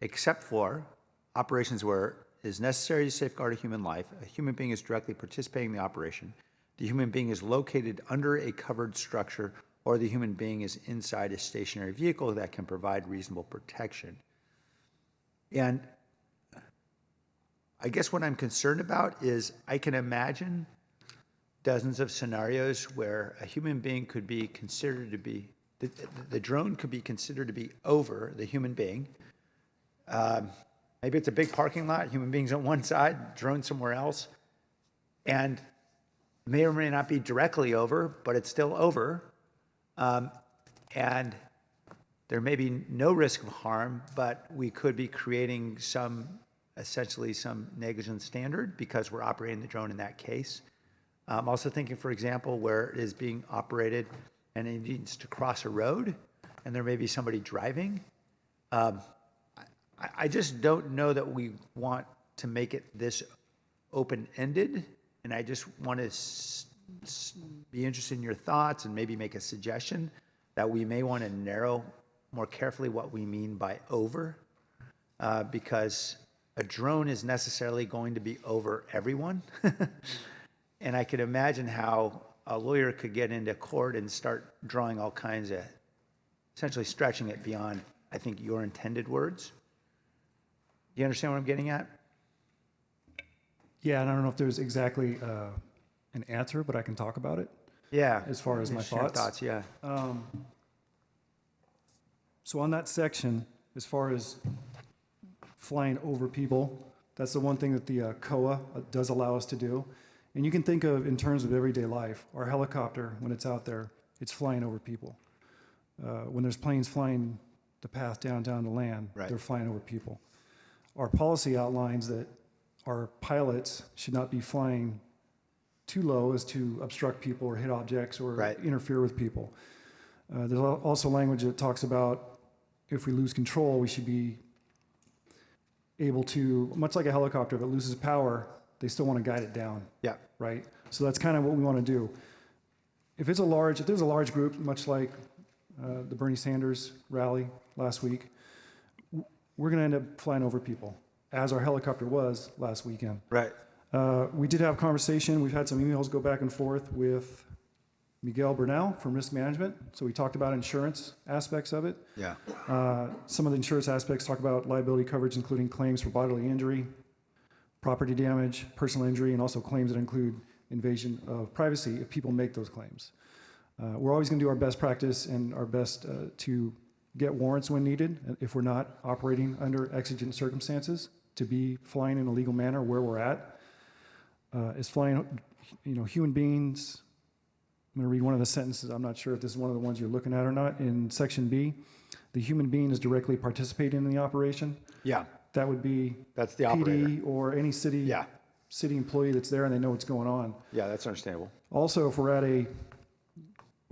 except for operations where it is necessary to safeguard a human life, a human being is directly participating in the operation, the human being is located under a covered structure, or the human being is inside a stationary vehicle that can provide reasonable protection. And I guess what I'm concerned about is I can imagine dozens of scenarios where a human being could be considered to be, the drone could be considered to be over the human being. Maybe it's a big parking lot, human beings on one side, drone somewhere else, and may or may not be directly over, but it's still over. And there may be no risk of harm, but we could be creating essentially some negligent standard because we're operating the drone in that case. I'm also thinking, for example, where it is being operated and it needs to cross a road and there may be somebody driving. I just don't know that we want to make it this open-ended, and I just want to be interested in your thoughts and maybe make a suggestion that we may want to narrow more carefully what we mean by over, because a drone is necessarily going to be over everyone. And I could imagine how a lawyer could get into court and start drawing all kinds of, essentially stretching it beyond, I think, your intended words. Do you understand what I'm getting at? Yeah, and I don't know if there's exactly an answer, but I can talk about it. Yeah. As far as my Share thoughts. yeah. So on that section, as far as flying over people, that's the one thing that the COA does allow us to do. And you can think of in terms of everyday life. Our helicopter, when it's out there, it's flying over people. When there's planes flying the path down to land, they're flying over people. Our policy outlines that our pilots should not be flying too low as to obstruct people or hit objects or interfere with people. There's also language that talks about if we lose control, we should be able to, much like a helicopter, if it loses power, they still want to guide it down. Yeah. Right? So that's kind of what we want to do. If there's a large group, much like the Bernie Sanders rally last week, we're going to end up flying over people, as our helicopter was last weekend. Right. We did have a conversation. We've had some emails go back and forth with Miguel Bernal from Risk Management. So we talked about insurance aspects of it. Yeah. Some of the insurance aspects talk about liability coverage, including claims for bodily injury, property damage, personal injury, and also claims that include invasion of privacy if people make those claims. We're always going to do our best practice and our best to get warrants when needed if we're not operating under exigent circumstances to be flying in a legal manner where we're at. Is flying, human beings. I'm going to read one of the sentences. I'm not sure if this is one of the ones you're looking at or not. In section B, the human being is directly participating in the operation. Yeah. That would be that's the PD operator. or any city employee that's there and they know what's going on. Yeah, that's understandable. Also, if we're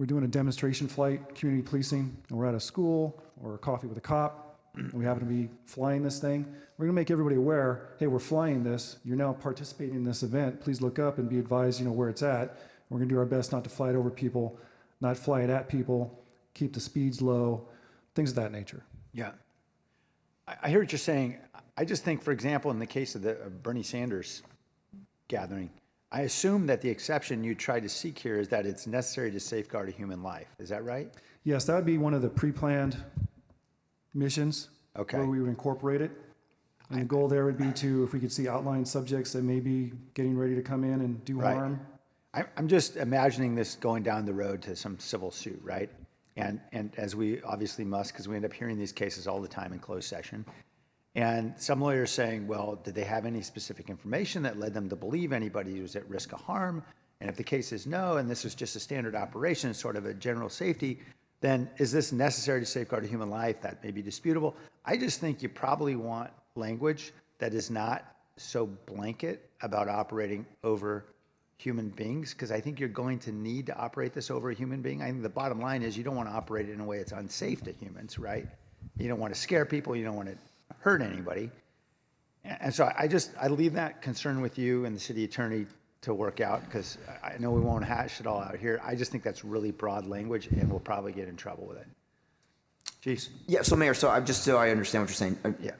doing a demonstration flight, community policing, and we're at a school or a coffee with a cop, and we happen to be flying this thing, we're going to make everybody aware, hey, we're flying this. You're now participating in this event. Please look up and be advised, where it's at. We're going to do our best not to fly it over people, not fly it at people, keep the speeds low, things of that nature. Yeah. I hear what you're saying. I just think, for example, in the case of the Bernie Sanders gathering, I assume that the exception you try to seek here is that it's necessary to safeguard a human life. Is that right? Yes, that would be one of the pre-planned missions where we would incorporate it. And the goal there would be to, if we could see outlined subjects that may be getting ready to come in and do harm. I'm just imagining this going down the road to some civil suit, right? And as we obviously must, because we end up hearing these cases all the time in closed session. And some lawyers saying, well, did they have any specific information that led them to believe anybody was at risk of harm? And if the case is no, and this is just a standard operation, sort of a general safety, then is this necessary to safeguard a human life? That may be disputable. I just think you probably want language that is not so blanket about operating over human beings, because I think you're going to need to operate this over a human being. I think the bottom line is you don't want to operate it in a way that's unsafe to humans, right? You don't want to scare people. You don't want to hurt anybody. And so I leave that concern with you and the city attorney to work out, because I know we won't hash it all out here. I just think that's really broad language, and we'll probably get in trouble with it. Jeez. Yeah. So, Mayor, so I understand what you're saying. Yeah.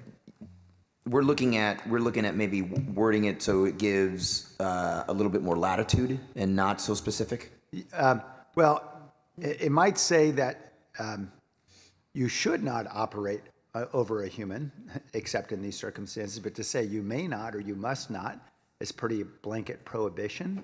We're looking at maybe wording it so it gives a little bit more latitude and not so specific. Well, it might say that you should not operate over a human, except in these circumstances. But to say you may not or you must not is pretty blanket prohibition.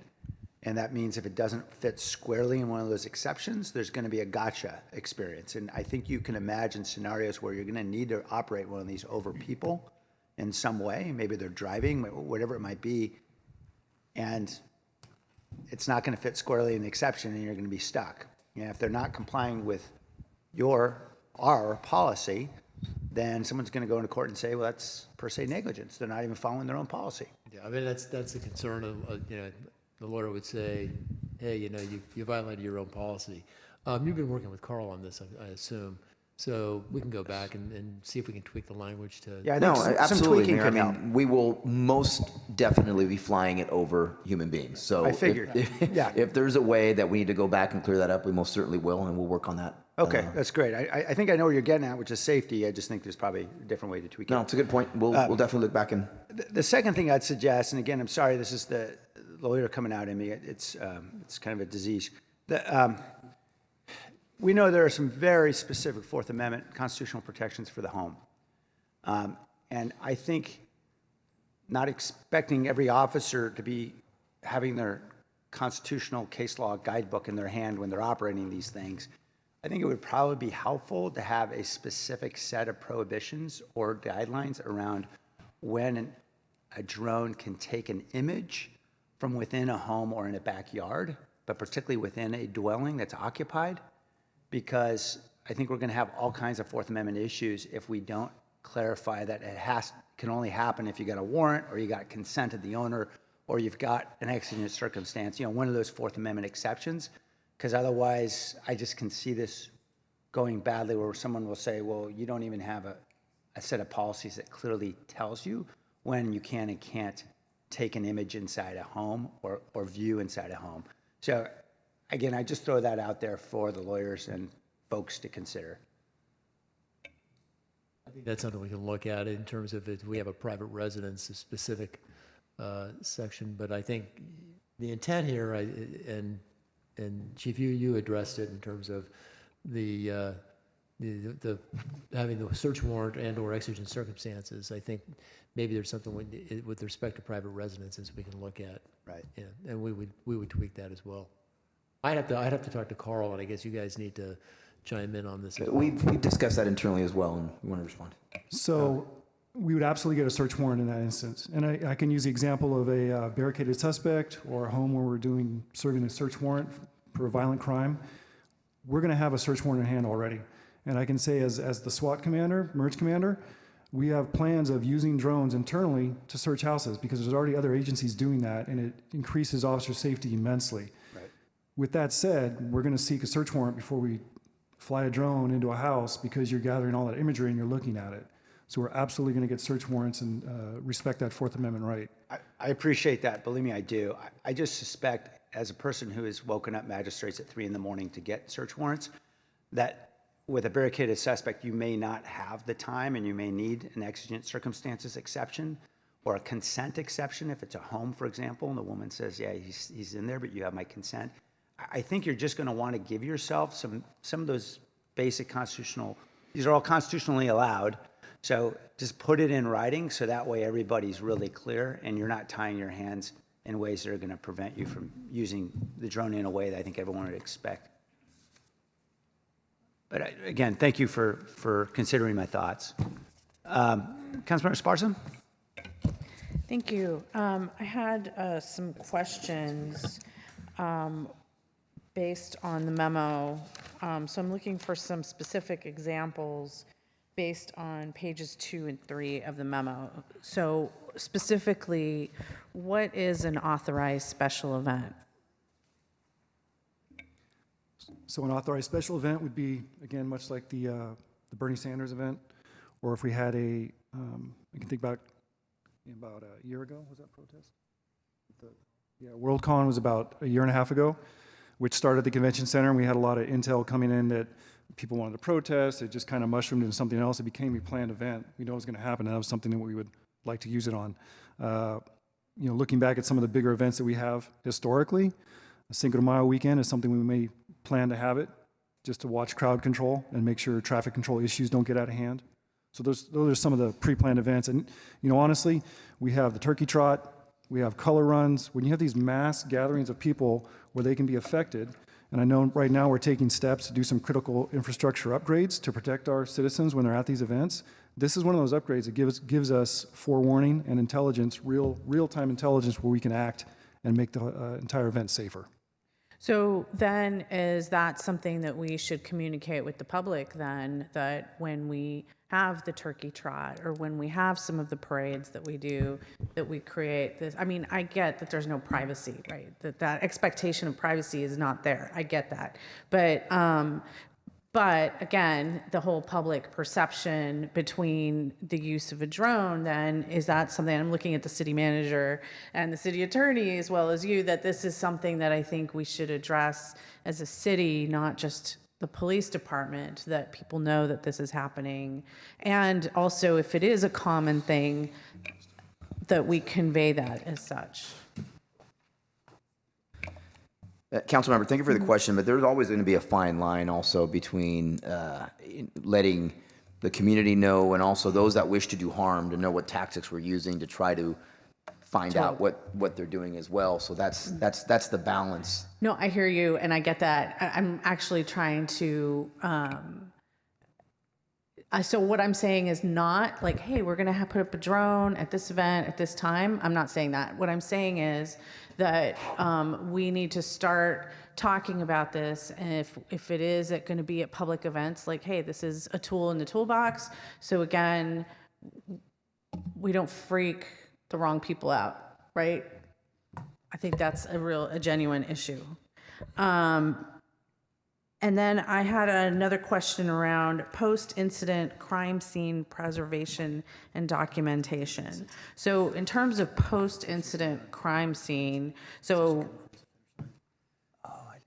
And that means if it doesn't fit squarely in one of those exceptions, there's going to be a gotcha experience. And I think you can imagine scenarios where you're going to need to operate one of these over people in some way. Maybe they're driving, whatever it might be. And it's not going to fit squarely in the exception, and you're going to be stuck. And if they're not complying with our policy, then someone's going to go into court and say, well, that's per se negligence. They're not even following their own policy. Yeah, I mean, that's a concern of, the lawyer would say, hey, you violated your own policy. You've been working with Carl on this, I assume. So we can go back and see if we can tweak the language to. Yeah, no, absolutely, Mayor. I mean, we will most definitely be flying it over human beings. So I figured. If there's a way that we need to go back and clear that up, we most certainly will, and we'll work on that. Okay, that's great. I think I know where you're getting at, which is safety. I just think there's probably a different way to tweak it. No, it's a good point. We'll definitely look back and. The second thing I'd suggest, and again, I'm sorry, this is the lawyer coming out in me. It's kind of a disease. We know there are some very specific Fourth Amendment constitutional protections for the home. And I think not expecting every officer to be having their constitutional case law guidebook in their hand when they're operating these things. I think it would probably be helpful to have a specific set of prohibitions or guidelines around when a drone can take an image from within a home or in a backyard, but particularly within a dwelling that's occupied, because I think we're going to have all kinds of Fourth Amendment issues if we don't clarify that it can only happen if you got a warrant or you got consent of the owner or you've got an exigent circumstance, one of those Fourth Amendment exceptions, because otherwise I just can see this going badly where someone will say, well, you don't even have a set of policies that clearly tells you when you can and can't take an image inside a home or view inside a home. So again, I just throw that out there for the lawyers and folks to consider. I think that's something we can look at in terms of if we have a private residence, a specific section. But I think the intent here, and Chief, you addressed it in terms of the having the search warrant and/or exigent circumstances. I think maybe there's something with respect to private residences we can look at. Right. Yeah, and we would tweak that as well. I'd have to talk to Carl, and I guess you guys need to chime in on this. We've discussed that internally as well, and we want to respond. So we would absolutely get a search warrant in that instance. And I can use the example of a barricaded suspect or a home where we're serving a search warrant for a violent crime. We're going to have a search warrant in hand already. And I can say as the SWAT commander, merge commander, we have plans of using drones internally to search houses because there's already other agencies doing that, and it increases officer safety immensely. Right. With that said, we're going to seek a search warrant before we fly a drone into a house because you're gathering all that imagery and you're looking at it. So we're absolutely going to get search warrants and respect that Fourth Amendment right. I appreciate that. Believe me, I do. I just suspect, as a person who has woken up magistrates at 3 a.m. to get search warrants, that with a barricaded suspect, you may not have the time and you may need an exigent circumstances exception or a consent exception if it's a home, for example, and the woman says, yeah, he's in there, but you have my consent. I think you're just going to want to give yourself some of those basic constitutional, these are all constitutionally allowed, so just put it in writing so that way everybody's really clear and you're not tying your hands in ways that are going to prevent you from using the drone in a way that I think everyone would expect. But again, thank you for considering my thoughts. Councilmember Esparza? Thank you. I had some questions based on the memo. So I'm looking for some specific examples based on pages 2 and 3 of the memo. So specifically, what is an authorized special event? So an authorized special event would be, again, much like the Bernie Sanders event, or if we had I can think about a year ago, was that protest? WorldCon was about a year and a half ago, which started at the convention center, and we had a lot of intel coming in that people wanted to protest. It just kind of mushroomed into something else. It became a planned event. We know it was going to happen, and that was something that we would like to use it on. Looking back at some of the bigger events that we have historically, a Cinco de Mayo weekend is something we may plan to have it just to watch crowd control and make sure traffic control issues don't get out of hand. So those are some of the pre-planned events. And honestly, we have the turkey trot, we have color runs. When you have these mass gatherings of people where they can be affected, and I know right now we're taking steps to do some critical infrastructure upgrades to protect our citizens when they're at these events. This is one of those upgrades that gives us forewarning and intelligence, real-time intelligence where we can act and make the entire event safer. So then is that something that we should communicate with the public then, that when we have the turkey trot or when we have some of the parades that we do, that we create this? I mean, I get that there's no privacy, right? That expectation of privacy is not there. I get that. But again, the whole public perception between the use of a drone, then, is that something, I'm looking at the city manager and the city attorney as well as you, that this is something that I think we should address as a city, not just the police department, that people know that this is happening. And also, if it is a common thing, that we convey that as such. Councilmember, thank you for the question, but there's always going to be a fine line also between letting the community know and also those that wish to do harm to know what tactics we're using to try to find out what they're doing as well. So that's the balance. No, I hear you, and I get that. I'm actually trying to. So what I'm saying is not like, hey, we're going to put up a drone at this event at this time. I'm not saying that. What I'm saying is that we need to start talking about this, and if it is going to be at public events, like, hey, this is a tool in the toolbox. So again, we don't freak the wrong people out, right? I think that's a genuine issue. And then I had another question around post-incident crime scene preservation and documentation. So in terms of post-incident crime scene, so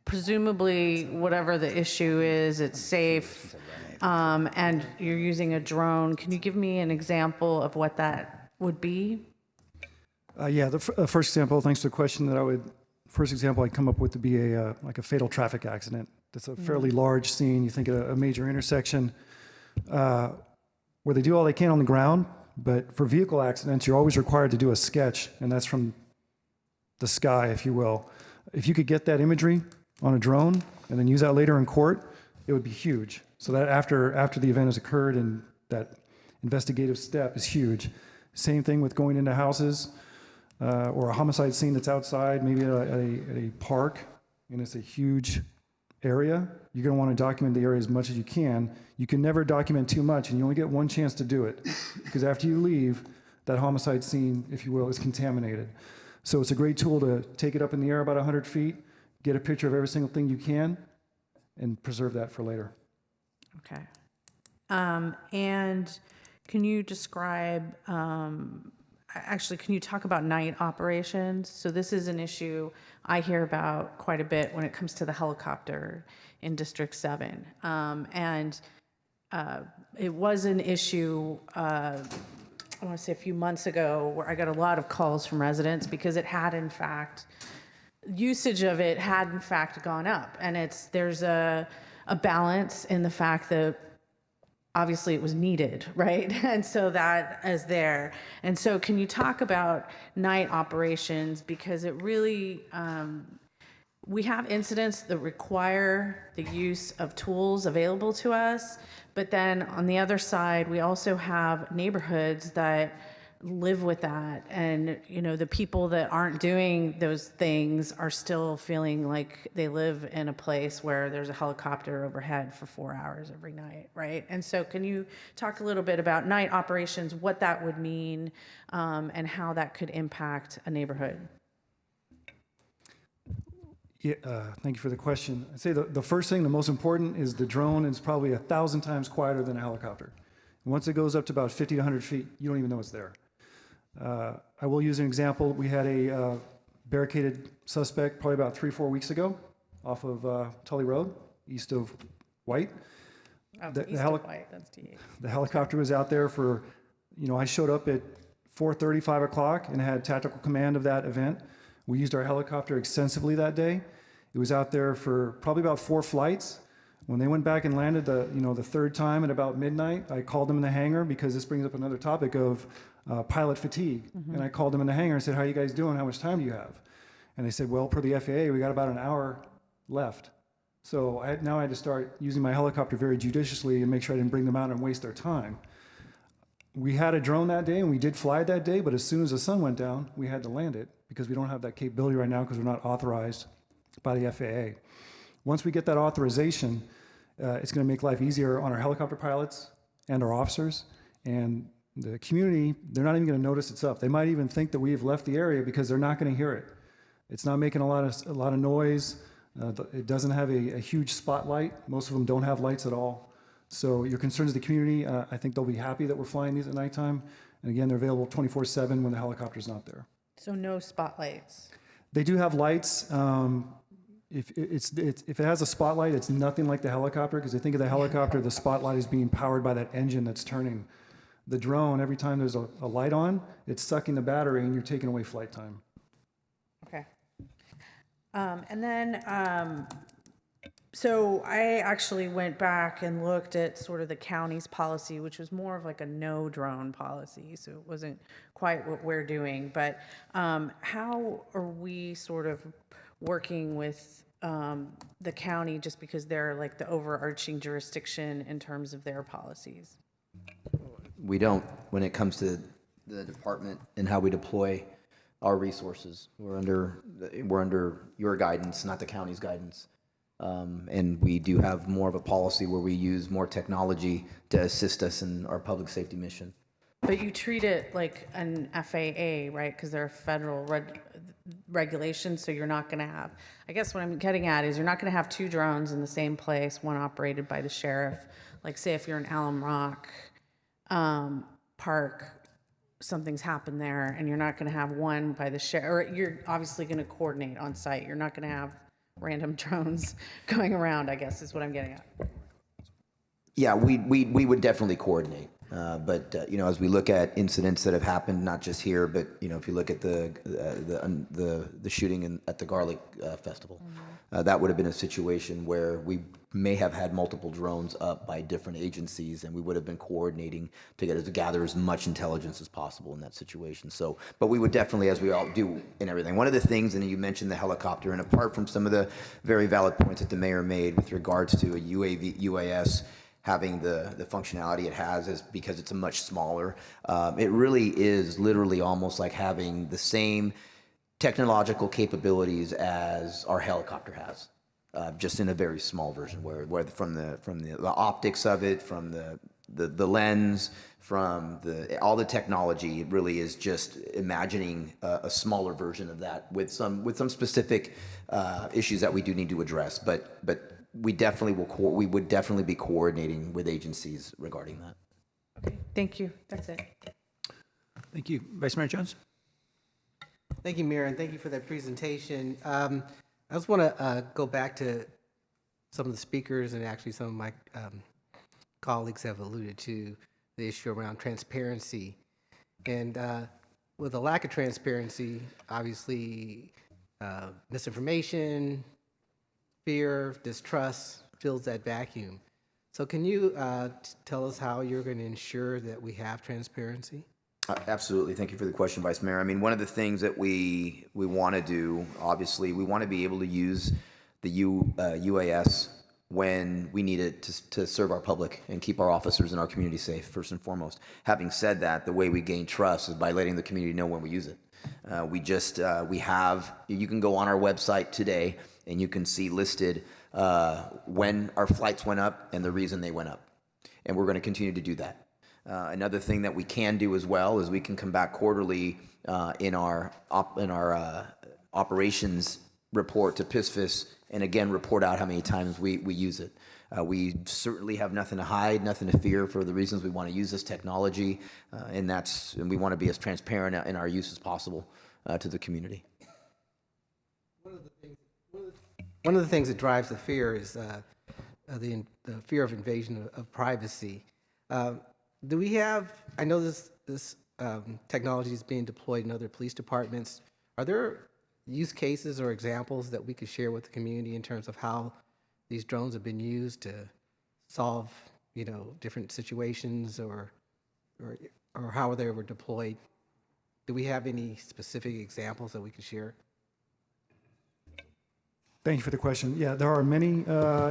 presumably whatever the issue is, it's safe, and you're using a drone. Can you give me an example of what that would be? Yeah, the first example, thanks for the question, first example I'd come up with would be like a fatal traffic accident. That's a fairly large scene. You think of a major intersection where they do all they can on the ground, but for vehicle accidents, you're always required to do a sketch, and that's from the sky, if you will. If you could get that imagery on a drone and then use that later in court, it would be huge. So that after the event has occurred, and that investigative step is huge. Same thing with going into houses or a homicide scene that's outside, maybe at a park, and it's a huge area. You're going to want to document the area as much as you can. You can never document too much, and you only get one chance to do it, because after you leave, that homicide scene, if you will, is contaminated. So it's a great tool to take it up in the air about 100 feet, get a picture of every single thing you can, and preserve that for later. Okay. And can you describe, actually, can you talk about night operations? So this is an issue I hear about quite a bit when it comes to the helicopter in District 7. It was an issue, I want to say a few months ago, where I got a lot of calls from residents because it had, in fact, usage of it had, in fact, gone up. And there's a balance in the fact that obviously it was needed, right? And so that is there. And so can you talk about night operations? Because it really, we have incidents that require the use of tools available to us, but then on the other side, we also have neighborhoods that live with that. And, you know, the people that aren't doing those things are still feeling like they live in a place where there's a helicopter overhead for 4 hours every night, right? And so can you talk a little bit about night operations, what that would mean, and how that could impact a neighborhood? Yeah, thank you for the question. I'd say the first thing, the most important, is the drone is probably 1,000 times quieter than a helicopter. And once it goes up to about 50 to 100 feet, you don't even know it's there. I will use an example. We had a barricaded suspect probably about 3-4 weeks ago off of Tully Road, east of White. East of White, that's DH. The helicopter was out there for, I showed up at 4:30, 5 o'clock, and had tactical command of that event. We used our helicopter extensively that day. It was out there for probably about 4 flights. When they went back and landed the third time at about midnight, I called them in the hangar, because this brings up another topic of pilot fatigue. Mm-hmm. And I called them in the hangar and said, "How are you guys doing? How much time do you have?" And they said, "Well, per the FAA, we got about an hour left." So now I had to start using my helicopter very judiciously and make sure I didn't bring them out and waste their time. We had a drone that day, and we did fly it that day, but as soon as the sun went down, we had to land it, because we don't have that capability right now, because we're not authorized by the FAA. Once we get that authorization, it's going to make life easier on our helicopter pilots and our officers. And the community, they're not even going to notice it's up. They might even think that we've left the area, because they're not going to hear it. It's not making a lot of noise. It doesn't have a huge spotlight. Most of them don't have lights at all. So your concerns of the community, I think they'll be happy that we're flying these at nighttime. And again, they're available 24/7 when the helicopter's not there. So no spotlights. They do have lights. If it has a spotlight, it's nothing like the helicopter, because they think of the helicopter, the spotlight is being powered by that engine that's turning. The drone, every time there's a light on, it's sucking the battery, and you're taking away flight time. Okay. And then So I actually went back and looked at sort of the county's policy, which was more of like a no drone policy. So it wasn't quite what we're doing. But how are we sort of working with the county just because they're like the overarching jurisdiction in terms of their policies? We don't when it comes to the department and how we deploy our resources. We're under your guidance, not the county's guidance. And we do have more of a policy where we use more technology to assist us in our public safety mission. But you treat it like an FAA, right? Because they're a federal regulation, so you're not going to have, I guess what I'm getting at is you're not going to have two drones in the same place, one operated by the sheriff. Like say if you're in Alum Rock Park, something's happened there, and you're not going to have one by the sheriff, or you're obviously going to coordinate on site. You're not going to have random drones going around, I guess is what I'm getting at. Yeah, we would definitely coordinate. But as we look at incidents that have happened, not just here, but if you look at the shooting at the Garlic Festival, that would have been a situation where we may have had multiple drones up by different agencies, and we would have been coordinating to gather as much intelligence as possible in that situation. So, but we would definitely, as we all do in everything. One of the things, and you mentioned the helicopter, and apart from some of the very valid points that the mayor made with regards to a UAS having the functionality it has is because it's a much smaller. It really is literally almost like having the same technological capabilities as our helicopter has, just in a very small version. Where from the optics of it, from the lens, from all the technology, it really is just imagining a smaller version of that with some specific issues that we do need to address, but. We definitely we would definitely be coordinating with agencies regarding that. Okay, thank you. That's it. Thank you. Vice Mayor Jones? Thank you, Mayor, and thank you for that presentation. I just want to go back to some of the speakers, and actually some of my colleagues have alluded to the issue around transparency. And with a lack of transparency, obviously misinformation, fear, distrust fills that vacuum. So can you tell us how you're going to ensure that we have transparency? Absolutely. Thank you for the question, Vice Mayor. I mean, one of the things that we want to do, obviously, we want to be able to use the UAS when we need it to serve our public and keep our officers and our community safe, first and foremost. Having said that, the way we gain trust is by letting the community know when we use it. You can go on our website today and you can see listed when our flights went up and the reason they went up. And we're going to continue to do that. Another thing that we can do as well is we can come back quarterly in our operations report to PISFIS and again report out how many times we use it. We certainly have nothing to hide, nothing to fear for the reasons we want to use this technology, and we want to be as transparent in our use as possible to the community. One of the things that drives the fear is the fear of invasion of privacy. Do we have? I know this technology is being deployed in other police departments. Are there use cases or examples that we could share with the community in terms of how these drones have been used to solve, different situations, or how they were deployed? Do we have any specific examples that we can share? Thank you for the question. Yeah, there are many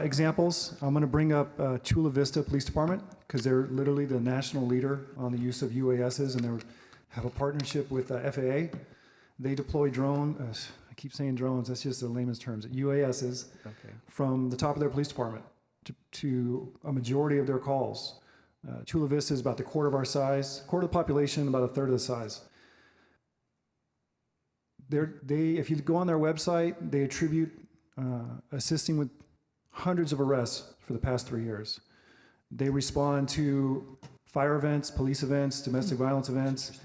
examples. I'm going to bring up Chula Vista Police Department because they're literally the national leader on the use of UASs, and they have a partnership with FAA. They deploy drones. I keep saying drones. That's just the layman's terms. UASs from the top of their police department to a majority of their calls. Chula Vista is about the quarter of our size, quarter of the population, about a third of the size. If you go on their website, they attribute assisting with hundreds of arrests for the past 3 years. They respond to fire events, police events, domestic violence events.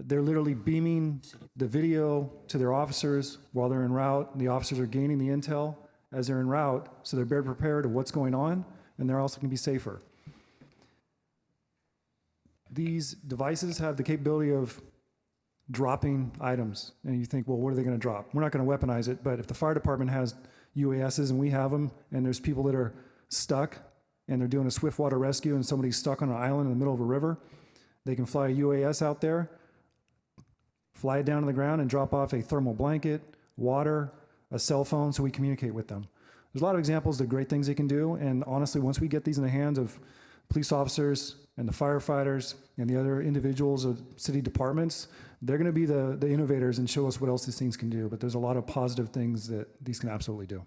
They're literally beaming the video to their officers while they're en route. The officers are gaining the intel as they're en route, so they're better prepared of what's going on, and they're also going to be safer. These devices have the capability of dropping items, and you think, well, what are they going to drop? We're not going to weaponize it, but if the fire department has UASs, and we have them, and there's people that are stuck, and they're doing a swift water rescue, and somebody's stuck on an island in the middle of a river. They can fly a UAS out there, fly it down to the ground, and drop off a thermal blanket, water, a cell phone, so we communicate with them. There's a lot of examples of great things they can do, and honestly, once we get these in the hands of police officers and the firefighters and the other individuals of city departments, they're going to be the innovators and show us what else these things can do. But there's a lot of positive things that these can absolutely do.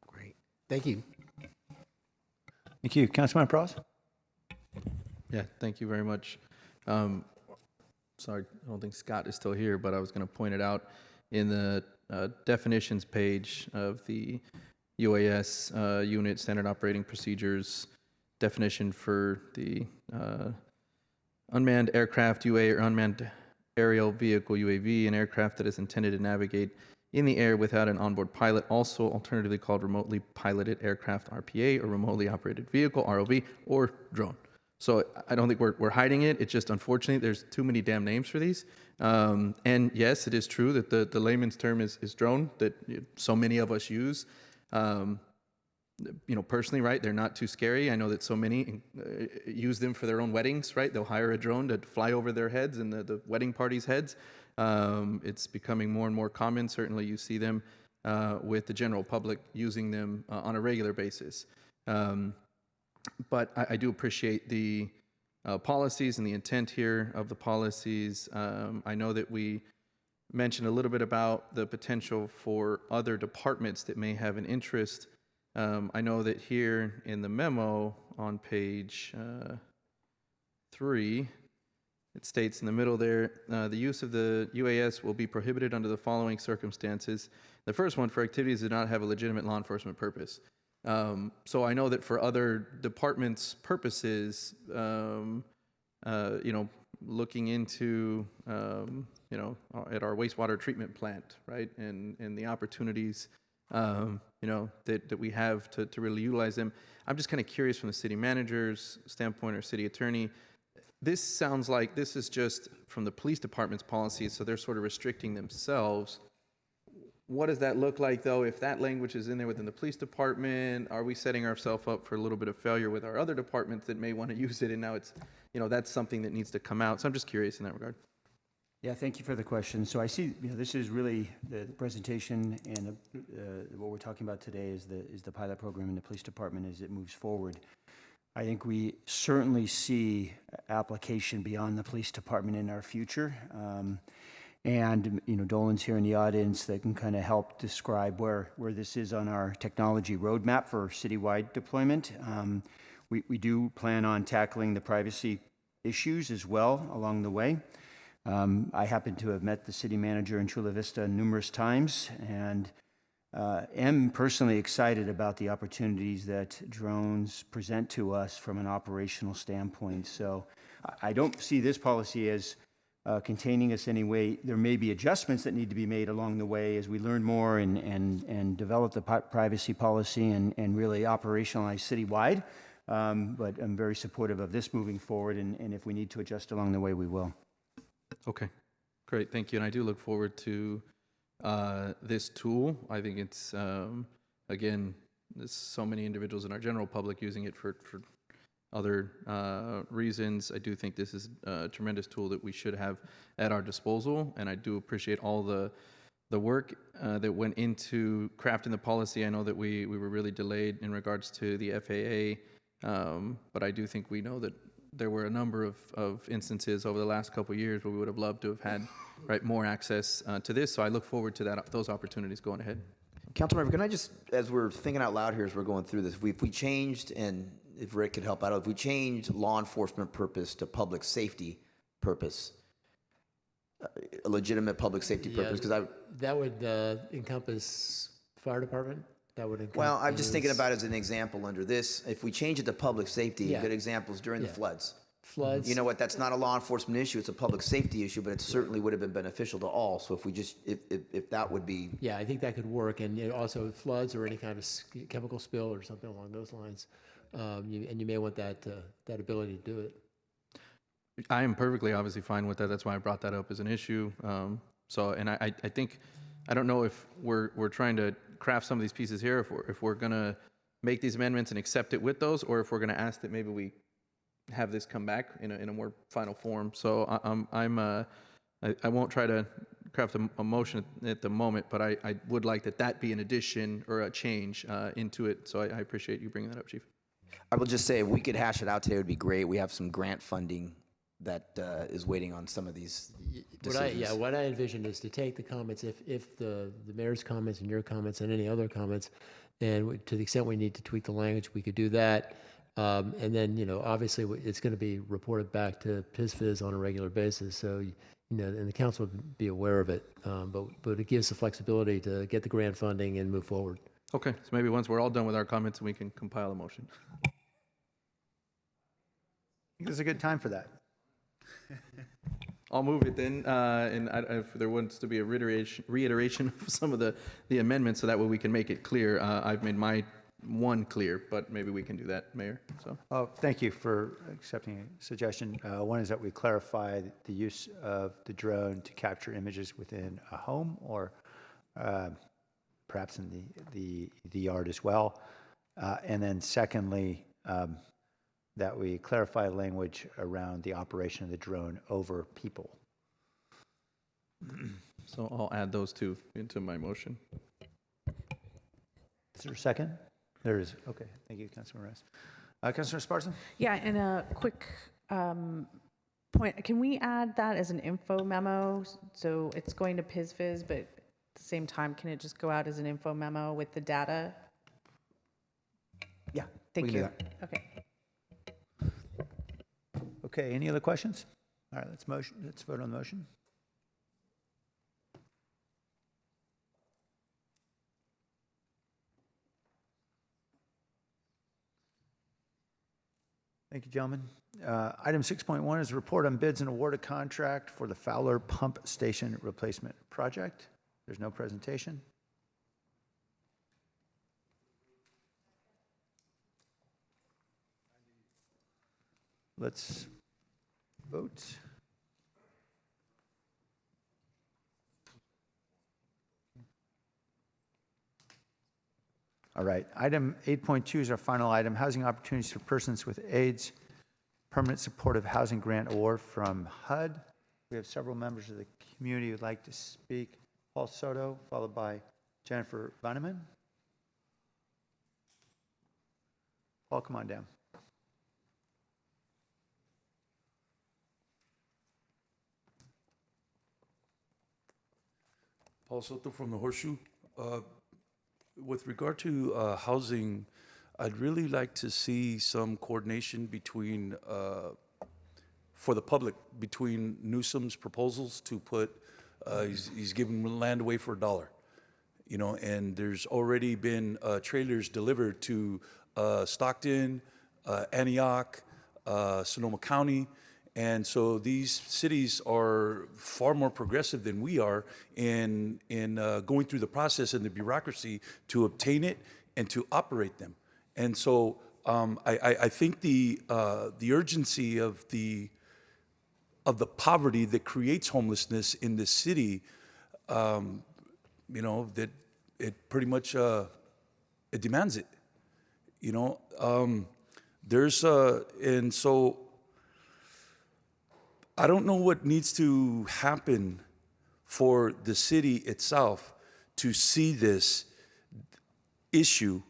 Great. Thank you. Thank you. Councilman Prowse? Yeah, thank you very much. Sorry, I don't think Scott is still here, but I was going to point it out in the definitions page of the UAS unit standard operating procedures definition for the unmanned aircraft UA or unmanned aerial vehicle UAV, an aircraft that is intended to navigate in the air without an onboard pilot, also alternatively called remotely piloted aircraft RPA or remotely operated vehicle ROV or drone. So I don't think we're hiding it. It's just unfortunate there's too many damn names for these. And yes, it is true that the layman's term is drone that so many of us use. Personally, right, they're not too scary. I know that so many use them for their own weddings, right? They'll hire a drone to fly over their heads and the wedding parties' heads. It's becoming more and more common. Certainly you see them with the general public using them on a regular basis. But I do appreciate the policies and the intent here of the policies. I know that we mentioned a little bit about the potential for other departments that may have an interest. I know that here in the memo on page 3, it states in the middle there, the use of the UAS will be prohibited under the following circumstances. The first one, for activities that do not have a legitimate law enforcement purpose. So I know that for other departments' purposes, looking into, at our wastewater treatment plant, right, and the opportunities, that we have to really utilize them. I'm just kind of curious from the city manager's standpoint or city attorney. This sounds like this is just from the police department's policies, so they're sort of restricting themselves. What does that look like, though, if that language is in there within the police department? Are we setting ourselves up for a little bit of failure with our other departments that may want to use it, and now it's, that's something that needs to come out? So I'm just curious in that regard. Yeah, thank you for the question. So I see, this is really the presentation, and what we're talking about today is the pilot program in the police department as it moves forward. I think we certainly see application beyond the police department in our future. And Dolan's here in the audience that can kind of help describe where this is on our technology roadmap for citywide deployment. We do plan on tackling the privacy issues as well along the way. I happen to have met the city manager in Chula Vista numerous times, and am personally excited about the opportunities that drones present to us from an operational standpoint. So I don't see this policy as containing us anyway. There may be adjustments that need to be made along the way as we learn more and develop the privacy policy and really operationalize citywide. But I'm very supportive of this moving forward, and if we need to adjust along the way, we will. Okay, great, thank you. And I do look forward to this tool. I think it's, again, there's so many individuals in our general public using it for other reasons. I do think this is a tremendous tool that we should have at our disposal, and I do appreciate all the work that went into crafting the policy. I know that we were really delayed in regards to the FAA, but I do think we know that there were a number of instances over the last couple of years where we would have loved to have had more access to this. So I look forward to those opportunities going ahead. Councilmember, can I just, as we're thinking out loud here as we're going through this, if we changed, and if Rick could help out, if we changed law enforcement purpose to public safety purpose, a legitimate public safety purpose, because that would encompass fire department. That would encompass. Well, I'm just thinking about it as an example under this. If we change it to public safety, a good example is during the floods. Floods. You know what? That's not a law enforcement issue. It's a public safety issue, but it certainly would have been beneficial to all. So if we just, if that would be. Yeah, I think that could work. And also floods or any kind of chemical spill or something along those lines. And you may want that ability to do it. I am perfectly obviously fine with that. That's why I brought that up as an issue. And I think, I don't know if we're trying to craft some of these pieces here, if we're going to make these amendments and accept it with those, or if we're going to ask that maybe we have this come back in a more final form. So I won't try to craft a motion at the moment, but I would like that be an addition or a change into it. So I appreciate you bringing that up, Chief. I will just say, if we could hash it out today, it would be great. We have some grant funding that is waiting on some of these decisions. What I envision is to take the comments, if the mayor's comments and your comments and any other comments, and to the extent we need to tweak the language, we could do that. And then, obviously it's going to be reported back to PISFIS on a regular basis. So, and the council would be aware of it. But it gives the flexibility to get the grant funding and move forward. Okay, so maybe once we're all done with our comments, we can compile a motion. I think there's a good time for that. I'll move it then, and if there wants to be a reiteration of some of the amendments, so that way we can make it clear. I've made my one clear, but maybe we can do that, Mayor. So. Oh, thank you for accepting a suggestion. One is that we clarify the use of the drone to capture images within a home, or perhaps in the yard as well. And then secondly, that we clarify language around the operation of the drone over people. So I'll add those two into my motion. Is there a second? There is. Okay. Thank you, Councilor Reyes. Councilor Esparza? Yeah, and a quick point. Can we add that as an info memo? So it's going to PISFIS, but at the same time, can it just go out as an info memo with the data? Yeah. Thank you. Okay. Okay, any other questions? All right, let's vote on the motion. Thank you, gentlemen. Item 6.1 is a report on bids and awarded contract for the Fowler Pump Station Replacement Project. There's no presentation. Let's vote. All right, item 8.2 is our final item, housing opportunities for persons with AIDS, permanent supportive housing grant award from HUD. We have several members of the community who would like to speak. Paul Soto, followed by Jennifer Vanneman. Paul, come on down. Paul Soto from the Horseshoe. With regard to housing, I'd really like to see some coordination between, for the public, between Newsom's proposals to put, he's giving land away for $1, and there's already been trailers delivered to Stockton, Antioch, Sonoma County. And so these cities are far more progressive than we are in going through the process and the bureaucracy to obtain it and to operate them. And so I think the urgency of the poverty that creates homelessness in this city, that it pretty much it demands it. And so. I don't know what needs to happen for the city itself to see this issue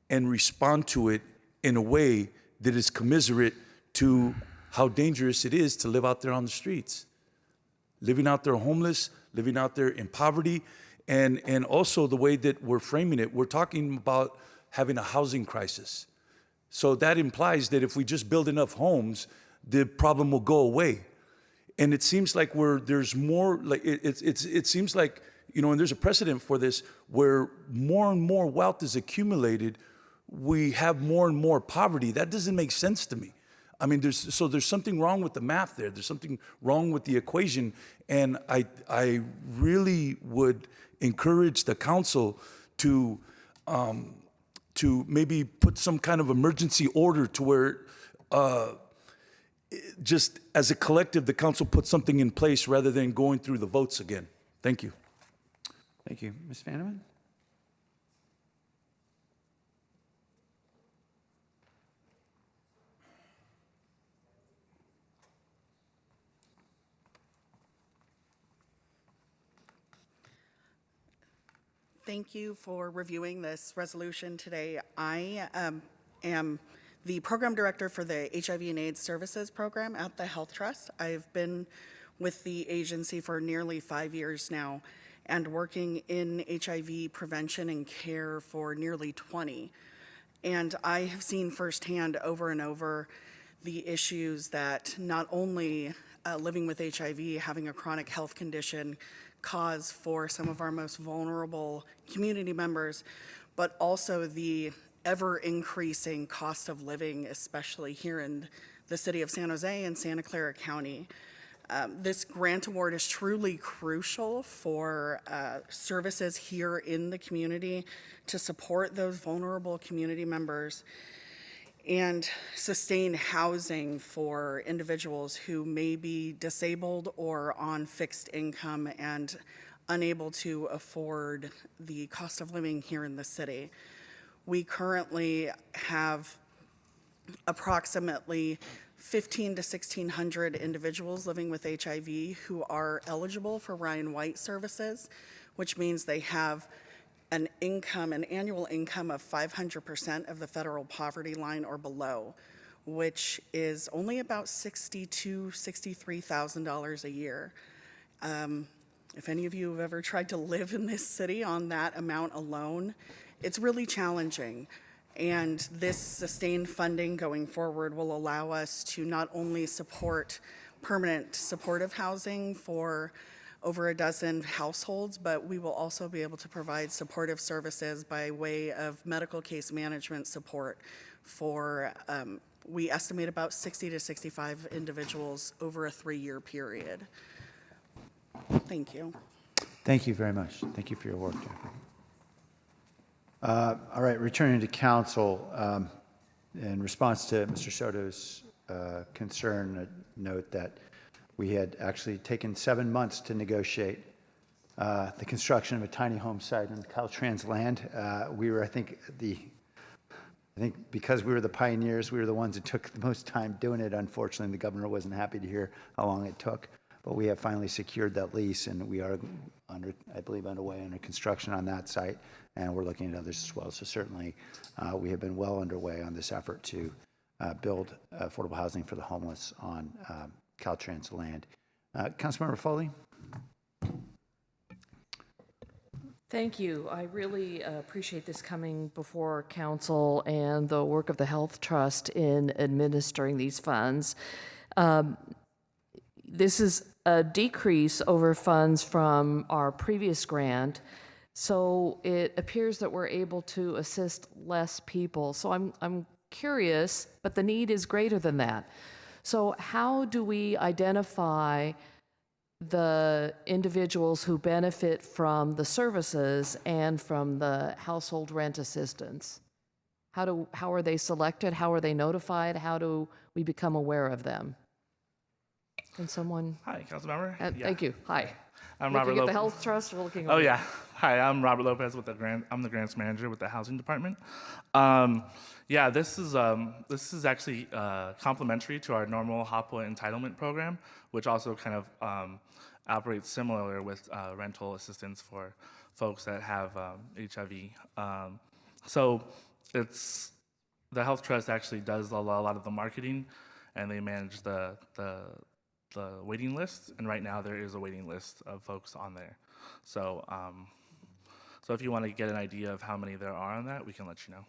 and respond to it in a way that is commiserate to how dangerous it is to live out there on the streets. Living out there homeless, living out there in poverty, and also the way that we're framing it, we're talking about having a housing crisis. So that implies that if we just build enough homes, the problem will go away. And it seems like there's more, like it seems like, and there's a precedent for this, where more and more wealth is accumulated, we have more and more poverty. That doesn't make sense to me. I mean, there's something wrong with the math there. There's something wrong with the equation. And I really would encourage the council to maybe put some kind of emergency order to where just as a collective, the council put something in place rather than going through the votes again. Thank you. Thank you. Ms. Vanneman? thank you for reviewing this resolution today. I am the program director for the HIV and AIDS Services program at the Health Trust. I've been with the agency for nearly 5 years now and working in HIV prevention and care for nearly 20. And I have seen firsthand over and over the issues that not only living with HIV, having a chronic health condition, cause for some of our most vulnerable community members, but also the ever-increasing cost of living, especially here in the city of San Jose and Santa Clara County. This grant award is truly crucial for services here in the community to support those vulnerable community members and sustain housing for individuals who may be disabled or on fixed income and unable to afford the cost of living here in the city. We currently have approximately 1,500 to 1,600 individuals living with HIV who are eligible for Ryan White services, which means they have an annual income of 500% of the federal poverty line or below, which is only about $62,000, $63,000 a year. If any of you have ever tried to live in this city on that amount alone, it's really challenging. And this sustained funding going forward will allow us to not only support permanent supportive housing for over a dozen households, but we will also be able to provide supportive services by way of medical case management support for, we estimate about 60 to 65 individuals over a 3-year period. Thank you. Thank you very much. Thank you for your work, Jackie. All right, returning to council, in response to Mr. Soto's concern, note that we had actually taken 7 months to negotiate the construction of a tiny home site on Caltrans land. We were, I think because we were the pioneers, we were the ones that took the most time doing it. Unfortunately, the governor wasn't happy to hear how long it took, but we have finally secured that lease, and we are I believe, underway under construction on that site, and we're looking at others as well. So certainly, we have been well underway on this effort to build affordable housing for the homeless on Caltrans land. Councilmember Foley. Thank you. I really appreciate this coming before council and the work of the Health Trust in administering these funds. This is a decrease over funds from our previous grant, so it appears that we're able to assist less people. So I'm curious, but the need is greater than that. So how do we identify the individuals who benefit from the services and from the household rent assistance? How are they selected? How are they notified? How do we become aware of them? Can someone? Hi, Councilmember. Thank you. Hi. I'm Looking Robert at Lopez. the Health Trust. We're looking. Oh over. yeah. Hi, I'm Robert Lopez with I'm the grants manager with the Housing Department. Yeah, this is actually complementary to our normal HOPWA entitlement program, which also kind of operates similar with rental assistance for folks that have HIV. So it's the Health Trust actually does a lot of the marketing, and they manage the waiting list, and right now there is a waiting list of folks on there. So so if you want to get an idea of how many there are on that, we can let you know.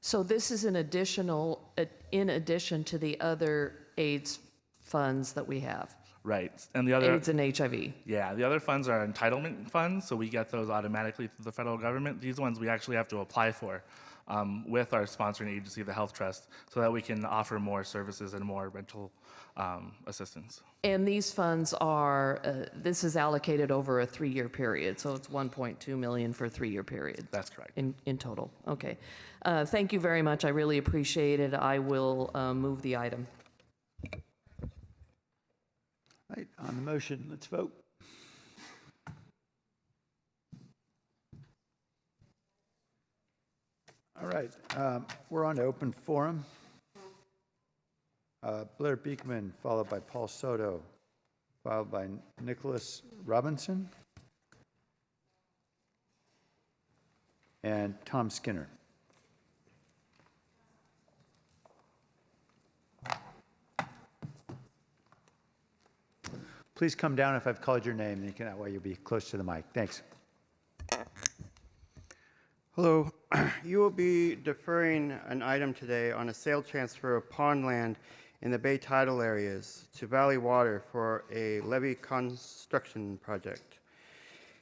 So this is in addition to the other AIDS funds that we have. Right, and the other AIDS and HIV. Yeah, the other funds are entitlement funds, so we get those automatically through the federal government. These ones we actually have to apply for with our sponsoring agency, the Health Trust, so that we can offer more services and more rental assistance. And these funds are, this is allocated over a 3-year period, so it's $1.2 million for a 3-year period. That's correct. In total, okay. Thank you very much, I really appreciate it. I will move the item. All right, on the motion, let's vote. All right, we're on to open forum. Blair Beekman, followed by Paul Soto, followed by Nicholas Robinson. and Tom Skinner. Please come down if I've called your name, then you can, that way you'll be close to the mic. Thanks. Hello. You will be deferring an item today on a sale transfer of pond land in the Bay Tidal areas to Valley Water for a levee construction project.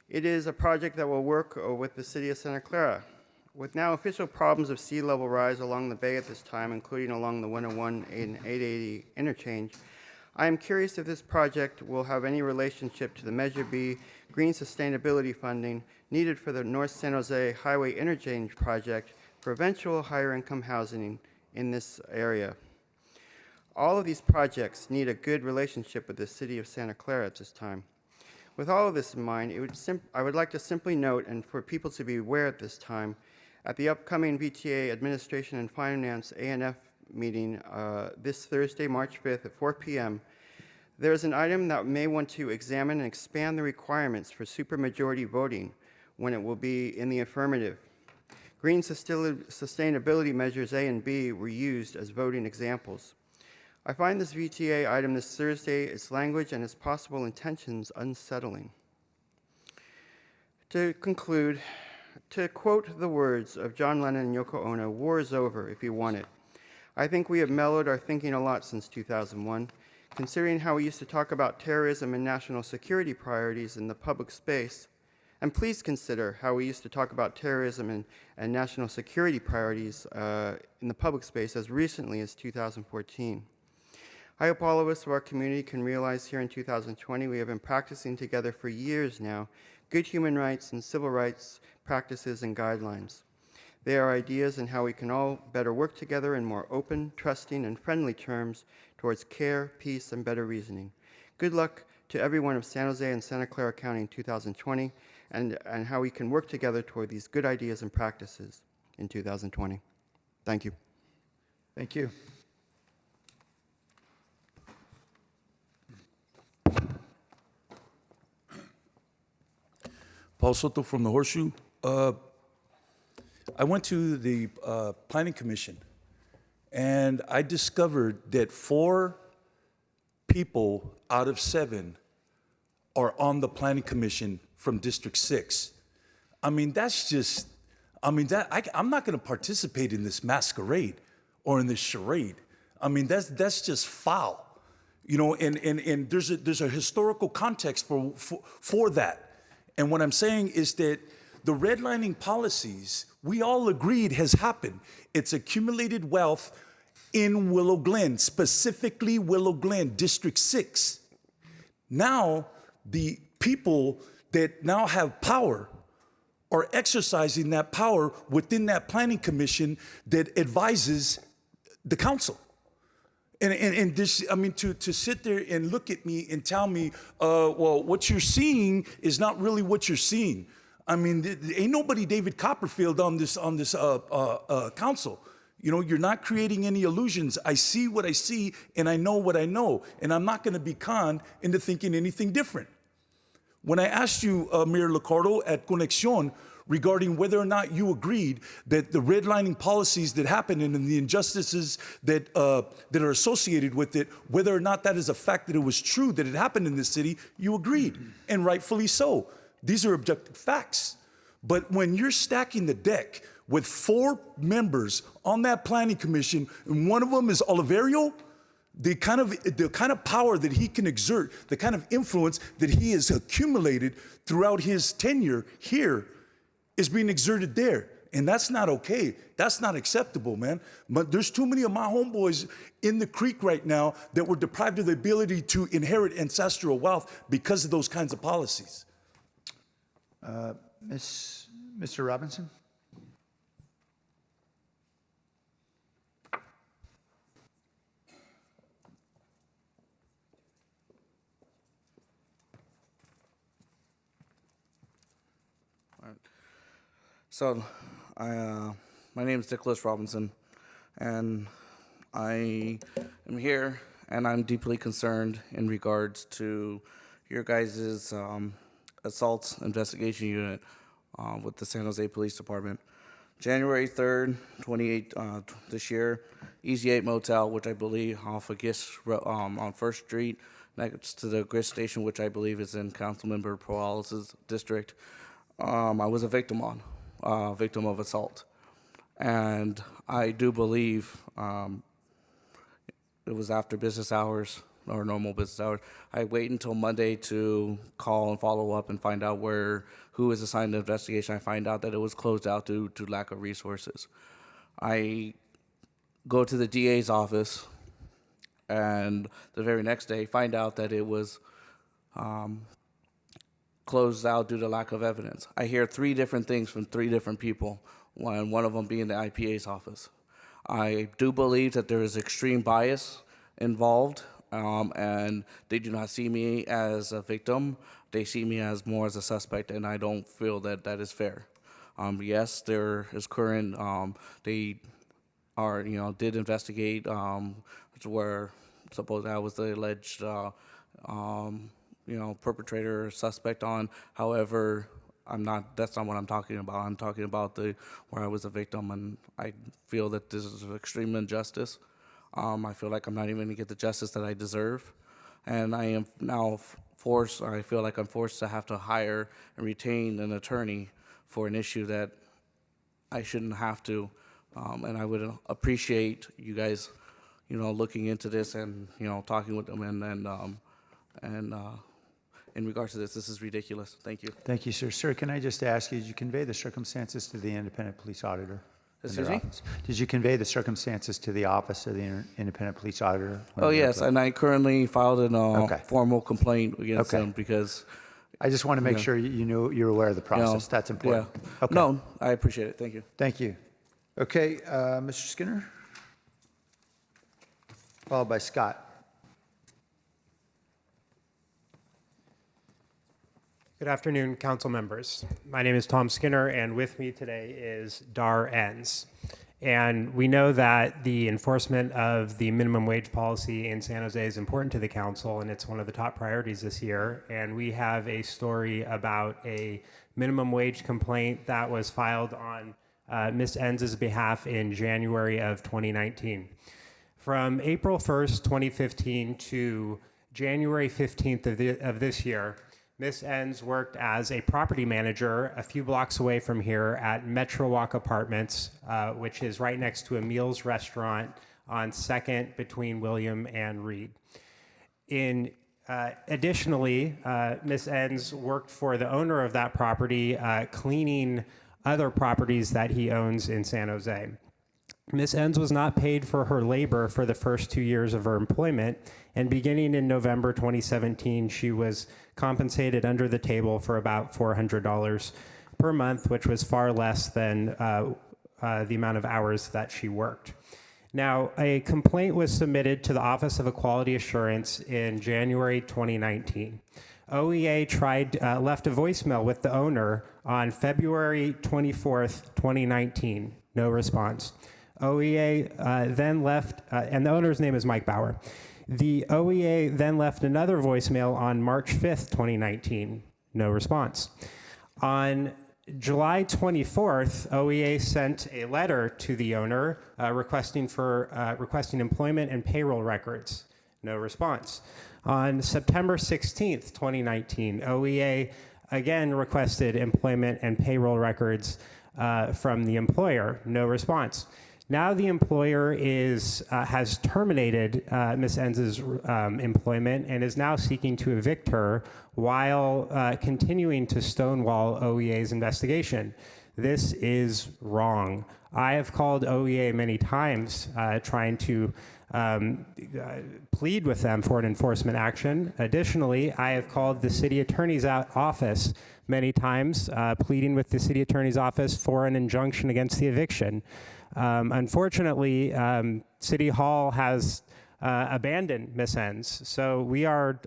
It is a project that will work with the city of Santa Clara. With now official problems of sea level rise along the bay at this time, including along the 101 and 880 interchange, I am curious if this project will have any relationship to the Measure B green sustainability funding needed for the North San Jose Highway Interchange project for eventual higher income housing in this area. All of these projects need a good relationship with the city of Santa Clara at this time. With all of this in mind, I would like to simply note, and for people to be aware at this time, at the upcoming VTA Administration and Finance A&F meeting this Thursday, March 5th at 4 p.m., there is an item that may want to examine and expand the requirements for supermajority voting when it will be in the affirmative. Green sustainability measures A and B were used as voting examples. I find this VTA item this Thursday, its language and its possible intentions unsettling. To conclude, to quote the words of John Lennon and Yoko Ono, war is over if you want it. I think we have mellowed our thinking a lot since 2001, considering how we used to talk about terrorism and national security priorities in the public space. And please consider how we used to talk about terrorism and national security priorities in the public space as recently as 2014. I hope all of us of our community can realize here in 2020 we have been practicing together for years now good human rights and civil rights practices and guidelines. They are ideas in how we can all better work together in more open, trusting, and friendly terms towards care, peace, and better reasoning. Good luck to everyone of San Jose and Santa Clara County in 2020, and how we can work together toward these good ideas and practices in 2020. Thank you. Thank you. Paul Soto from the Horseshoe. I went to the Planning Commission, and I discovered that 4 people out of 7 are on the Planning Commission from District 6. I mean, that's just, I mean, I'm not going to participate in this masquerade or in this charade. I mean, that's just foul, you know. And there's a historical context for that. And what I'm saying is that the redlining policies, we all agreed has happened. It's accumulated wealth in Willow Glen, specifically Willow Glen, District 6. Now, the people that now have power are exercising that power within that planning commission that advises the council. And this, I mean, to sit there and look at me and tell me, well, what you're seeing is not really what you're seeing. I mean, ain't nobody David Copperfield on this council. You know, you're not creating any illusions. I see what I see, and I know what I know, and I'm not going to be conned into thinking anything different. When I asked you, Mayor Liccardo, at Conexión, regarding whether or not you agreed that the redlining policies that happened and the injustices that are associated with it, whether or not that is a fact that it was true that it happened in this city, you agreed, and rightfully so. These are objective facts. But when you're stacking the deck with 4 members on that planning commission, and one of them is Oliverio, the kind of power that he can exert, the kind of influence that he has accumulated throughout his tenure here is being exerted there. And that's not okay. That's not acceptable, man. But there's too many of my homeboys in the creek right now that were deprived of the ability to inherit ancestral wealth because of those kinds of policies. Mr. Robinson? So, my name is Nicholas Robinson, and I am here, and I'm deeply concerned in regards to your guys' assaults investigation unit with the San Jose Police Department. January 3rd, this year, Easy 8 Motel, which I believe off of on First Street, next to the Grist Station, which I believe is in Councilmember Peralez's district. I was a victim of assault. And I do believe it was after business hours or normal business hours. I wait until Monday to call and follow up and find out who is assigned the investigation. I find out that it was closed out due to lack of resources. I go to the DA's office, and the very next day find out that it was closed out due to lack of evidence. I hear 3 different things from 3 different people, one of them being the IPA's office. I do believe that there is extreme bias involved, and they do not see me as a victim. They see me as more as a suspect, and I don't feel that that is fair. Yes, there is current, they are, did investigate where suppose I was the alleged, perpetrator or suspect on. However, that's not what I'm talking about. I'm talking about where I was a victim, and I feel that this is an extreme injustice. I feel like I'm not even going to get the justice that I deserve. And I am now I feel like I'm forced to have to hire and retain an attorney for an issue that I shouldn't have to. And I would appreciate you guys, looking into this and, talking with them and in regards to this is ridiculous. Thank you. Thank you, sir. Sir, can I just ask you, did you convey the circumstances to the independent police auditor? Excuse me? Did you convey the circumstances to the office of the independent police auditor? Oh, yes, and I currently filed a formal complaint against them because... I just want to make sure you're aware of the process. That's important. Yeah. Okay. No, I appreciate it. Thank you. Thank you. Okay, Mr. Skinner, followed by Scott. Good afternoon, council members. My name is Tom Skinner, and with me today is Dar Enns. And we know that the enforcement of the minimum wage policy in San Jose is important to the council, and it's one of the top priorities this year. And we have a story about a minimum wage complaint that was filed on Ms. Enns' behalf in January of 2019. From April 1st, 2015 to January 15th of this year, Ms. Enns worked as a property manager a few blocks away from here at Metro Walk Apartments, which is right next to a Meals restaurant on 2nd between William and Reed. Additionally, Ms. Enns worked for the owner of that property, cleaning other properties that he owns in San Jose. Ms. Enns was not paid for her labor for the first 2 years of her employment, and beginning in November 2017, she was compensated under the table for about $400 per month, which was far less than the amount of hours that she worked. Now, a complaint was submitted to the Office of Quality Assurance in January 2019. OEA left a voicemail with the owner on February 24th, 2019. No response. OEA then left, and the owner's name is Mike Bauer. The OEA then left another voicemail on March 5th, 2019. No response. On July 24th, OEA sent a letter to the owner requesting employment and payroll records. No response. On September 16th, 2019, OEA again requested employment and payroll records from the employer. No response. Now the employer has terminated Ms. Enns' employment and is now seeking to evict her while continuing to stonewall OEA's investigation. This is wrong. I have called OEA many times trying to plead with them for an enforcement action. Additionally, I have called the city attorney's office many times, pleading with the city attorney's office for an injunction against the eviction. Unfortunately, City Hall has abandoned Ms. Enns, so we are.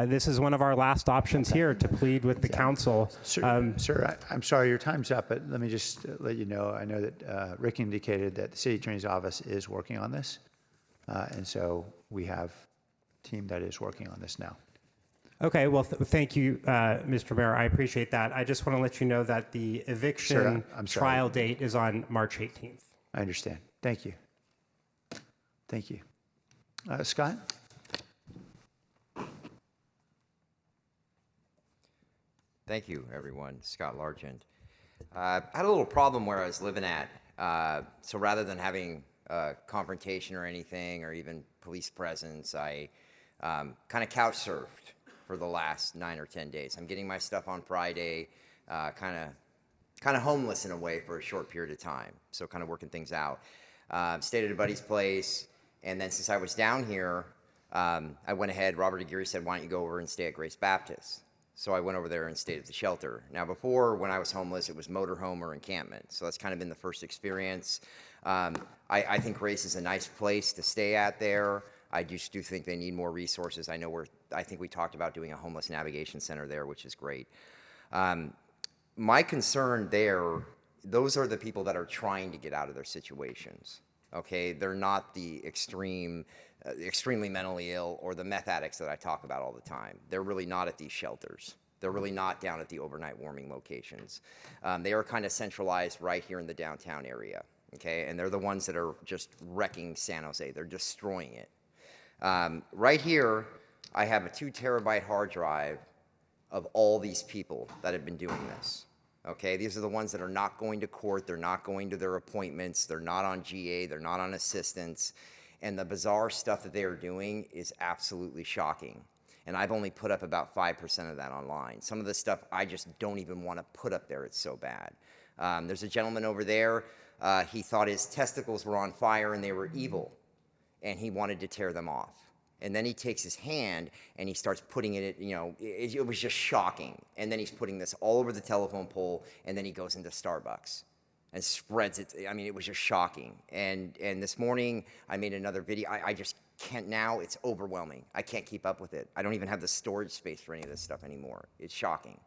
This is one of our last options here to plead with the council. Sir, I'm sorry, your time's up, but let me just let you know. I know that Rick indicated that the city attorney's office is working on this, and so we have a team that is working on this now. Okay, well, thank you, Mr. Mayor. I appreciate that. I just want to let you know that the eviction Sir, I'm sorry. trial date is on March 18th. I understand. Thank you. Thank you. Scott? Thank you, everyone. Scott Largent. I had a little problem where I was living at. So rather than having a confrontation or anything, or even police presence, I kind of couch surfed for the last 9 or 10 days. I'm getting my stuff on Friday, kind of homeless in a way for a short period of time. So kind of working things out. Stayed at a buddy's place, and then since I was down here, I went ahead. Robert Aguirre said, "Why don't you go over and stay at Grace Baptist?" So I went over there and stayed at the shelter. Now, before, when I was homeless, it was motorhome or encampment. So that's kind of been the first experience. I think Grace is a nice place to stay at there. I just do think they need more resources. I think we talked about doing a homeless navigation center there, which is great. My concern there, those are the people that are trying to get out of their situations. Okay, they're not the extremely mentally ill or the meth addicts that I talk about all the time. They're really not at these shelters. They're really not down at the overnight warming locations. They are kind of centralized right here in the downtown area. Okay, and they're the ones that are just wrecking San Jose. They're destroying it. Right here, I have a 2 terabyte hard drive of all these people that have been doing this. Okay, these are the ones that are not going to court, they're not going to their appointments, they're not on GA, they're not on assistance, and the bizarre stuff that they are doing is absolutely shocking. And I've only put up about 5% of that online. Some of the stuff I just don't even want to put up there, it's so bad. There's a gentleman over there, he thought his testicles were on fire and they were evil, and he wanted to tear them off. And then he takes his hand and he starts putting it, it was just shocking. And then he's putting this all over the telephone pole, and then he goes into Starbucks and spreads it. I mean, it was just shocking. And this morning I made another video. I just can't now, it's overwhelming. I can't keep up with it. I don't even have the storage space for any of this stuff anymore. It's shocking.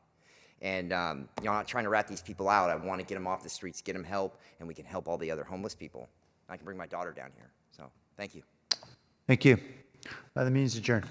And I'm not trying to rat these people out. I want to get them off the streets, get them help, and we can help all the other homeless people. I can bring my daughter down here. So thank you. Thank you. The meeting's adjourned.